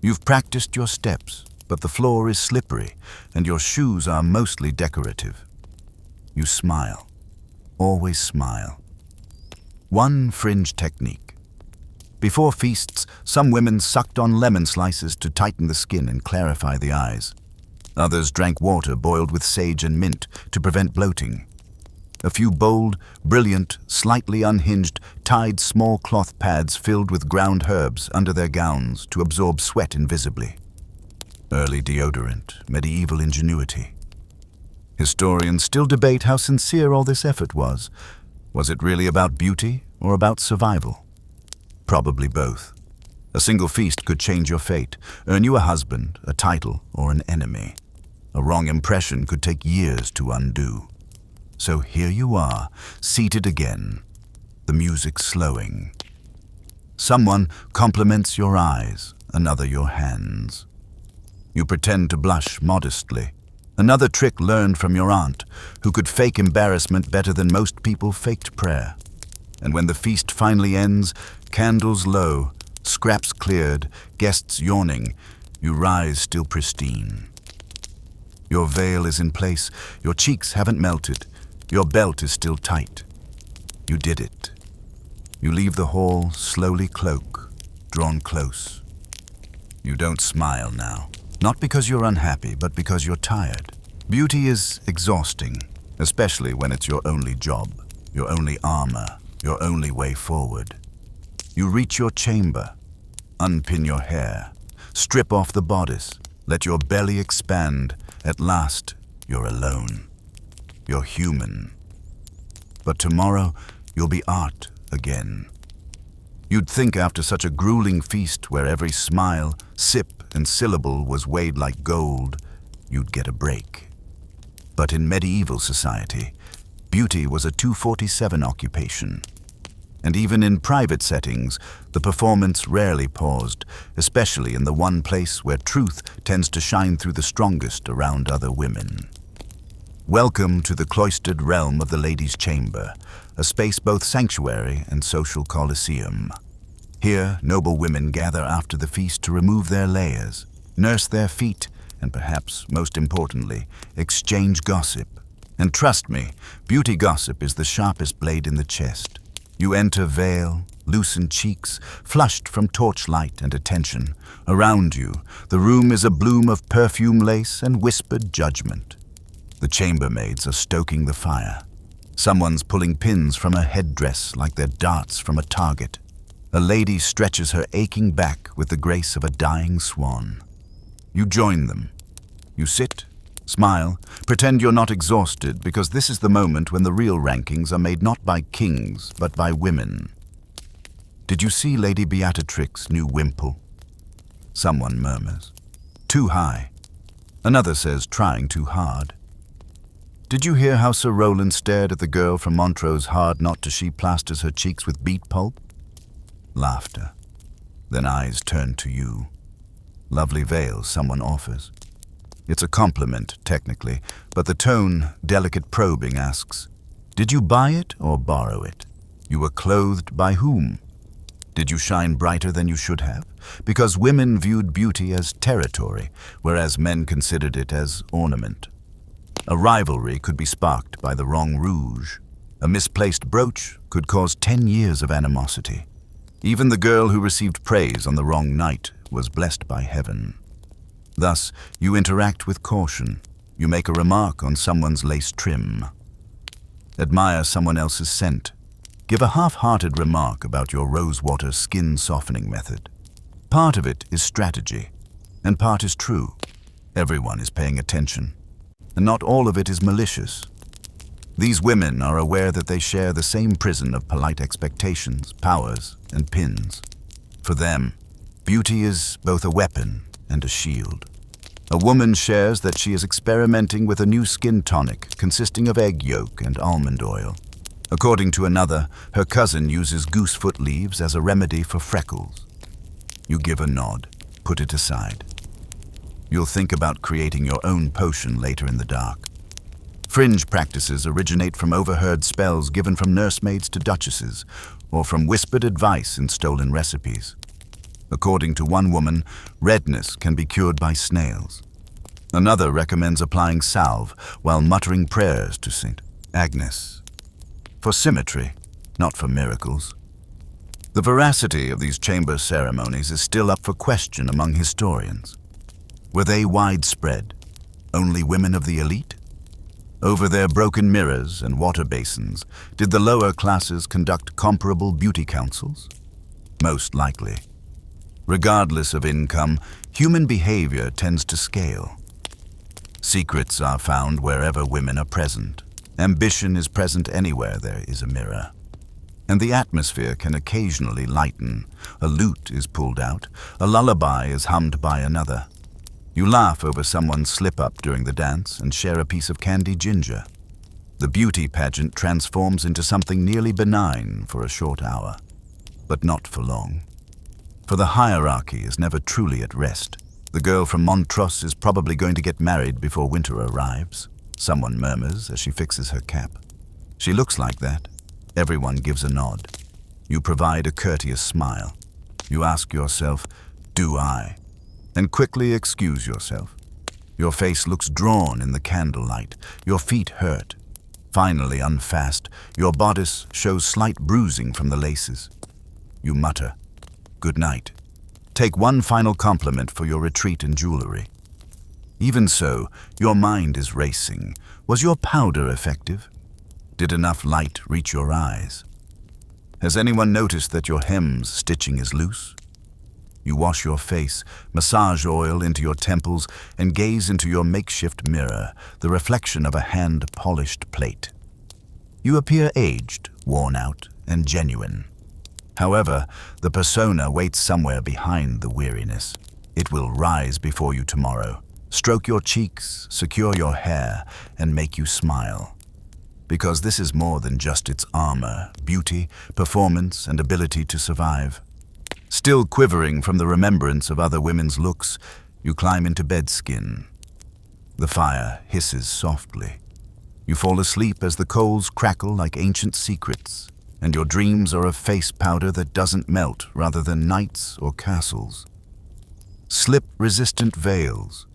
A: You've practiced your steps, but the floor is slippery, and your shoes are mostly decorative. You smile. Always smile. One fringe technique. Before feasts, some women sucked on lemon slices to tighten the skin and clarify the eyes. Others drank water boiled with sage and mint to prevent bloating. A few bold, brilliant, slightly unhinged, tied small cloth pads filled with ground herbs under their gowns to absorb sweat invisibly. Early deodorant, medieval ingenuity. Historians still debate how sincere all this effort was. Was it really about beauty or about survival? Probably both. A single feast could change your fate, earn you a husband, a title, or an enemy. A wrong impression could take years to undo. So here you are, seated again, the music slowing. Someone compliments your eyes, another your hands. You pretend to blush modestly. Another trick learned from your aunt, who could fake embarrassment better than most people faked prayer. And when the feast finally ends, candles low, scraps cleared, guests yawning, you rise still pristine. Your veil is in place, your cheeks haven't melted, your belt is still tight. You did it. You leave the hall, slowly cloak, drawn close. You don't smile now. Not because you're unhappy, but because you're tired. Beauty is exhausting, especially when it's your only job, your only armor, your only way forward. You reach your chamber, unpin your hair, strip off the bodice, let your belly expand. At last, you're alone. You're human. But tomorrow, you'll be art again. You'd think after such a grueling feast where every smile, sip, and syllable was weighed like gold, you'd get a break. But in medieval society, beauty was a 247 occupation. And even in private settings, the performance rarely paused, especially in the one place where truth tends to shine through the strongest around other women. Welcome to the cloistered realm of the ladies' chamber, a space both sanctuary and social coliseum. Here, noble women gather after the feast to remove their layers, nurse their feet, and perhaps, most importantly, exchange gossip. And trust me, beauty gossip is the sharpest blade in the chest. You enter veil, loosened cheeks, flushed from torchlight and attention. Around you, the room is a bloom of perfume lace and whispered judgment. The chambermaids are stoking the fire. Someone's pulling pins from her headdress like they're darts from a target. A lady stretches her aching back with the grace of a dying swan. You join them. You sit, smile, pretend you're not exhausted, because this is the moment when the real rankings are made not by kings, but by women. Did you see Lady Beatrix's new wimple? Someone murmurs. Too high. Another says trying too hard. Did you hear how Sir Rowland stared at the girl from Montrose hard not to she plasters her cheeks with beet pulp? Laughter. Then eyes turn to you. Lovely veil someone offers. It's a compliment, technically, but the tone, delicate probing, asks, did you buy it or borrow it? You were clothed by whom? Did you shine brighter than you should have? Because women viewed beauty as territory, whereas men considered it as ornament. A rivalry could be sparked by the wrong rouge. A misplaced brooch could cause 10 years of animosity. Even the girl who received praise on the wrong night was blessed by heaven. Thus, you interact with caution. You make a remark on someone's lace trim. Admire someone else's scent. Give a half-hearted remark about your rosewater skin softening method. Part of it is strategy, and part is true. Everyone is paying attention, and not all of it is malicious. These women are aware that they share the same prison of polite expectations, powers, and pins. For them, beauty is both a weapon and a shield. A woman shares that she is experimenting with a new skin tonic consisting of egg yolk and almond oil. According to another, her cousin uses goosefoot leaves as a remedy for freckles. You give a nod, put it aside. You'll think about creating your own potion later in the dark. Fringe practices originate from overheard spells given from nursemaids to duchesses, or from whispered advice in stolen recipes. According to one woman, redness can be cured by snails. Another recommends applying salve while muttering prayers to St. Agnes. For symmetry, not for miracles. The veracity of these chamber ceremonies is still up for question among historians. Were they widespread? Only women of the elite? Over their broken mirrors and water basins, did the lower classes conduct comparable beauty councils? Most likely. Regardless of income, human behavior tends to scale. Secrets are found wherever women are present. Ambition is present anywhere there is a mirror. And the atmosphere can occasionally lighten. A lute is pulled out, a lullaby is hummed by another. You laugh over someone's slip-up during the dance and share a piece of candy ginger. The beauty pageant transforms into something nearly benign for a short hour, but not for long. For the hierarchy is never truly at rest. The girl from Montrose is probably going to get married before winter arrives, someone murmurs as she fixes her cap. She looks like that. Everyone gives a nod. You provide a courteous smile. You ask yourself, do I? And quickly excuse yourself. Your face looks drawn in the candlelight. Your feet hurt. Finally unfast, your bodice shows slight bruising from the laces. You mutter, good night. Take one final compliment for your retreat in jewelry. Even so, your mind is racing. Was your powder effective? Did enough light reach your eyes? Has anyone noticed that your hem's stitching is loose? You wash your face, massage oil into your temples, and gaze into your makeshift mirror, the reflection of a hand-polished plate. You appear aged, worn out, and genuine. However, the persona waits somewhere behind the weariness. It will rise before you tomorrow, stroke your cheeks, secure your hair, and make you smile. Because this is more than just its armor, beauty, performance, and ability to survive. Still quivering from the remembrance of other women's looks, you climb into bedskin. The fire hisses softly. You fall asleep as the coals crackle like ancient secrets, and your dreams are of face powder that doesn't melt rather than knights or castles. Slip-resistant veils.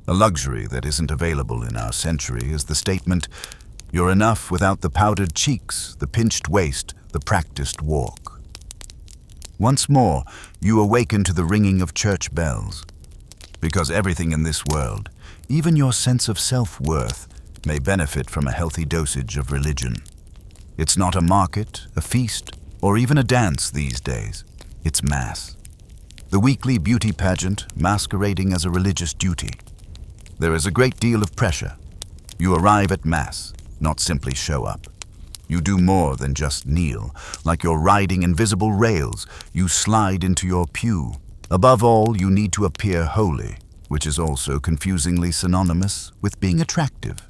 A: A luxury that isn't available in our century is the statement, you're enough without the powdered cheeks, the pinched waist, the practiced walk. Once more, you awaken to the ringing of church bells. Because everything in this world, even your sense of self-worth, may benefit from a healthy dosage of religion. It's not a market, a feast, or even a dance these days. It's mass. The weekly beauty pageant masquerading as a religious duty. There is a great deal of pressure. You arrive at mass, not simply show up. You do more than just kneel. Like you're riding invisible rails, you slide into your pew. Above all, you need to appear holy, which is also confusingly synonymous with being attractive.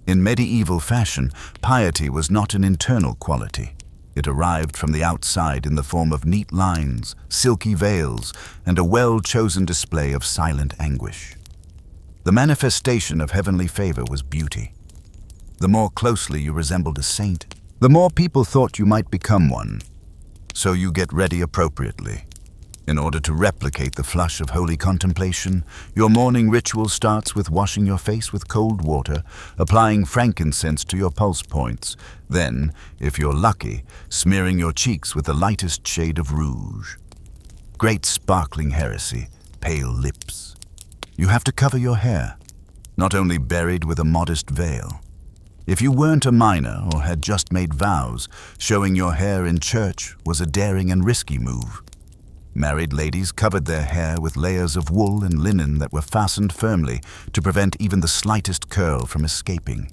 A: In medieval fashion, piety was not an internal quality. It arrived from the outside in the form of neat lines, silky veils, and a well-chosen display of silent anguish. The manifestation of heavenly favor was beauty. The more closely you resembled a saint, the more people thought you might become one. So you get ready appropriately. In order to replicate the flush of holy contemplation, your morning ritual starts with washing your face with cold water, applying frankincense to your pulse points, then, if you're lucky, smearing your cheeks with the lightest shade of rouge. Great sparkling heresy, pale lips. You have to cover your hair, not only buried with a modest veil. If you weren't a minor or had just made vows, showing your hair in church was a daring and risky move. Married ladies covered their hair with layers of wool and linen that were fastened firmly to prevent even the slightest curl from escaping.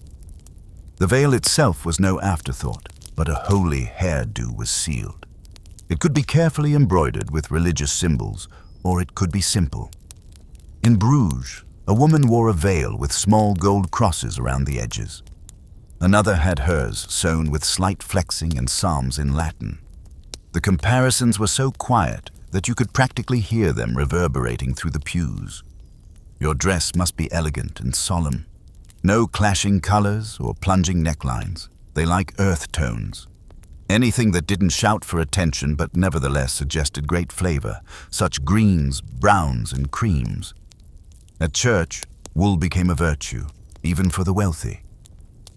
A: The veil itself was no afterthought, but a holy hairdo was sealed. It could be carefully embroidered with religious symbols, or it could be simple. In Bruges, a woman wore a veil with small gold crosses around the edges. Another had hers sewn with slight flexing and psalms in Latin. The comparisons were so quiet that you could practically hear them reverberating through the pews. Your dress must be elegant and solemn. No clashing colors or plunging necklines. They like earth tones. Anything that didn't shout for attention but nevertheless suggested great flavor, such greens, browns, and creams. At church, wool became a virtue, even for the wealthy.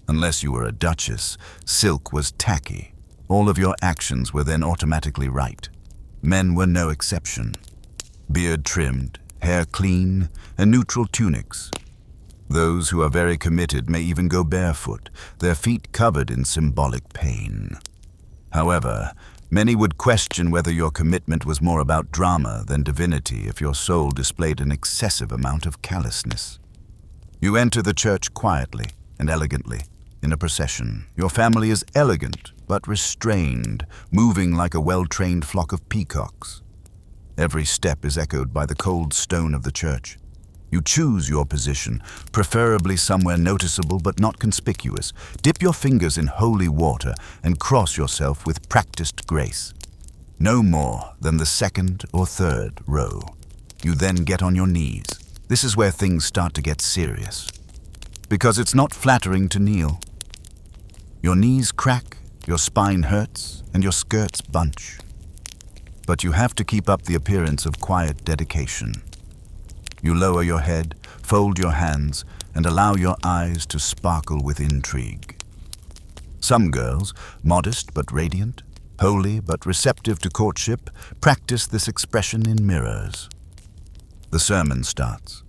A: Unless you were a duchess, silk was tacky. All of your actions were then automatically right. Men were no exception. Beard trimmed, hair clean, and neutral tunics. Those who are very committed may even go barefoot, their feet covered in symbolic pain. However, many would question whether your commitment was more about drama than divinity if your soul displayed an excessive amount of callousness. You enter the church quietly and elegantly, in a procession. Your family is elegant but restrained, moving like a well-trained flock of peacocks. Every step is echoed by the cold stone of the church. You choose your position, preferably somewhere noticeable but not conspicuous. Dip your fingers in holy water and cross yourself with practiced grace. No more than the second or third row. You then get on your knees. This is where things start to get serious. Because it's not flattering to kneel. Your knees crack, your spine hurts, and your skirts bunch. But you have to keep up the appearance of quiet dedication. You lower your head, fold your hands, and allow your eyes to sparkle with intrigue. Some girls, modest but radiant, holy but receptive to courtship, practice this expression in mirrors. The sermon starts.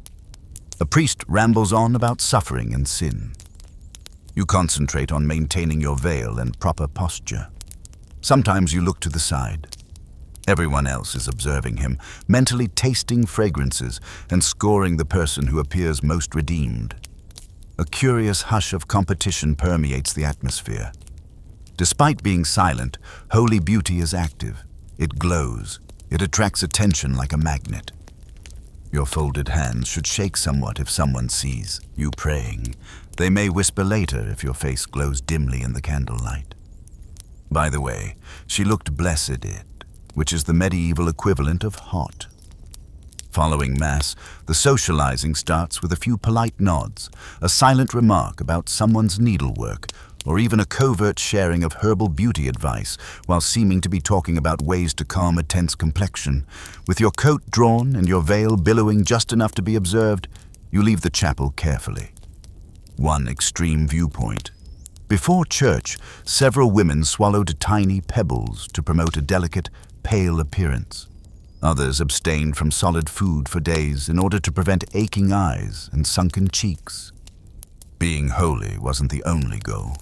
A: A priest rambles on about suffering and sin. You concentrate on maintaining your veil and proper posture. Sometimes you look to the side. Everyone else is observing him, mentally tasting fragrances and scoring the person who appears most redeemed. A curious hush of competition permeates the atmosphere. Despite being silent, holy beauty is active. It glows. It attracts attention like a magnet. Your folded hands should shake somewhat if someone sees you praying. They may whisper later if your face glows dimly in the candlelight. By the way, she looked blessed, which is the medieval equivalent of hot. Following Mass, the socializing starts with a few polite nods, a silent remark about someone's needlework, or even a covert sharing of herbal beauty advice while seeming to be talking about ways to calm a tense complexion. With your coat drawn and your veil billowing just enough to be observed, you leave the chapel carefully. One extreme viewpoint. Before church, several women swallowed tiny pebbles to promote a delicate, pale appearance. Others abstained from solid food for days in order to prevent aching eyes and sunken cheeks. Being holy wasn't the only goal.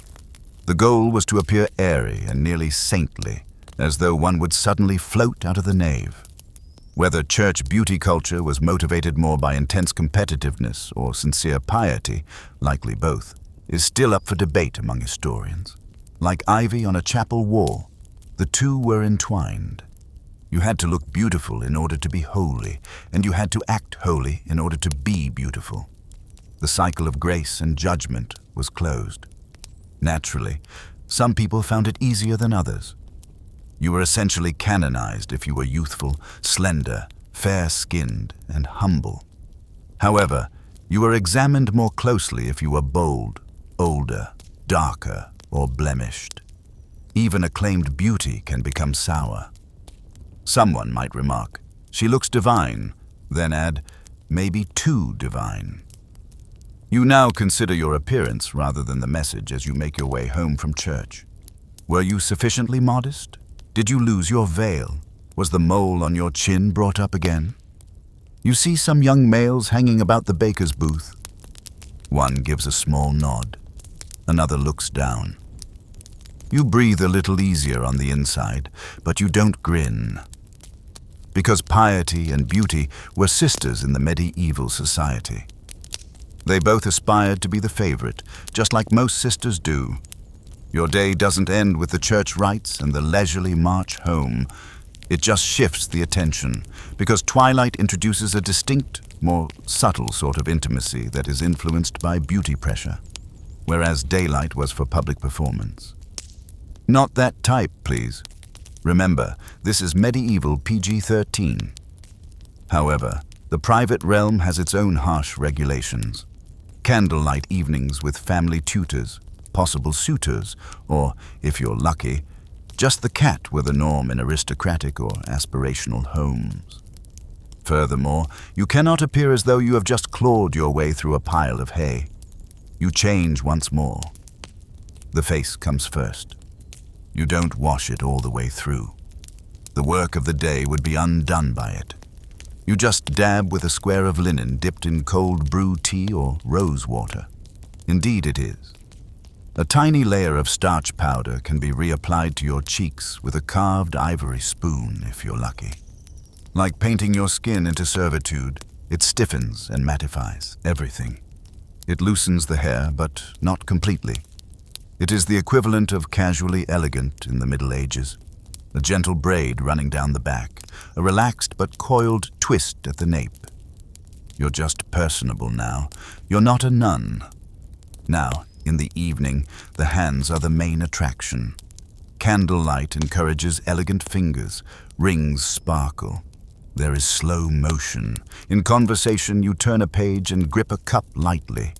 A: The goal was to appear airy and nearly saintly, as though one would suddenly float out of the nave. Whether church beauty culture was motivated more by intense competitiveness or sincere piety, likely both, is still up for debate among historians. Like ivy on a chapel wall, the two were entwined. You had to look beautiful in order to be holy, and you had to act holy in order to be beautiful. The cycle of grace and judgment was closed. Naturally, some people found it easier than others. You were essentially canonized if you were youthful, slender, fair-skinned, and humble. However, you were examined more closely if you were bold, older, darker, or blemished. Even acclaimed beauty can become sour. Someone might remark, "She looks divine," then add, "maybe too divine." You now consider your appearance rather than the message as you make your way home from church. Were you sufficiently modest? Did you lose your veil? Was the mole on your chin brought up again? You see some young males hanging about the baker's booth. One gives a small nod. Another looks down. You breathe a little easier on the inside, but you don't grin. Because piety and beauty were sisters in the medieval society. They both aspired to be the favorite, just like most sisters do. Your day doesn't end with the church rites and the leisurely march home. It just shifts the attention, because twilight introduces a distinct, more subtle sort of intimacy that is influenced by beauty pressure, whereas daylight was for public performance. Not that type, please. Remember, this is medieval PG-13. However, the private realm has its own harsh regulations. Candlelight evenings with family tutors, possible suitors, or, if you're lucky, just the cat were the norm in aristocratic or aspirational homes. Furthermore, you cannot appear as though you have just clawed your way through a pile of hay. You change once more. The face comes first. You don't wash it all the way through. The work of the day would be undone by it. You just dab with a square of linen dipped in cold brew tea or rose water. Indeed it is. A tiny layer of starch powder can be reapplied to your cheeks with a carved ivory spoon if you're lucky. Like painting your skin into servitude, it stiffens and mattifies everything. It loosens the hair, but not completely. It is the equivalent of casually elegant in the Middle Ages. A gentle braid running down the back, a relaxed but coiled twist at the nape. You're just personable now. You're not a nun. Now, in the evening, the hands are the main attraction. Candlelight encourages elegant fingers. Rings sparkle. There is slow motion. In conversation, you turn a page and grip a cup lightly.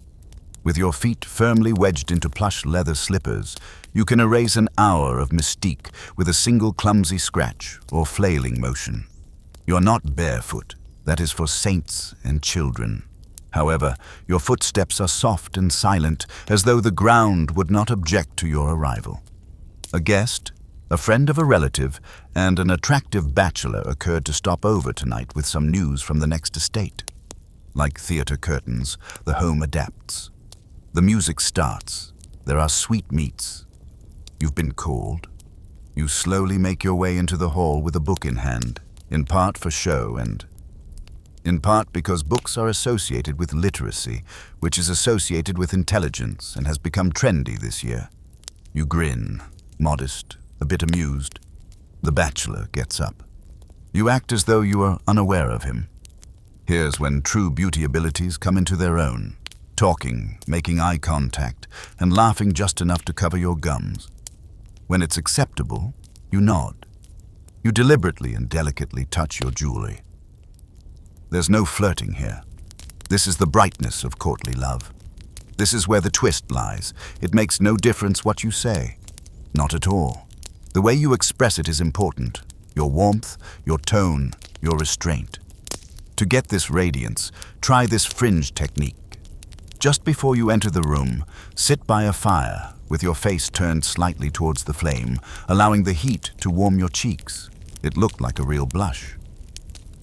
A: With your feet firmly wedged into plush leather slippers, you can erase an hour of mystique with a single clumsy scratch or flailing motion. You're not barefoot. That is for saints and children. However, your footsteps are soft and silent, as though the ground would not object to your arrival. A guest, a friend of a relative, and an attractive bachelor occurred to stop over tonight with some news from the next estate. Like theater curtains, the home adapts. The music starts. There are sweetmeats. You've been called. You slowly make your way into the hall with a book in hand, in part for show and in part because books are associated with literacy, which is associated with intelligence and has become trendy this year. You grin, modest, a bit amused. The bachelor gets up. You act as though you are unaware of him. Here's when true beauty abilities come into their own. Talking, making eye contact, and laughing just enough to cover your gums. When it's acceptable, you nod. You deliberately and delicately touch your jewelry. There's no flirting here. This is the brightness of courtly love. This is where the twist lies. It makes no difference what you say. Not at all. The way you express it is important. Your warmth, your tone, your restraint. To get this radiance, try this fringe technique. Just before you enter the room, sit by a fire with your face turned slightly towards the flame, allowing the heat to warm your cheeks. It looked like a real blush.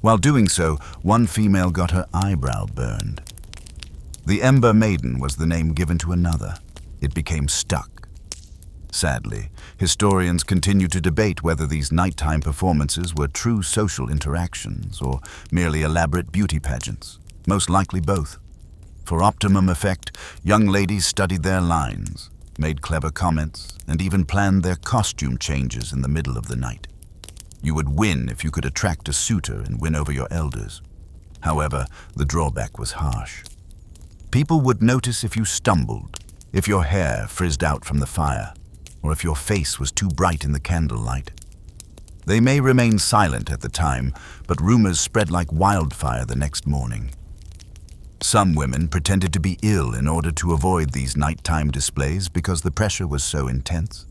A: While doing so, one female got her eyebrow burned. The Ember Maiden was the name given to another. It became stuck. Sadly, historians continue to debate whether these nighttime performances were true social interactions or merely elaborate beauty pageants. Most likely both. For optimum effect, young ladies studied their lines, made clever comments, and even planned their costume changes in the middle of the night. You would win if you could attract a suitor and win over your elders. However, the drawback was harsh. People would notice if you stumbled, if your hair frizzed out from the fire, or if your face was too bright in the candlelight. They may remain silent at the time, but rumors spread like wildfire the next morning. Some women pretended to be ill in order to avoid these nighttime displays because the pressure was so intense.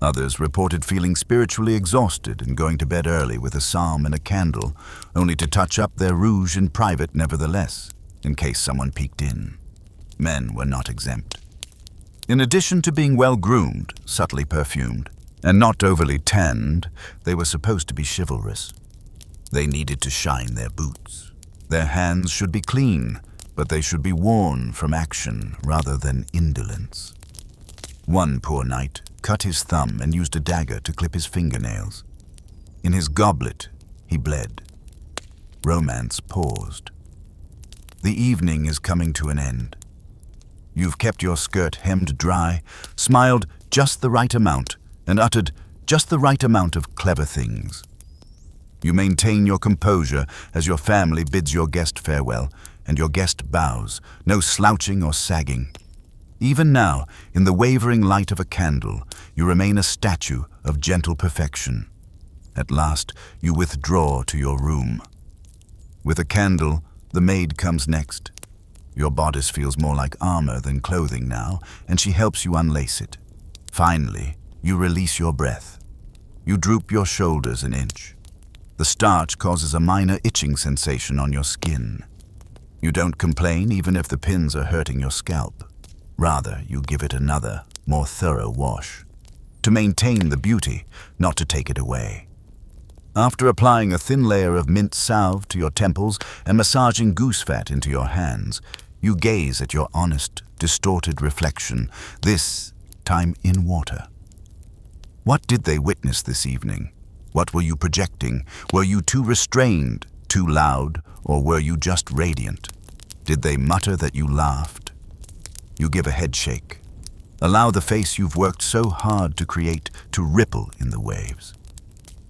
A: Others reported feeling spiritually exhausted and going to bed early with a psalm and a candle, only to touch up their rouge in private nevertheless, in case someone peeked in. Men were not exempt. In addition to being well-groomed, subtly perfumed, and not overly tanned, they were supposed to be chivalrous. They needed to shine their boots. Their hands should be clean, but they should be worn from action rather than indolence. One poor knight cut his thumb and used a dagger to clip his fingernails. In his goblet, he bled. Romance paused. The evening is coming to an end. You've kept your skirt hemmed dry, smiled just the right amount, and uttered just the right amount of clever things. You maintain your composure as your family bids your guest farewell, and your guest bows, no slouching or sagging. Even now, in the wavering light of a candle, you remain a statue of gentle perfection. At last, you withdraw to your room. With a candle, the maid comes next. Your bodice feels more like armor than clothing now, and she helps you unlace it. Finally, you release your breath. You droop your shoulders an inch. The starch causes a minor itching sensation on your skin. You don't complain even if the pins are hurting your scalp. Rather, you give it another, more thorough wash. To maintain the beauty, not to take it away. After applying a thin layer of mint salve to your temples and massaging goose fat into your hands, you gaze at your honest, distorted reflection, this time in water. What did they witness this evening? What were you projecting? Were you too restrained, too loud, or were you just radiant? Did they mutter that you laughed? You give a head shake. Allow the face you've worked so hard to create to ripple in the waves.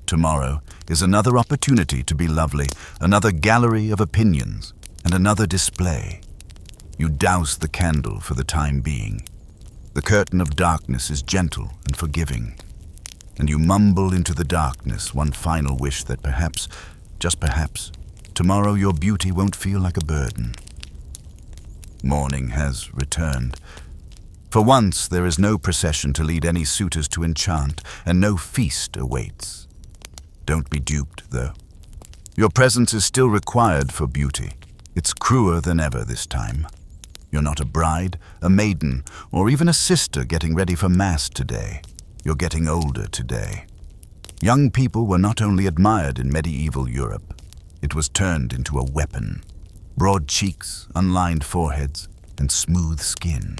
A: Tomorrow is another opportunity to be lovely, another gallery of opinions, and another display. You douse the candle for the time being. The curtain of darkness is gentle and forgiving. And you mumble into the darkness one final wish that perhaps, just perhaps, tomorrow your beauty won't feel like a burden. Morning has returned. For once, there is no procession to lead any suitors to enchant, and no feast awaits. Don't be duped, though. Your presence is still required for beauty. It's cruer than ever this time. You're not a bride, a maiden, or even a sister getting ready for Mass today. You're getting older today. Young people were not only admired in medieval Europe, it was turned into a weapon. Broad cheeks, unlined foreheads, and smooth skin.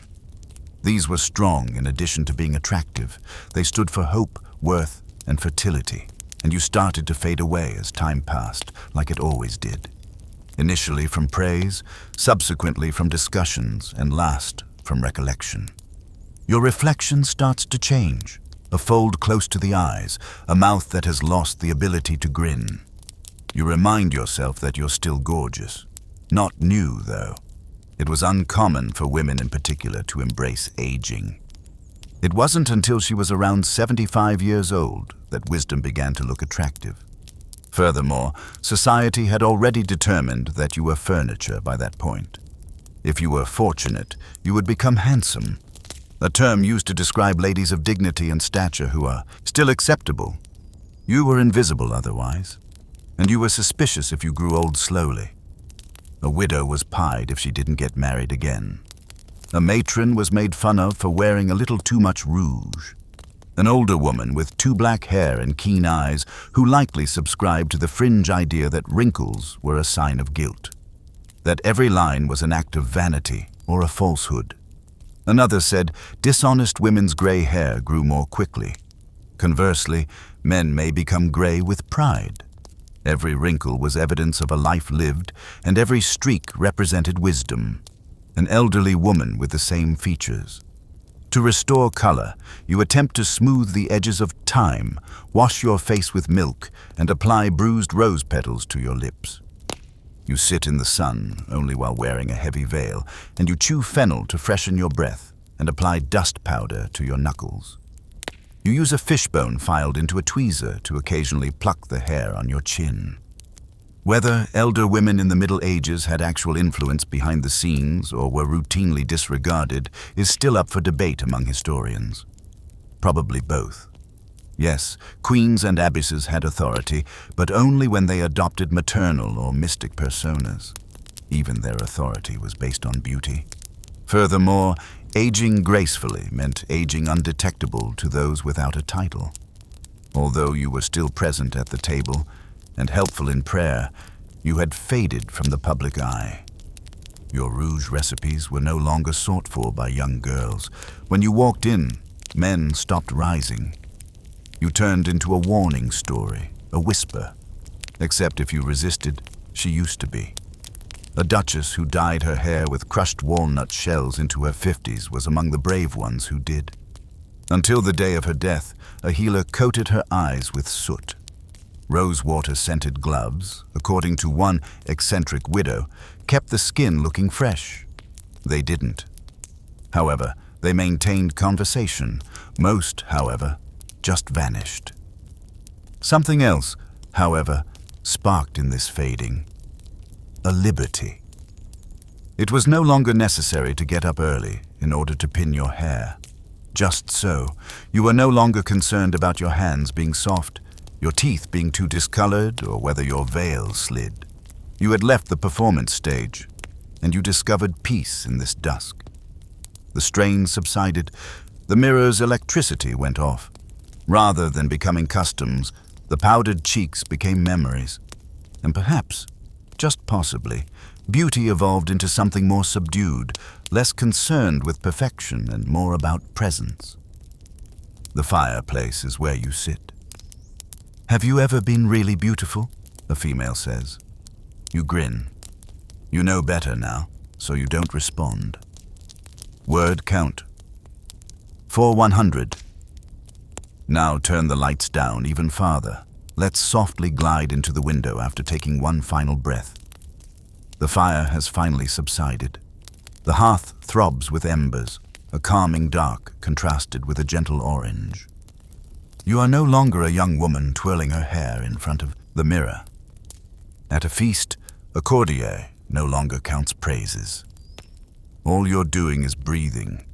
A: These were strong in addition to being attractive. They stood for hope, worth, and fertility, and you started to fade away as time passed, like it always did. Initially from praise, subsequently from discussions, and last from recollection. Your reflection starts to change. A fold close to the eyes, a mouth that has lost the ability to grin. You remind yourself that you're still gorgeous. Not new, though. It was uncommon for women in particular to embrace aging. It wasn't until she was around 75 years old that wisdom began to look attractive. Furthermore, society had already determined that you were furniture by that point. If you were fortunate, you would become handsome. A term used to describe ladies of dignity and stature who are still acceptable. You were invisible otherwise, and you were suspicious if you grew old slowly. A widow was pied if she didn't get married again. A matron was made fun of for wearing a little too much rouge. An older woman with too black hair and keen eyes who likely subscribed to the fringe idea that wrinkles were a sign of guilt. That every line was an act of vanity or a falsehood. Another said dishonest women's gray hair grew more quickly. Conversely, men may become gray with pride. Every wrinkle was evidence of a life lived, and every streak represented wisdom. An elderly woman with the same features. To restore color, you attempt to smooth the edges of time, wash your face with milk, and apply bruised rose petals to your lips. You sit in the sun, only while wearing a heavy veil, and you chew fennel to freshen your breath and apply dust powder to your knuckles. You use a fishbone filed into a tweezer to occasionally pluck the hair on your chin. Whether elder women in the Middle Ages had actual influence behind the scenes or were routinely disregarded is still up for debate among historians. Probably both. Yes, queens and abbesses had authority, but only when they adopted maternal or mystic personas. Even their authority was based on beauty. Furthermore, aging gracefully meant aging undetectable to those without a title. Although you were still present at the table and helpful in prayer, you had faded from the public eye. Your rouge recipes were no longer sought for by young girls. When you walked in, men stopped rising. You turned into a warning story, a whisper. Except if you resisted, she used to be. A duchess who dyed her hair with crushed walnut shells into her 50s was among the brave ones who did. Until the day of her death, a healer coated her eyes with soot. Rosewater-scented gloves, according to one eccentric widow, kept the skin looking fresh. They didn't. However, they maintained conversation. Most, however, just vanished. Something else, however, sparked in this fading. A liberty. It was no longer necessary to get up early in order to pin your hair. Just so, you were no longer concerned about your hands being soft, your teeth being too discolored, or whether your veil slid. You had left the performance stage, and you discovered peace in this dusk. The strain subsided, the mirror's electricity went off. Rather than becoming customs, the powdered cheeks became memories. And perhaps, just possibly, beauty evolved into something more subdued, less concerned with perfection and more about presence. The fireplace is where you sit. "Have you ever been really beautiful?" a female says. You grin. You know better now, so you don't respond. Word count. 4100. Now turn the lights down even farther. Let's softly glide into the window after taking one final breath. The fire has finally subsided. The hearth throbs with embers, a calming dark contrasted with a gentle orange. You are no longer a young woman twirling her hair in front of the mirror. At a feast, a courtier no longer counts praises. All you're doing is breathing.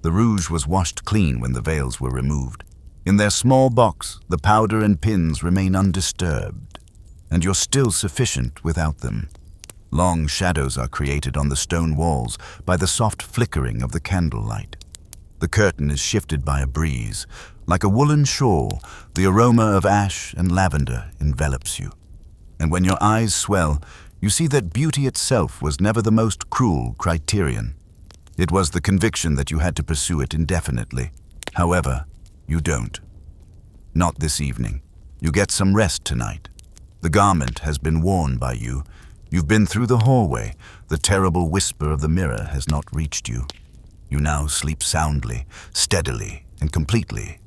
A: The rouge was washed clean when the veils were removed. In their small box, the powder and pins remain undisturbed, and you're still sufficient without them. Long shadows are created on the stone walls by the soft flickering of the candlelight. The curtain is shifted by a breeze. Like a woolen shawl, the aroma of ash and lavender envelops you. And when your eyes swell, you see that beauty itself was never the most cruel criterion. It was the conviction that you had to pursue it indefinitely. However, you don't. Not this evening. You get some rest tonight. The garment has been worn by you. You've been through the hallway. The terrible whisper of the mirror has not reached you. You now sleep soundly, steadily, and completely,